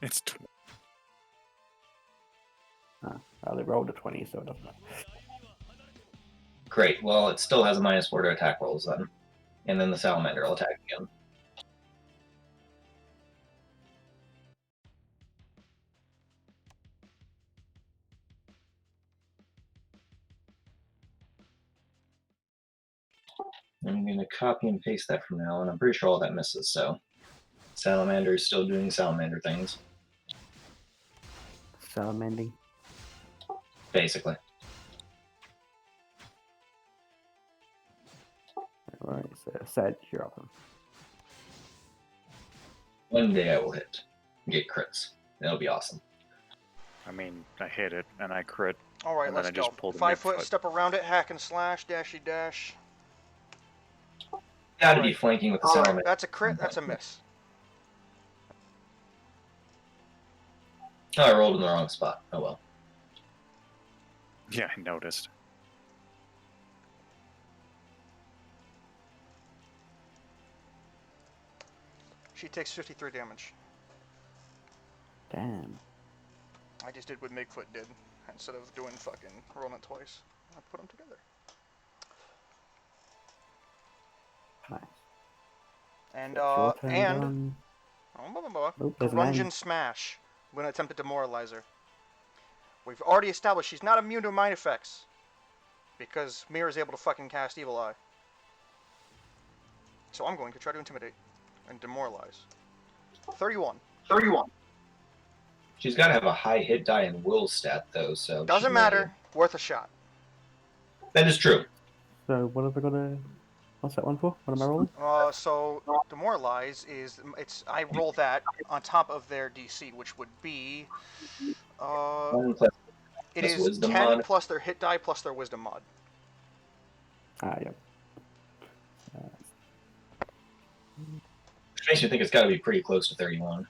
It's Well, they rolled a 20, so it doesn't matter. Great, well, it still has a -4 to attack rolls then. And then the salamander will attack again. I'm going to copy and paste that from now on. I'm pretty sure all that misses, so. Salamander is still doing salamander things. Salamanding. basically. Alright, so Sed, you're up. One day I will hit. Get crits. That'll be awesome. I mean, I hit it and I crit. All right, And then let's I go. just pulled a 5 foot, mid-foot. step around it, hack and slash, dashy dash. Gotta be Alright. flanking with the All right, settlement. that's a crit. That's a miss. Oh, I rolled in the wrong spot. Oh well. Yeah, I noticed. She takes 53 damage. Damn. I just did what Migfoot did. Instead of doing fucking rolling it twice, I put them together. Nice. And It's your turn, John. Oh, there's an Grunge end. and Smash. I'm gonna attempt to demoralize her. We've already established she's not immune to mind effects. Because Mira's able to fucking cast Evil Eye. So I'm going to try to intimidate and demoralize. 31. 31. She's got to have a high hit die and will stat though, so Doesn't she matter. Worth a shot. That is true. So what have I got to... What's that one for? What am I rolling? So demoralize is I roll that on top of their DC, which would be 1 plus it plus is wisdom 10 mod. plus their hit die plus their wisdom mod. Ah, yep. Which makes me think it's got to be pretty close to 31.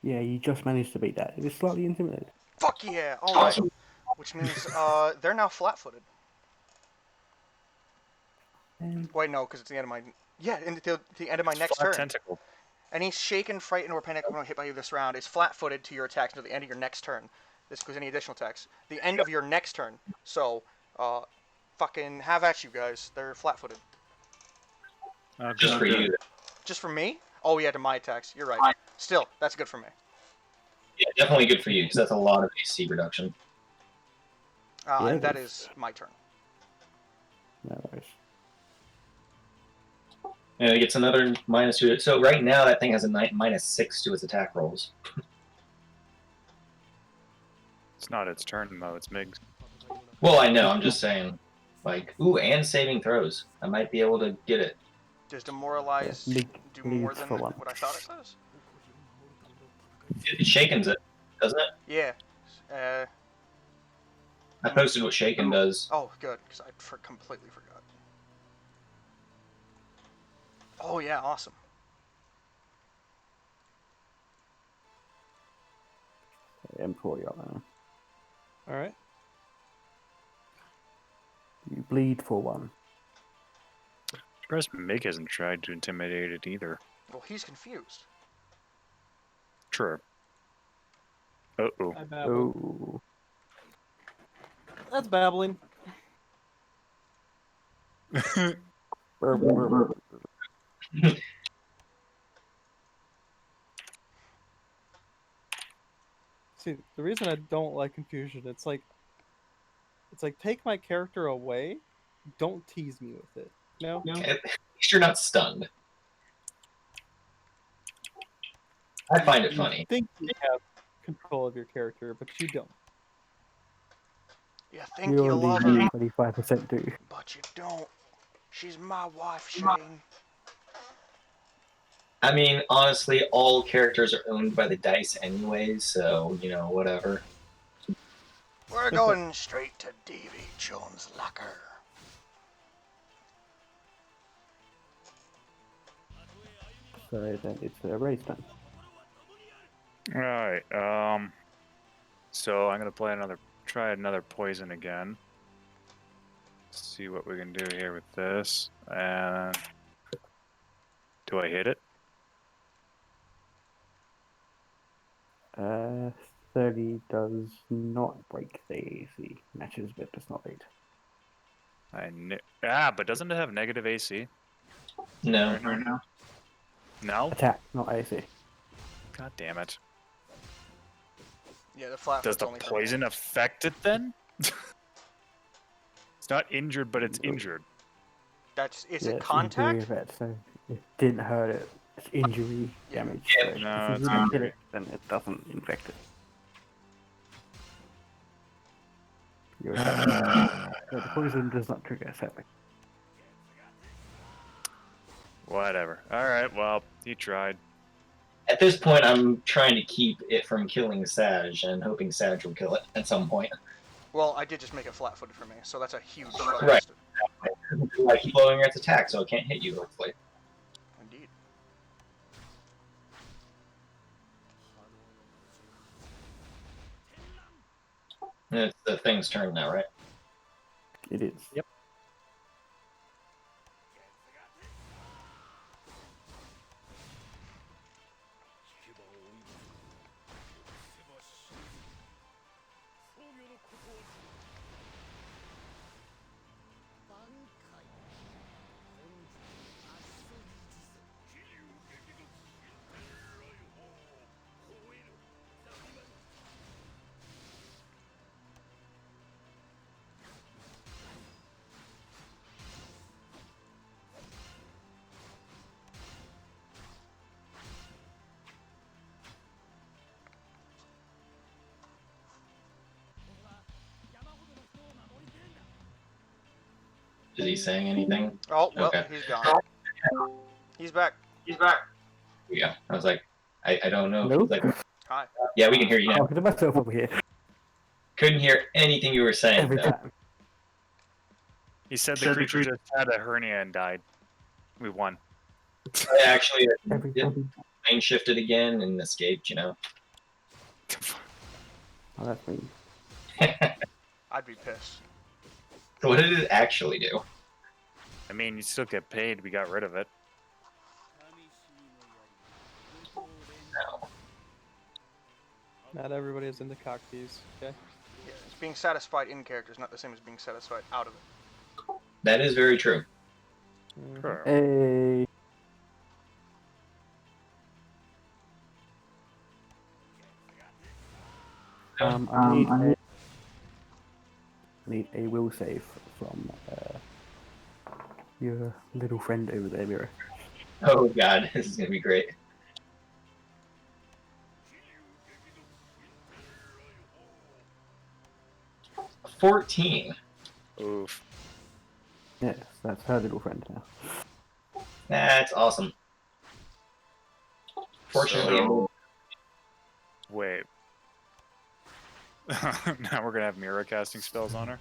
Yeah, you just managed to beat that. It is slightly intimidating. Fuck yeah! All right. Awesome. Which means they're now flat-footed. And Wait, no, because it's the end of my until the end of my next Flat turn. tentacle. Any shaken, frightened, or panicked when hit by you this round is flat-footed to your attacks until the end of your next turn. This includes any additional attacks. The end of your next turn. So, fucking have at you guys. They're flat-footed. Just for you. Just for me? Oh yeah, to my attacks. You're right. Still, that's good for me. Yeah, definitely good for you because that's a lot of AC reduction. Yeah, And it that is. is my turn. no worries. And it gets another -2 to it. So right now that thing has a -6 to its attack rolls. It's not its turn though, it's Mig's. Well, I know. I'm just saying. Like, ooh, and saving throws. I might be able to get it. Does demoralize Yeah, do more leads than for one. what I thought it does? It shakens it, doesn't it? Yeah. I posted what shaken does. Oh, good, because I completely forgot. Oh yeah, awesome. Emporio now. All right. You bleed for 1. Surprised Mig hasn't tried to intimidate it either. Well, he's confused. True. Uh-oh. I babbled. Oh. That's babbling. Burr, burr, burr. See, the reason I don't like confusion, it's like take my character away, don't tease me with it. No? At least you're not stunned. I find it You funny. think you have control of your character, but you don't. You think You you only love her, 25% do. but you don't. She's my wife, Shane. I mean, honestly, all characters are owned by the dice anyway, so, you know, whatever. We're going straight to Davy Jones' locker. So then it's a raise turn. Alright, so I'm gonna try another poison again. See what we can do here with this. And do I hit it? 30 does not break the AC. Matches, but does not beat. But doesn't it have negative AC? No. No? Attack, not AC. God damn it. Yeah, the flat Does foot's the only for poison me. affect it then? It's not injured, but it's injured. Is Yeah, it it's contact? injury effect, so it didn't hurt it. It's injury Yeah. damage. So No, if it's you didn't kill injury. it, then it doesn't infect it. Your attack. So the poison does not trigger attack. Whatever. All right. Well, he tried. At this point, I'm trying to keep it from killing Sag and hoping Sag will kill it at some point. Well, I did just make it flat-footed for me, so that's a huge fucking Right. step. I keep blowing its attack, so it can't hit you, hopefully. Indeed. And it's the thing's turn now, right? It is. Yep. Is he saying anything? Oh, well, Okay. he's gone. He's back. Yeah. I was like, I don't know. Hello? He's like, Hi. yeah, we can hear you now. Talking to myself over here Couldn't hear anything you were saying. every though. time. He said the creature just had a hernia and died. We won. I actually Every did time. lane shifted again and escaped, you know. Oh, that's mean. I'd be pissed. So what did it actually do? I mean, you still get paid. We got rid of it. No. Not everybody is into cocktease. Okay. Yeah, it's being satisfied in character is not the same as being satisfied out of it. That is very true. Sure. Hey. I need a will save from your little friend over there, Mira. Oh god, this is gonna be great. $14. Oof. Yes, that's her little friend now. That's awesome. Fortunately, So- Wait. Now we're gonna have mirror casting spells on her.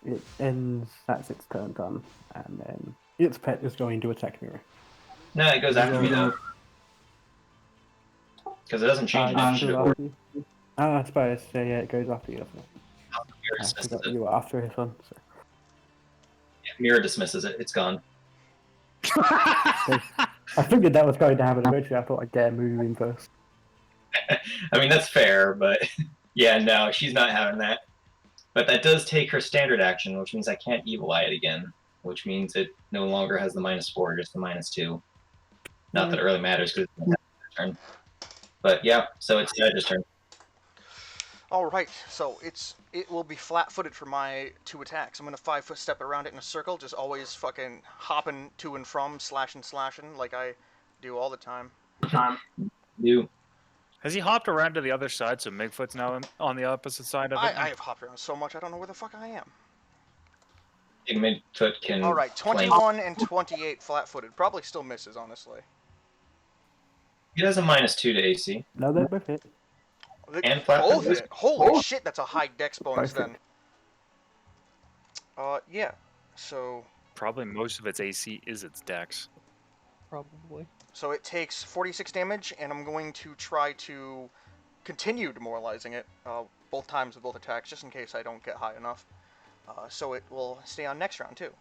It ends, that's its turn done, and then its pet is going to attack Mira. no, it goes after me though. Because it doesn't change initiative order. I suppose, yeah, it goes after you. Mirror I dismisses forgot it. you were after his one. So. Mirror dismisses it. It's gone. I figured that was going to happen eventually. I thought I'd get a move in first. I mean, that's fair, but yeah, no, she's not having that. But that does take her standard action, which means I can't Evil Eye it again, which means it no longer has the -4, just the -2. Not that it really matters because it's Sad's turn. But yeah, so it's Sad's turn. All right, so it will be flat-footed for my 2 attacks. I'm gonna 5-foot step around it in a circle, just always fucking hopping to and from, slashing like I do all the time. You. Has he hopped around to the other side so Migfoot's now on the opposite side of it? I have hopped around so much I don't know where the fuck I am. Big Midfoot can. All right, flank. 21 and 28 flat-footed. Probably still misses, honestly. He has a -2 to AC. No, they're both hit. And Both flat-footed. hit. Holy shit, that's a high dex bonus Both then. Yeah. So Probably most of its AC is its dex. Probably. So it takes 46 damage, and I'm going to try to continue demoralizing it both times with both attacks, just in case I don't get high enough. So it will stay on next round, too.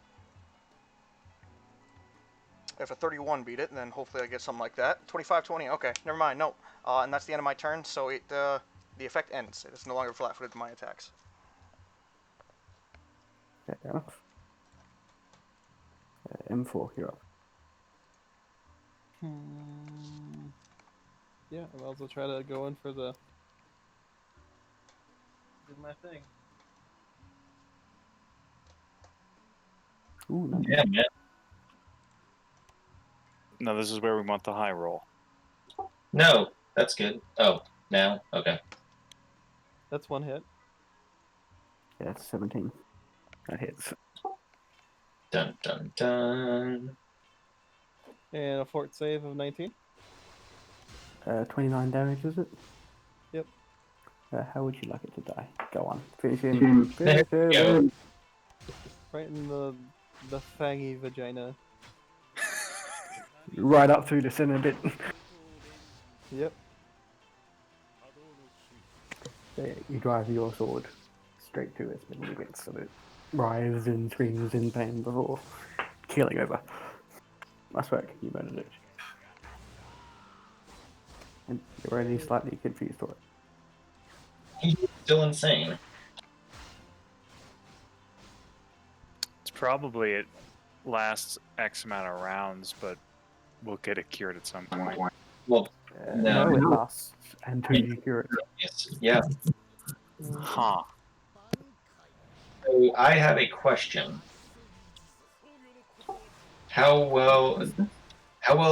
If a 31 beat it, then hopefully I get something like that. 25-20, okay, never mind, no. And that's the end of my turn, so it the effect ends. It is no longer flat-footed to my attacks. Fair enough. M4, you're up. Yeah, I might as well try to go in for the... do my thing. Ooh, Ooh, nice. Yeah, man. No, this is where we want the high roll. No, that's good. Oh, now? Okay. That's one hit. Yeah, it's 17. That hits. Dun, dun, dun. And a fort save of 19. 29 damage, is it? Yep. How would you like it to die? Go on. Finish him. There Finish we him. go. Right in the fangy vagina. Right up through the center bit. Yep. You drive your sword straight to its middle bit so it writhes and screams in pain before keeling over. Nice work, you murdered it. And you're only slightly confused for it. He's still insane. It's probably it lasts X amount of rounds, but we'll get it cured at some point. Well, No, it no. lasts until you cure it. Yes. Yeah. Huh. So I have a question. How well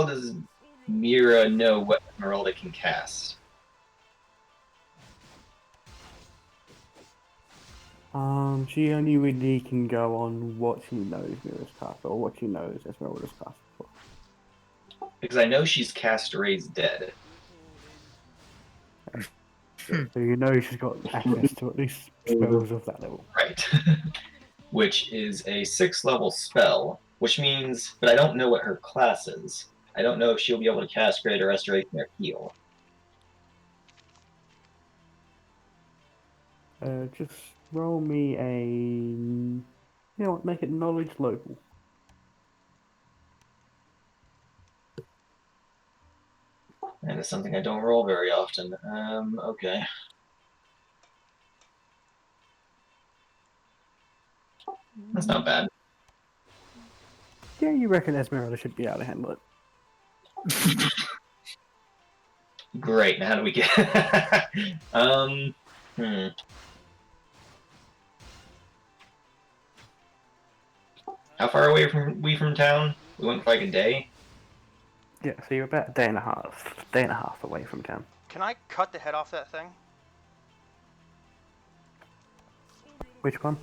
does Mira know what Esmeralda can cast? She only really can go on what she knows Mira's cast or what she knows Esmeralda's cast for. Because I know she's cast Raise Dead. So you know she's got access to at least spells of that level. Right. Which is a 6th level spell, which means, but I don't know what her class is. I don't know if she'll be able to cast Greater Restoration or Heal. Just roll me a. You know what? Make it knowledge local. And it's something I don't roll very often. Okay. That's not bad. Yeah, you reckon Esmeralda should be able to handle it. Great. Now how do we get? How far away from town? We went for like a day. Yeah, so you're about a day and a half away from town. Can I cut the head off that thing? Which one?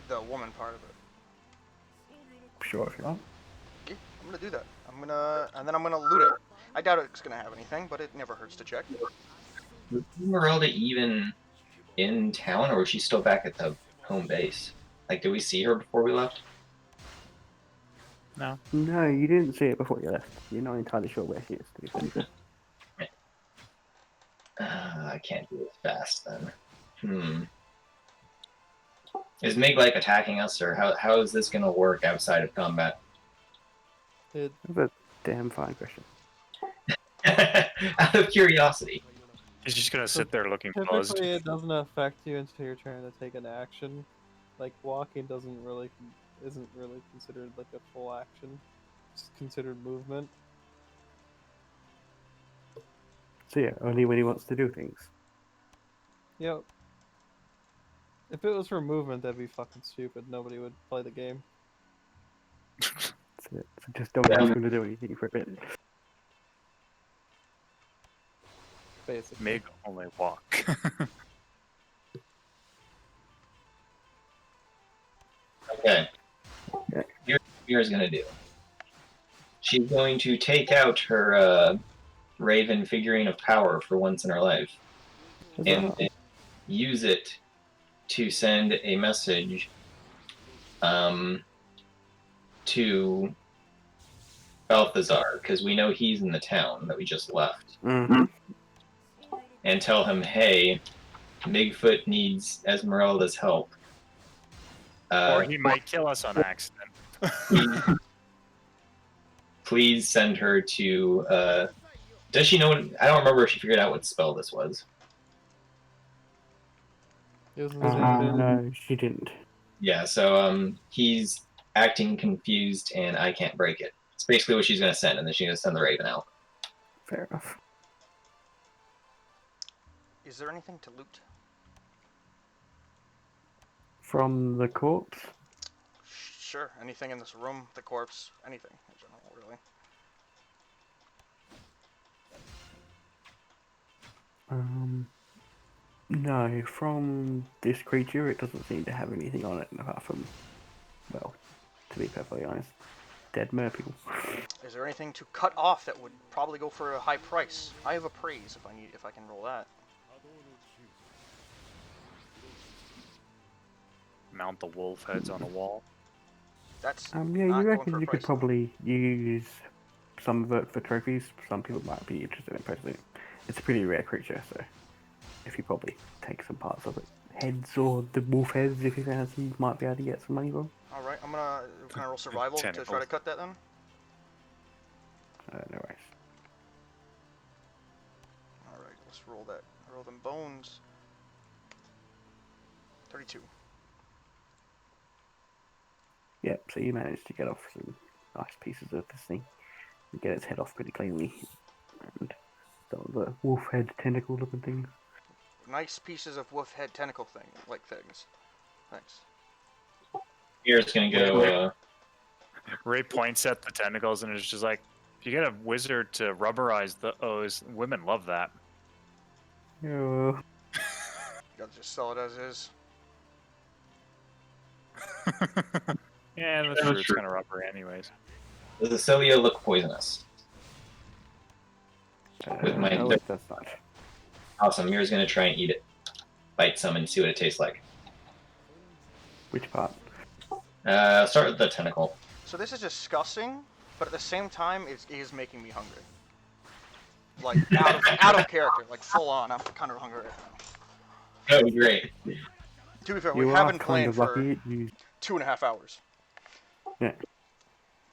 The woman part of it. Sure, if you want. Yeah, I'm gonna do that. And then I'm gonna loot it. I doubt it's gonna have anything, but it never hurts to check. Was Esmeralda even in town, or was she still back at the home base? Like, did we see her before we left? No. No, you didn't see it before you left. You're not entirely sure where she is, to be fair. I can't do it fast then. Is Mig like attacking us, or how is this gonna work outside of combat? It That's a damn fine question. Out of curiosity. He's just gonna sit there looking buzzed. typically it doesn't affect you until you're trying to take an action. Like walking isn't really considered like a full action. It's considered movement. So yeah, only when he wants to do things. Yep. If it was for movement, that'd be fucking stupid. Nobody would play the game. That's it. So just don't ask him to do anything for a bit. Basically. Mig only walk. Okay. Here's what Mira's gonna do. She's going to take out her Raven figurine of power for once in her life, and use it to send a message to Balthazar, because we know he's in the town that we just left, Mm-hmm. and tell him, hey, Migfoot needs Esmeralda's help. Or he might kill us on accident. Please send her to. Does she know what? I don't remember if she figured out what spell this was. It was in the same No, she didn't. Yeah, so he's acting confused, and I can't break it. It's basically what she's gonna send, and then she's gonna send the Raven out. Fair enough. Is there anything to loot? From the corpse? Sure, anything in this room, the corpse, anything in general, really. No, from this creature, it doesn't seem to have anything on it apart from, well, to be perfectly honest, dead merpeople. Is there anything to cut off that would probably go for a high price? I have appraise if I can roll that. Mount the wolf heads on a wall. That's Yeah, not you going reckon for a you could price, though. probably use some of it for trophies? Some people might be interested in purchasing it. It's a pretty rare creature, so if you probably take some parts of it, heads or the wolf heads, if you fancy, you might be able to get some money for. All right, I'm gonna kind of roll survival to try to Tentacles. cut that then. No worries. All right, let's roll that. Roll them bones. 32. Yeah, so you managed to get off some nice pieces of this thing. You get its head off pretty cleanly. And some of the wolf head tentacle looking things. Nice pieces of wolf head tentacle things. Thanks. Here's gonna go. Ray points at the tentacles and is just like, if you get a wizard to rubberize the O's, women love that. Yeah. You gotta just sell it as is. Yeah, the fruit's kind of rubbery anyways. Does the cilia look poisonous? With my no, it does not. Awesome. Mira's gonna try and eat it. Bite some and see what it tastes like. Which part? Start with the tentacle. So this is disgusting, but at the same time, it is making me hungry. Like out of character, like full on. I'm kind of hungry right now. Oh, great. To be fair, You we are have been kind playing of for lucky. 2.5 hours.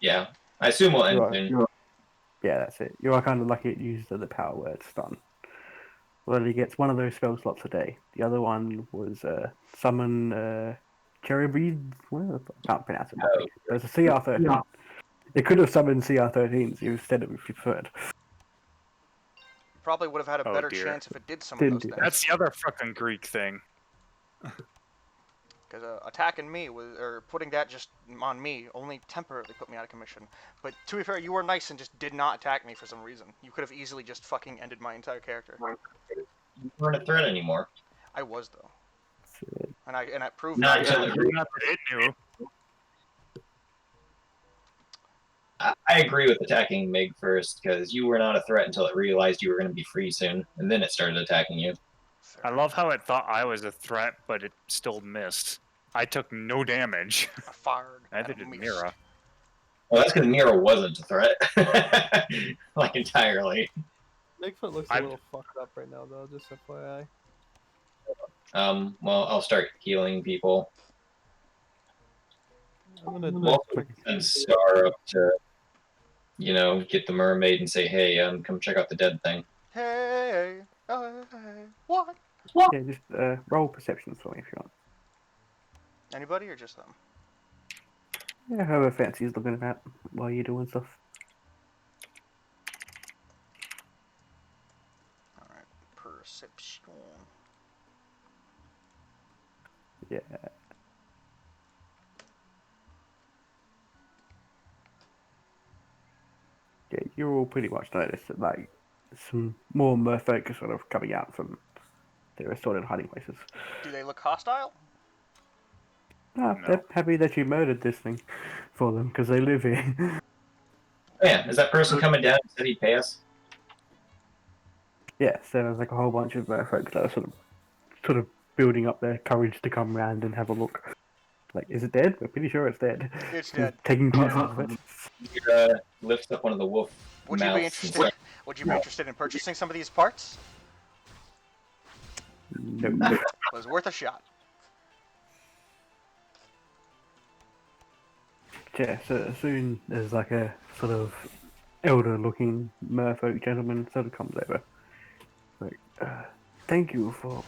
Yeah. I assume we'll end soon. Yeah, that's it. You are kind of lucky it used the power word stun. Well, he gets one of those spell slots a day. The other one was summon cherubim. Well, I can't pronounce it properly. There's a CR13. It could have summoned CR13s instead of if you preferred. Probably would have had a Oh, better dear. chance if it did some of those Didn't do things. That's the other fucking Greek thing. Because attacking me or putting that just on me only temporarily put me out of commission. But to be fair, you were nice and just did not attack me for some reason. You could have easily just fucking ended my entire character. You weren't a threat anymore. I was though, So, and I proved Not that. until it Not that it knew. I agree with attacking Mig first, because you were not a threat until it realized you were going to be free soon, and then it started attacking you. I love how it thought I was a threat, but it still missed. I took no damage. I fired. Neither and did missed. Mira. Well, that's because Mira wasn't a threat. Like, entirely. Bigfoot looks a little fucked up right now, though. Just FYI. Well, I'll start healing people. I'm gonna. We'll send Star up to, get the mermaid and say, hey, come check out the dead thing. Hey, what? yeah, just roll perceptions for me if you want. Anybody or just them? Yeah, whoever fancies looking at that while you're doing stuff. All right, perception. Yeah. Yeah, you all pretty much noticed that, like, some more merfolk are sort of coming out from their assorted hiding places. Do they look hostile? No, No. they're happy that you murdered this thing for them because they live here. Oh, yeah, is that person coming down and said he'd pay us? Yeah, so there's like a whole bunch of merfolk that are sort of building up their courage to come round and have a look. Like, is it dead? We're pretty sure it's dead. It's dead. Taking parts of it. Mira lifts up one of the wolf Would you be mouths interested? Would you be interested in purchasing some of these parts? No. It was worth a shot. Yeah, so soon there's like a sort of elder-looking merfolk gentleman sort of comes over. Like, thank you for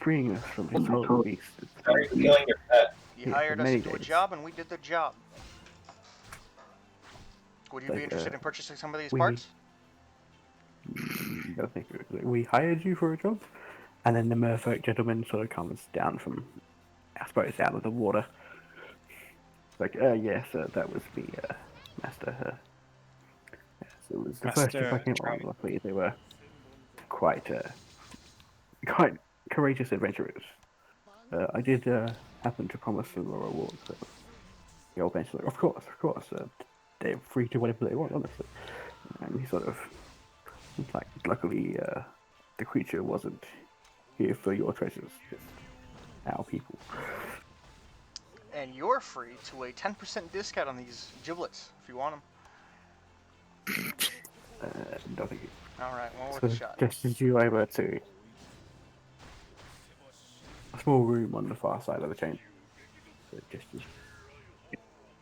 freeing us from this horrible beast. How are you healing your pet? He Yeah, hired for us to many do a days. job, and we did the job. Would you be Like, interested in purchasing some of these we- parts? I think we hired you for a job, and then the merfolk gentleman sort of comes down from, I suppose, out of the water. Like, yes, that was me, Master. Yes, it was the first trip I came on. Luckily, they were quite courageous adventurers. I did happen to promise them a reward, so the old bench like, of course, they're free to whatever they want, honestly. And he sort of, like, luckily, the creature wasn't here for your treasures, just our people. And you're free to a 10% discount on these giblets if you want them. No, thank you. All right, well, So worth a shot. just as you over to a small room on the far side of the chain. So just as...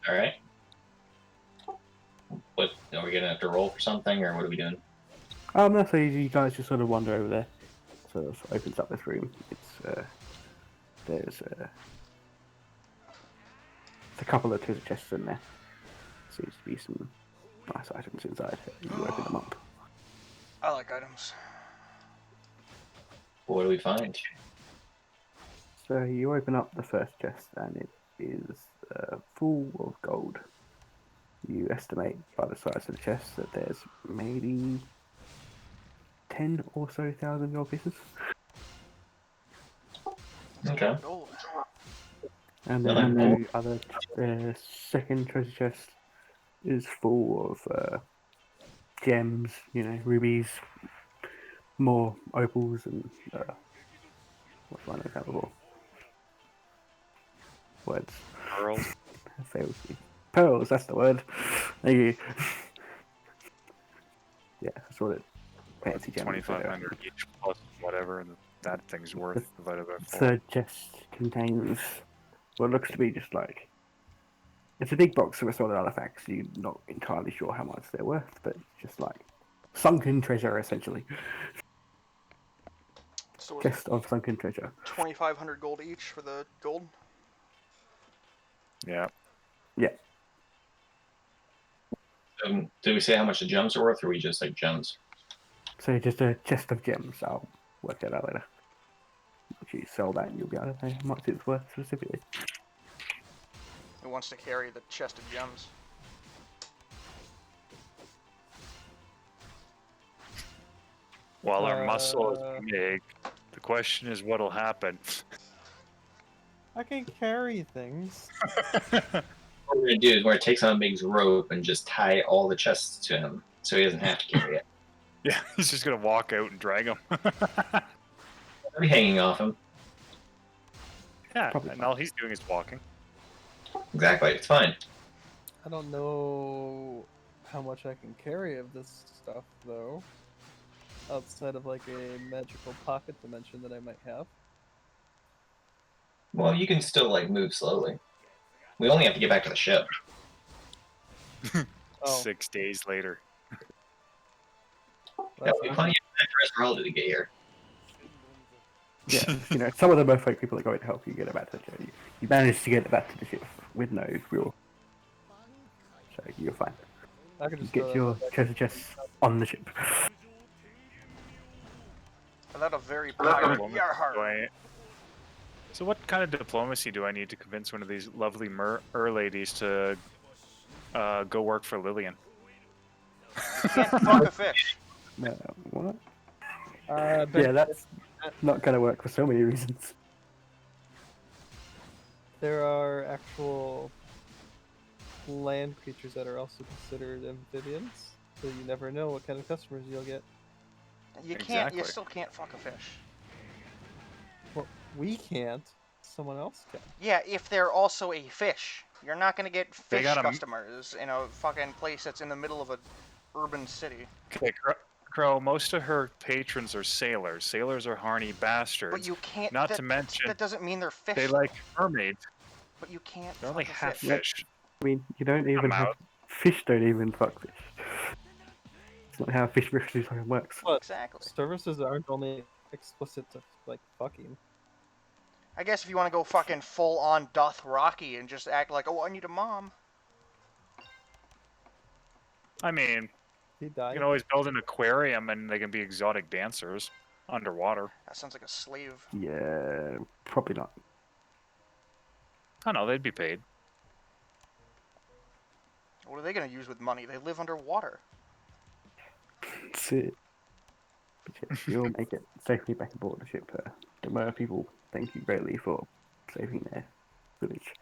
All right. What are we gonna have to roll for something, or what are we doing? No, so you guys just sort of wander over there. Sort of opens up this room. It's there's a couple of treasure chests in there. Seems to be some nice items inside. You open them up. I like items. What do we find? So you open up the first chest and it is full of gold. You estimate by the size of the chest that there's maybe 10 or so thousand gold pieces. Okay. Gold. And then the other second treasure chest is full of gems, rubies, more opals, and what's one example for? Words. Pearls. Fails me. Pearls, that's the word. Thank you. Yeah, that's what it. Fancy gems. 2,500 each plus whatever that thing's worth divided by 4. Third chest contains what looks to be just like it's a big box of assorted artifacts. You're not entirely sure how much they're worth, but it's just like sunken treasure essentially. So Chest of sunken treasure. 2,500 gold each for the gold. Yeah. Yeah. Did we say how much the gems are worth, or we just like gems? So just a chest of gems. I'll work that out later. If you sell that, you'll be able to know how much it's worth specifically. Who wants to carry the chest of gems? While our muscle is big, the question is what'll happen. I can carry things. What we're gonna do is we're gonna take some big rope and just tie all the chests to him, so he doesn't have to carry it. Yeah, he's just gonna walk out and drag them. Are we hanging off him? Yeah, Probably and all he's doing is walking. Exactly, it's fine. I don't know how much I can carry of this stuff, though. Outside of like a magical pocket dimension that I might have. Well, you can still like move slowly. We only have to get back to the ship. Oh, 6 days later. That'll be plenty of time for Esmeralda to get here. Yeah, some of the merfolk people are going to help you get it back to the ship. You managed to get it back to the ship with no real. So you're fine. I could You just get your treasure chests on the ship. Without a very Diplomacy pirate do I- So what kind of diplomacy do I need to convince one of these lovely ladies to go work for Lillian? Can't fuck a fish. No, what? but Yeah, that's not going to work for so many reasons. there are actual land creatures that are also considered amphibians, so you never know what kind of customers you'll get. You can't. You Exactly. still can't fuck a fish. Well, we can't. Someone else can. Yeah, if they're also a fish, you're not gonna get They fish got 'em. customers in a fucking place that's in the middle of a urban city. Okay, Crow, most of her patrons are sailors. Sailors are harny bastards. But you can't. Not to mention, that doesn't mean they're fish. they like mermaids. But you can't. They're only fuck a half fish. fish. I mean, you don't even I'm have out. fish. Don't even fuck fish. It's not how fish actually fucking works. But Exactly. services aren't only explicit to like fucking. I guess if you want to go fucking full on Dothraki and just act like, oh, I need a mom. I mean, He you died. can always build an aquarium and they can be exotic dancers underwater. That sounds like a slave. Yeah, probably not. I don't know, they'd be paid. What are they gonna use with money? They live underwater. That's it. But yes, you'll make it safely back aboard the ship. The mer people thank you greatly for saving their village.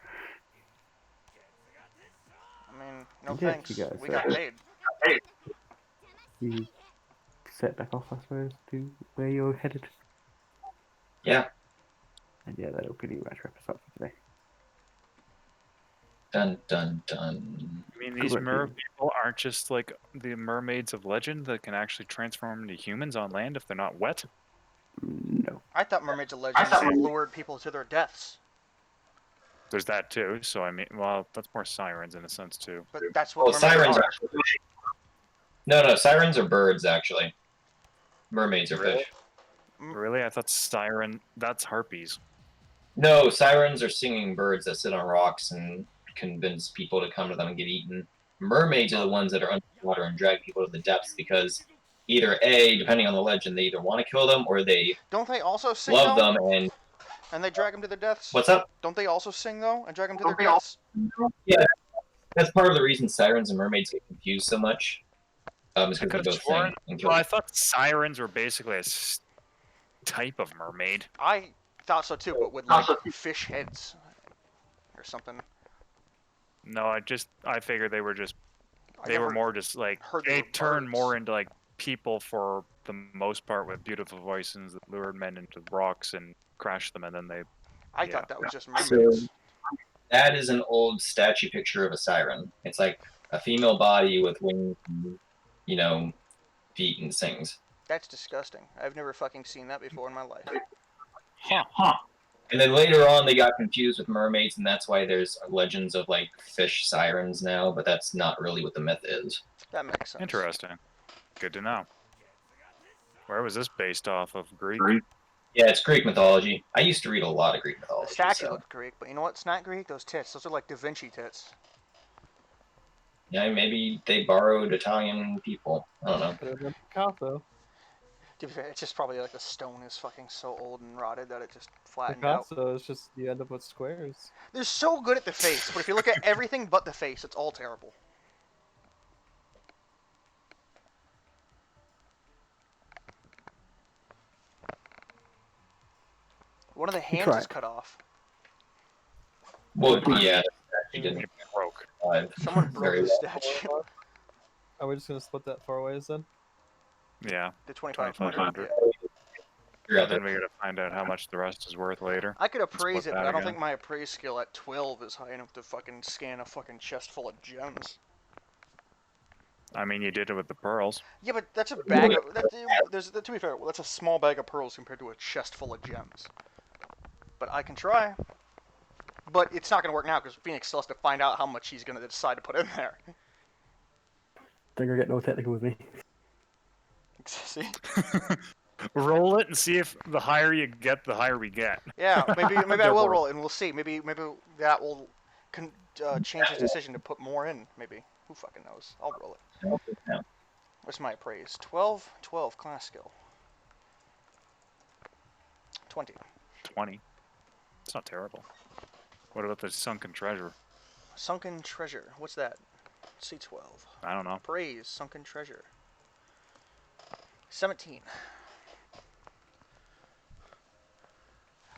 I mean, no And yes, thanks. you guys, We got paid. you set back off, I suppose, to where you're headed. Yeah. And yeah, that'll pretty much wrap us up for today. Dun dun dun. I mean, these Correct, mer yeah. people aren't just like the mermaids of legend that can actually transform into humans on land if they're not wet. No. I thought mermaids of legend lured people to their deaths, There's that too. So I mean, well, that's more sirens in a sense too. but that's what Well, mermaids sirens are. are. No, sirens are birds actually. Mermaids are Really? fish. Really? I thought siren. That's harpies. No, sirens are singing birds that sit on rocks and convince people to come to them and get eaten. Mermaids are the ones that are underwater and drag people to the depths because either A, depending on the legend, they either want to kill them or they Don't they also sing love though? them. And And they drag them to their deaths? what's up? Don't they also sing though and drag them to their deaths? Yeah, that's part of the reason sirens and mermaids get confused so much. Is because they both sing and kill. Well, I thought sirens were basically a type of mermaid. I thought so too, but with like fish heads or something. No, I figured they were just I they were never more just like heard they were turn birds. more into like people for the most part with beautiful voices that lured men into rocks and crashed them, and then they. I yeah. thought that was just So mermaids. that is an old statue picture of a siren. It's like a female body with wings, and, feet, and sings. That's disgusting. I've never fucking seen that before in my life. And then later on, they got confused with mermaids, and that's why there's legends of like fish sirens now. But that's not really what the myth is. That makes sense. Interesting. Good to know. Where was this based off of? Greek? Yeah, it's Greek mythology. I used to read a lot of Greek The mythology. statue So looked Greek, but you know what? It's not Greek. Those tits. Those are like Da Vinci tits. yeah, maybe they borrowed Italian people. I don't know. Could have been Picasso. To be fair, it's just probably like the stone is fucking so old and rotted that it just flattened out. Picasso is just you end up with squares. They're so good at the face, but if you look at everything but the face, it's all terrible. One of the hands Try is it. cut off. Well, yeah, she didn't It broke. survive. Someone broke Very the well. statue. Are we just gonna split that 4 ways then? Yeah. The 2,500. 2,500. Yeah. Figure out And then that- we gotta find out how much the rest is worth later. I could appraise split it, but that I don't again. think my appraise skill at 12 is high enough to fucking scan a fucking chest full of gems. I mean, you did it with the pearls. Yeah, but that's a bag of. To be fair, that's a small bag of pearls compared to a chest full of gems. But I can try. But it's not going to work now because Pheonix still has to find out how much he's going to decide to put in there. Don't go get no technical with me. See? Roll it and see if the higher you get, the higher we get. Yeah, maybe I will Therefore- roll it and we'll see. Maybe that will change his decision to put more in. Maybe. Who fucking knows? I'll roll it. Yeah. What's my appraise? 12 class skill. 20. 20. It's not terrible. What about the sunken treasure? Sunken treasure. What's that? C12. I don't know. Praise, sunken treasure. 17.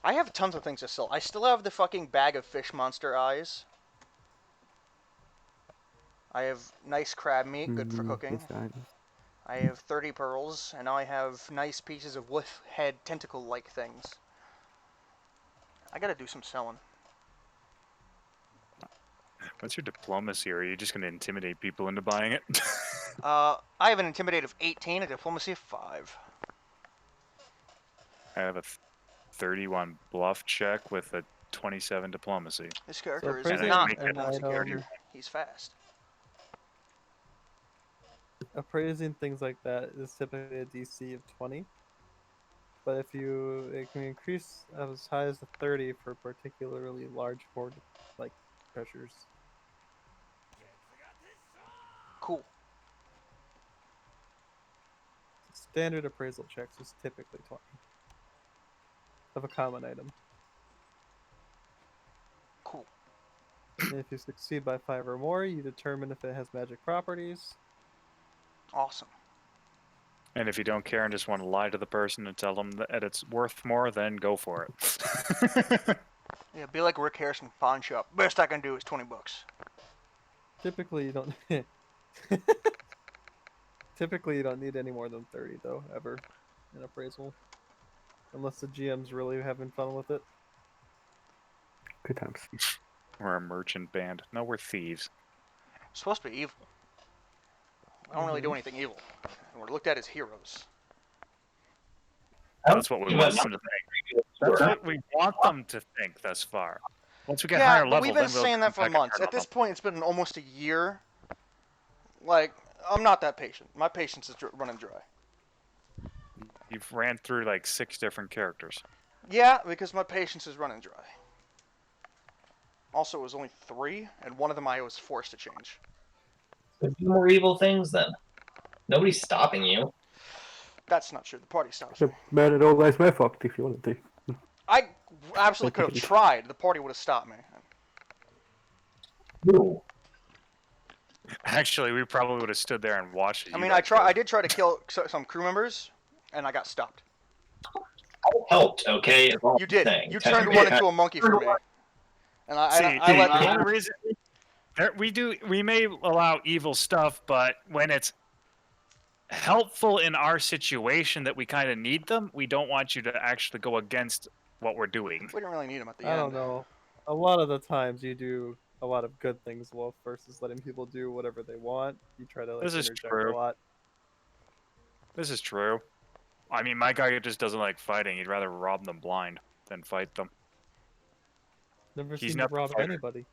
I have tons of things to sell. I still have the fucking bag of fish monster eyes. I have nice crab meat, good for cooking. I have 30 pearls, and now I have nice pieces of wolf head tentacle-like things. I gotta do some selling. What's your diplomacy? Or are you just going to intimidate people into buying it? I have an intimidate of 18, a diplomacy of 5. I have a 31 bluff check with a 27 diplomacy. This character is appraising not make a it diplomacy item- character. He's fast. Appraising things like that is typically a DC of 20. But if it can increase as high as a 30 for particularly large hoard like treasures. Cool. Standard appraisal checks is typically 20 of a common item. Cool. And if you succeed by 5 or more, you determine if it has magic properties. Awesome. And if you don't care and just want to lie to the person and tell them that it's worth more, then go for it. Yeah, be like Rick Harrison Pawn Shop. Best I can do is $20. Typically, you don't. Typically, you don't need any more than 30, though, ever, in appraisal, unless the GM's really having fun with it. Good times. We're a merchant band. No, we're thieves. We're supposed to be evil. I don't really do anything evil. And we're looked at as heroes. That's what we want them to think. That's what we want them to think thus far. Once we get higher but level, we've been then we'll saying that come for back and months. turn At on this them. point, it's been almost a year. Like, I'm not that patient. My patience is running dry. You've ran through like 6 different characters. Yeah, because my patience is running dry. Also, it was only 3, and one of them I was forced to change. So do more evil things then. Nobody's stopping you. That's not true. The party stops me. Could have murdered all those merfolk if you wanted to. I absolutely could have tried. The party would have stopped me. Ooh. Actually, we probably would have stood there and watched it. I mean, I did try to kill some crew members, and I got stopped. I helped, okay? Is all You I'm did. saying. You turned one into a monkey for me. And I let the the only reason we may allow evil stuff, but when it's helpful in our situation that we kind of need them, we don't want you to actually go against what we're doing. We didn't really need them at the I end. don't know. A lot of the times you do a lot of good things, Wolf, versus letting people do whatever they want. You try to This is interject true. a lot. This is true. I mean, my guy just doesn't like fighting. He'd rather rob them blind than fight them. Never He's seen not you the rob fighter. anybody.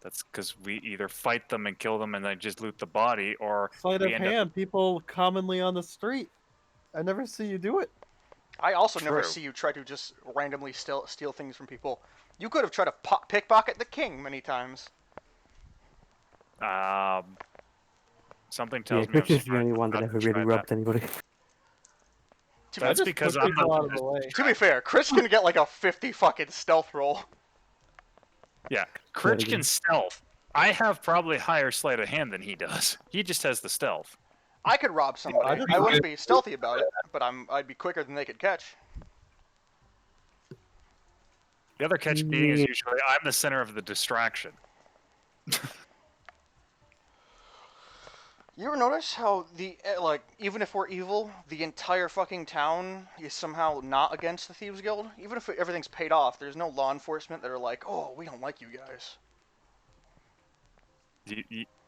That's because we either fight them and kill them and then just loot the body, or Sleight of we end up... hand, people commonly on the street. I never see you do it. I also never True. see you try to just randomly steal things from people. You could have tried to pickpocket the king many times. Something Yeah, tells me I'm Chris is the smart only one that not ever to really try robbed that. anybody. To I That's just because push I'm people not... out of the way. be fair, Chris can get like a 50 fucking stealth roll. Yeah, Critch again. can stealth. I have probably higher sleight of hand than he does. He just has the stealth. I could rob somebody. I wouldn't be stealthy about it, but I'd be quicker than they could catch. The other catch being is usually I'm the center of the distraction. You ever notice how even if we're evil, the entire fucking town is somehow not against the Thieves Guild? Even if everything's paid off, there's no law enforcement that are like, oh, we don't like you guys.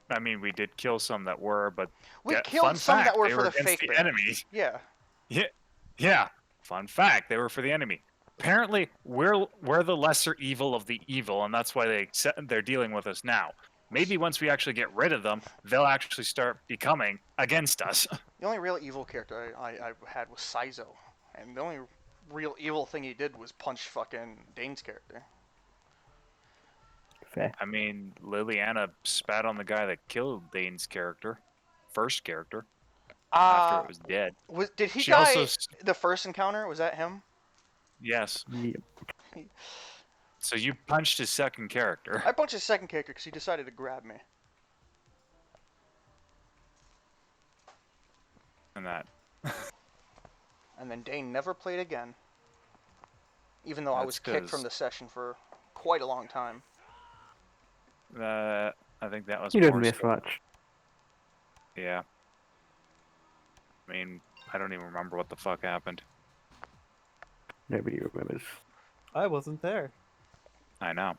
I mean, we did kill some that were, but We fun killed some fact, that were they for the against fake the bears. enemy. Yeah. Yeah. Fun fact, they were for the enemy. Apparently, we're the lesser evil of the evil, and that's why they're dealing with us now. Maybe once we actually get rid of them, they'll actually start becoming against us. The only real evil character I had was Saizo. And the only real evil thing he did was punch fucking Dane's character. Fair. I mean, Liliana spat on the guy that killed Dane's first character, after it was dead. Did he She die also the first encounter? Was that him? Yes. Yep. So you punched his second character. I punched his second character because he decided to grab me. And that. And then Dane never played again. Even though I That's was kicked from 'cause- the session for quite a long time. I think that was You didn't more miss so- much. Yeah. I mean, I don't even remember what the fuck happened. Nobody remembers. I wasn't there. I know.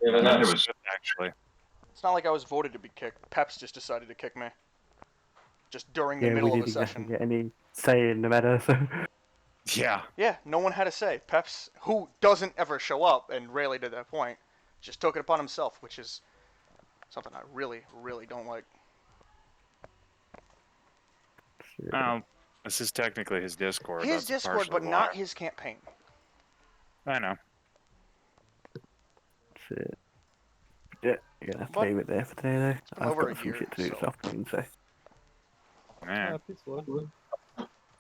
Yeah, but That that was was good, actually. It's not like I was voted to be kicked. Peps just decided to kick me. Just during the Yeah, we middle of didn't the exactly session. get any say in the matter, so... Yeah. Yeah, no one had a say. Peps, who doesn't ever show up, and rarely to that point, just took it upon himself, which is something I really, really don't like. This is technically his Discord. His that's Discord, but partially not why. his campaign. I know. Shit. Yeah, you're gonna have to But leave it there for today, though. been I've over got a some year, shit to do this so- afternoon, so... Man. Peace, Wolf.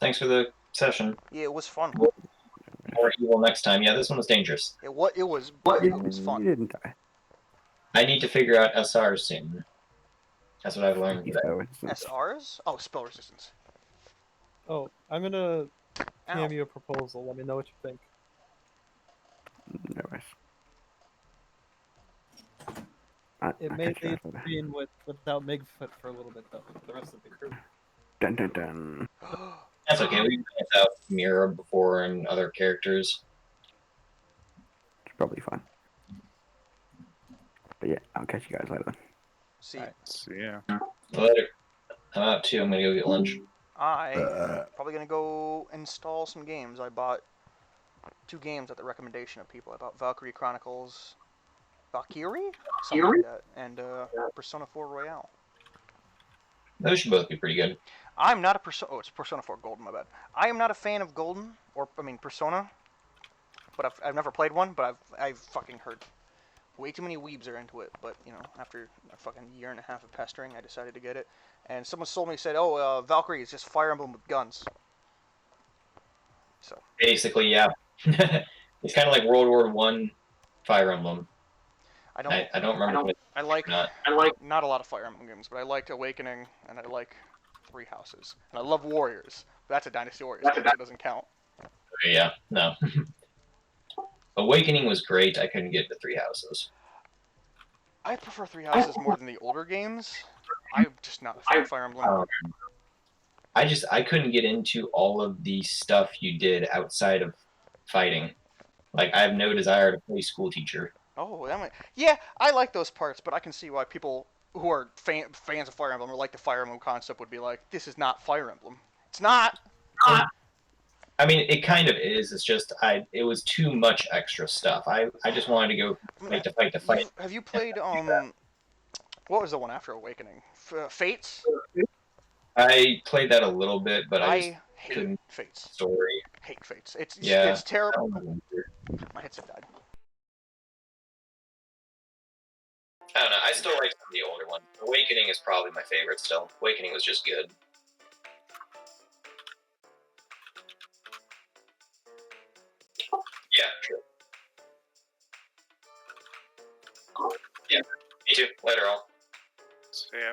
Thanks for the session. Yeah, it was fun. More evil next time. Yeah, this one was dangerous. It was You fun. didn't die. I need to figure out SR soon. That's what I've learned today. Spell resistance. SRs? Oh, spell resistance. Oh, I'm gonna Ow. PM you a proposal. Let me know what you think. No worries. It I'll may catch you leave guys later. screen without Migfoot for a little bit though. For the rest of the crew. Dun dun dun. That's okay. We can get out Mira before and other characters. It's probably fine. But yeah, I'll catch you guys later. See, Alright. So yeah. Later. I'm out too. I'm gonna go get lunch. I probably gonna go install some games. I bought 2 games at the recommendation of people. I bought Valkyrie Chronicles, Valkyrie, something like that, and Persona 4 Royale. Those should both be pretty good. I'm not a Persona. Oh, it's Persona 4 Golden. My bad. I am not a fan of Golden, or I mean Persona, but I've never played one. But I've fucking heard way too many weebs are into it. But you know, after a fucking year and a half of pestering, I decided to get it. And someone told me, said, "Oh, Valkyrie is just Fire Emblem with guns." So Basically, yeah. It's kind of like World War One Fire Emblem. I don't. I don't remember. I like Not. not a lot of Fire Emblem games, but I liked Awakening and I like Three Houses, and I love Warriors. But that's a Dynasty Warriors game, so it doesn't count. Yeah, no. Awakening was great. I couldn't get the Three Houses. I prefer Three Houses more than the older games. I'm just not a fan of Fire Emblem. I couldn't get into all of the stuff you did outside of fighting. Like I have no desire to play school teacher. Oh, yeah, I like those parts, but I can see why people who are fans of Fire Emblem or like the Fire Emblem concept would be like, this is not Fire Emblem. It's not. I mean, it kind of is. It's just it was too much extra stuff. I just wanted to go fight to fight to fight. Have you played what was the one after Awakening? Fates. I played that a little bit, but I just hate couldn't Fates. story. Hate Fates. It's Yeah. it's terrible. My headset died. I don't know. I still like the older one. Awakening is probably my favorite still. Awakening was just good. Yeah, true. Yeah, me too. Later, all. So yeah.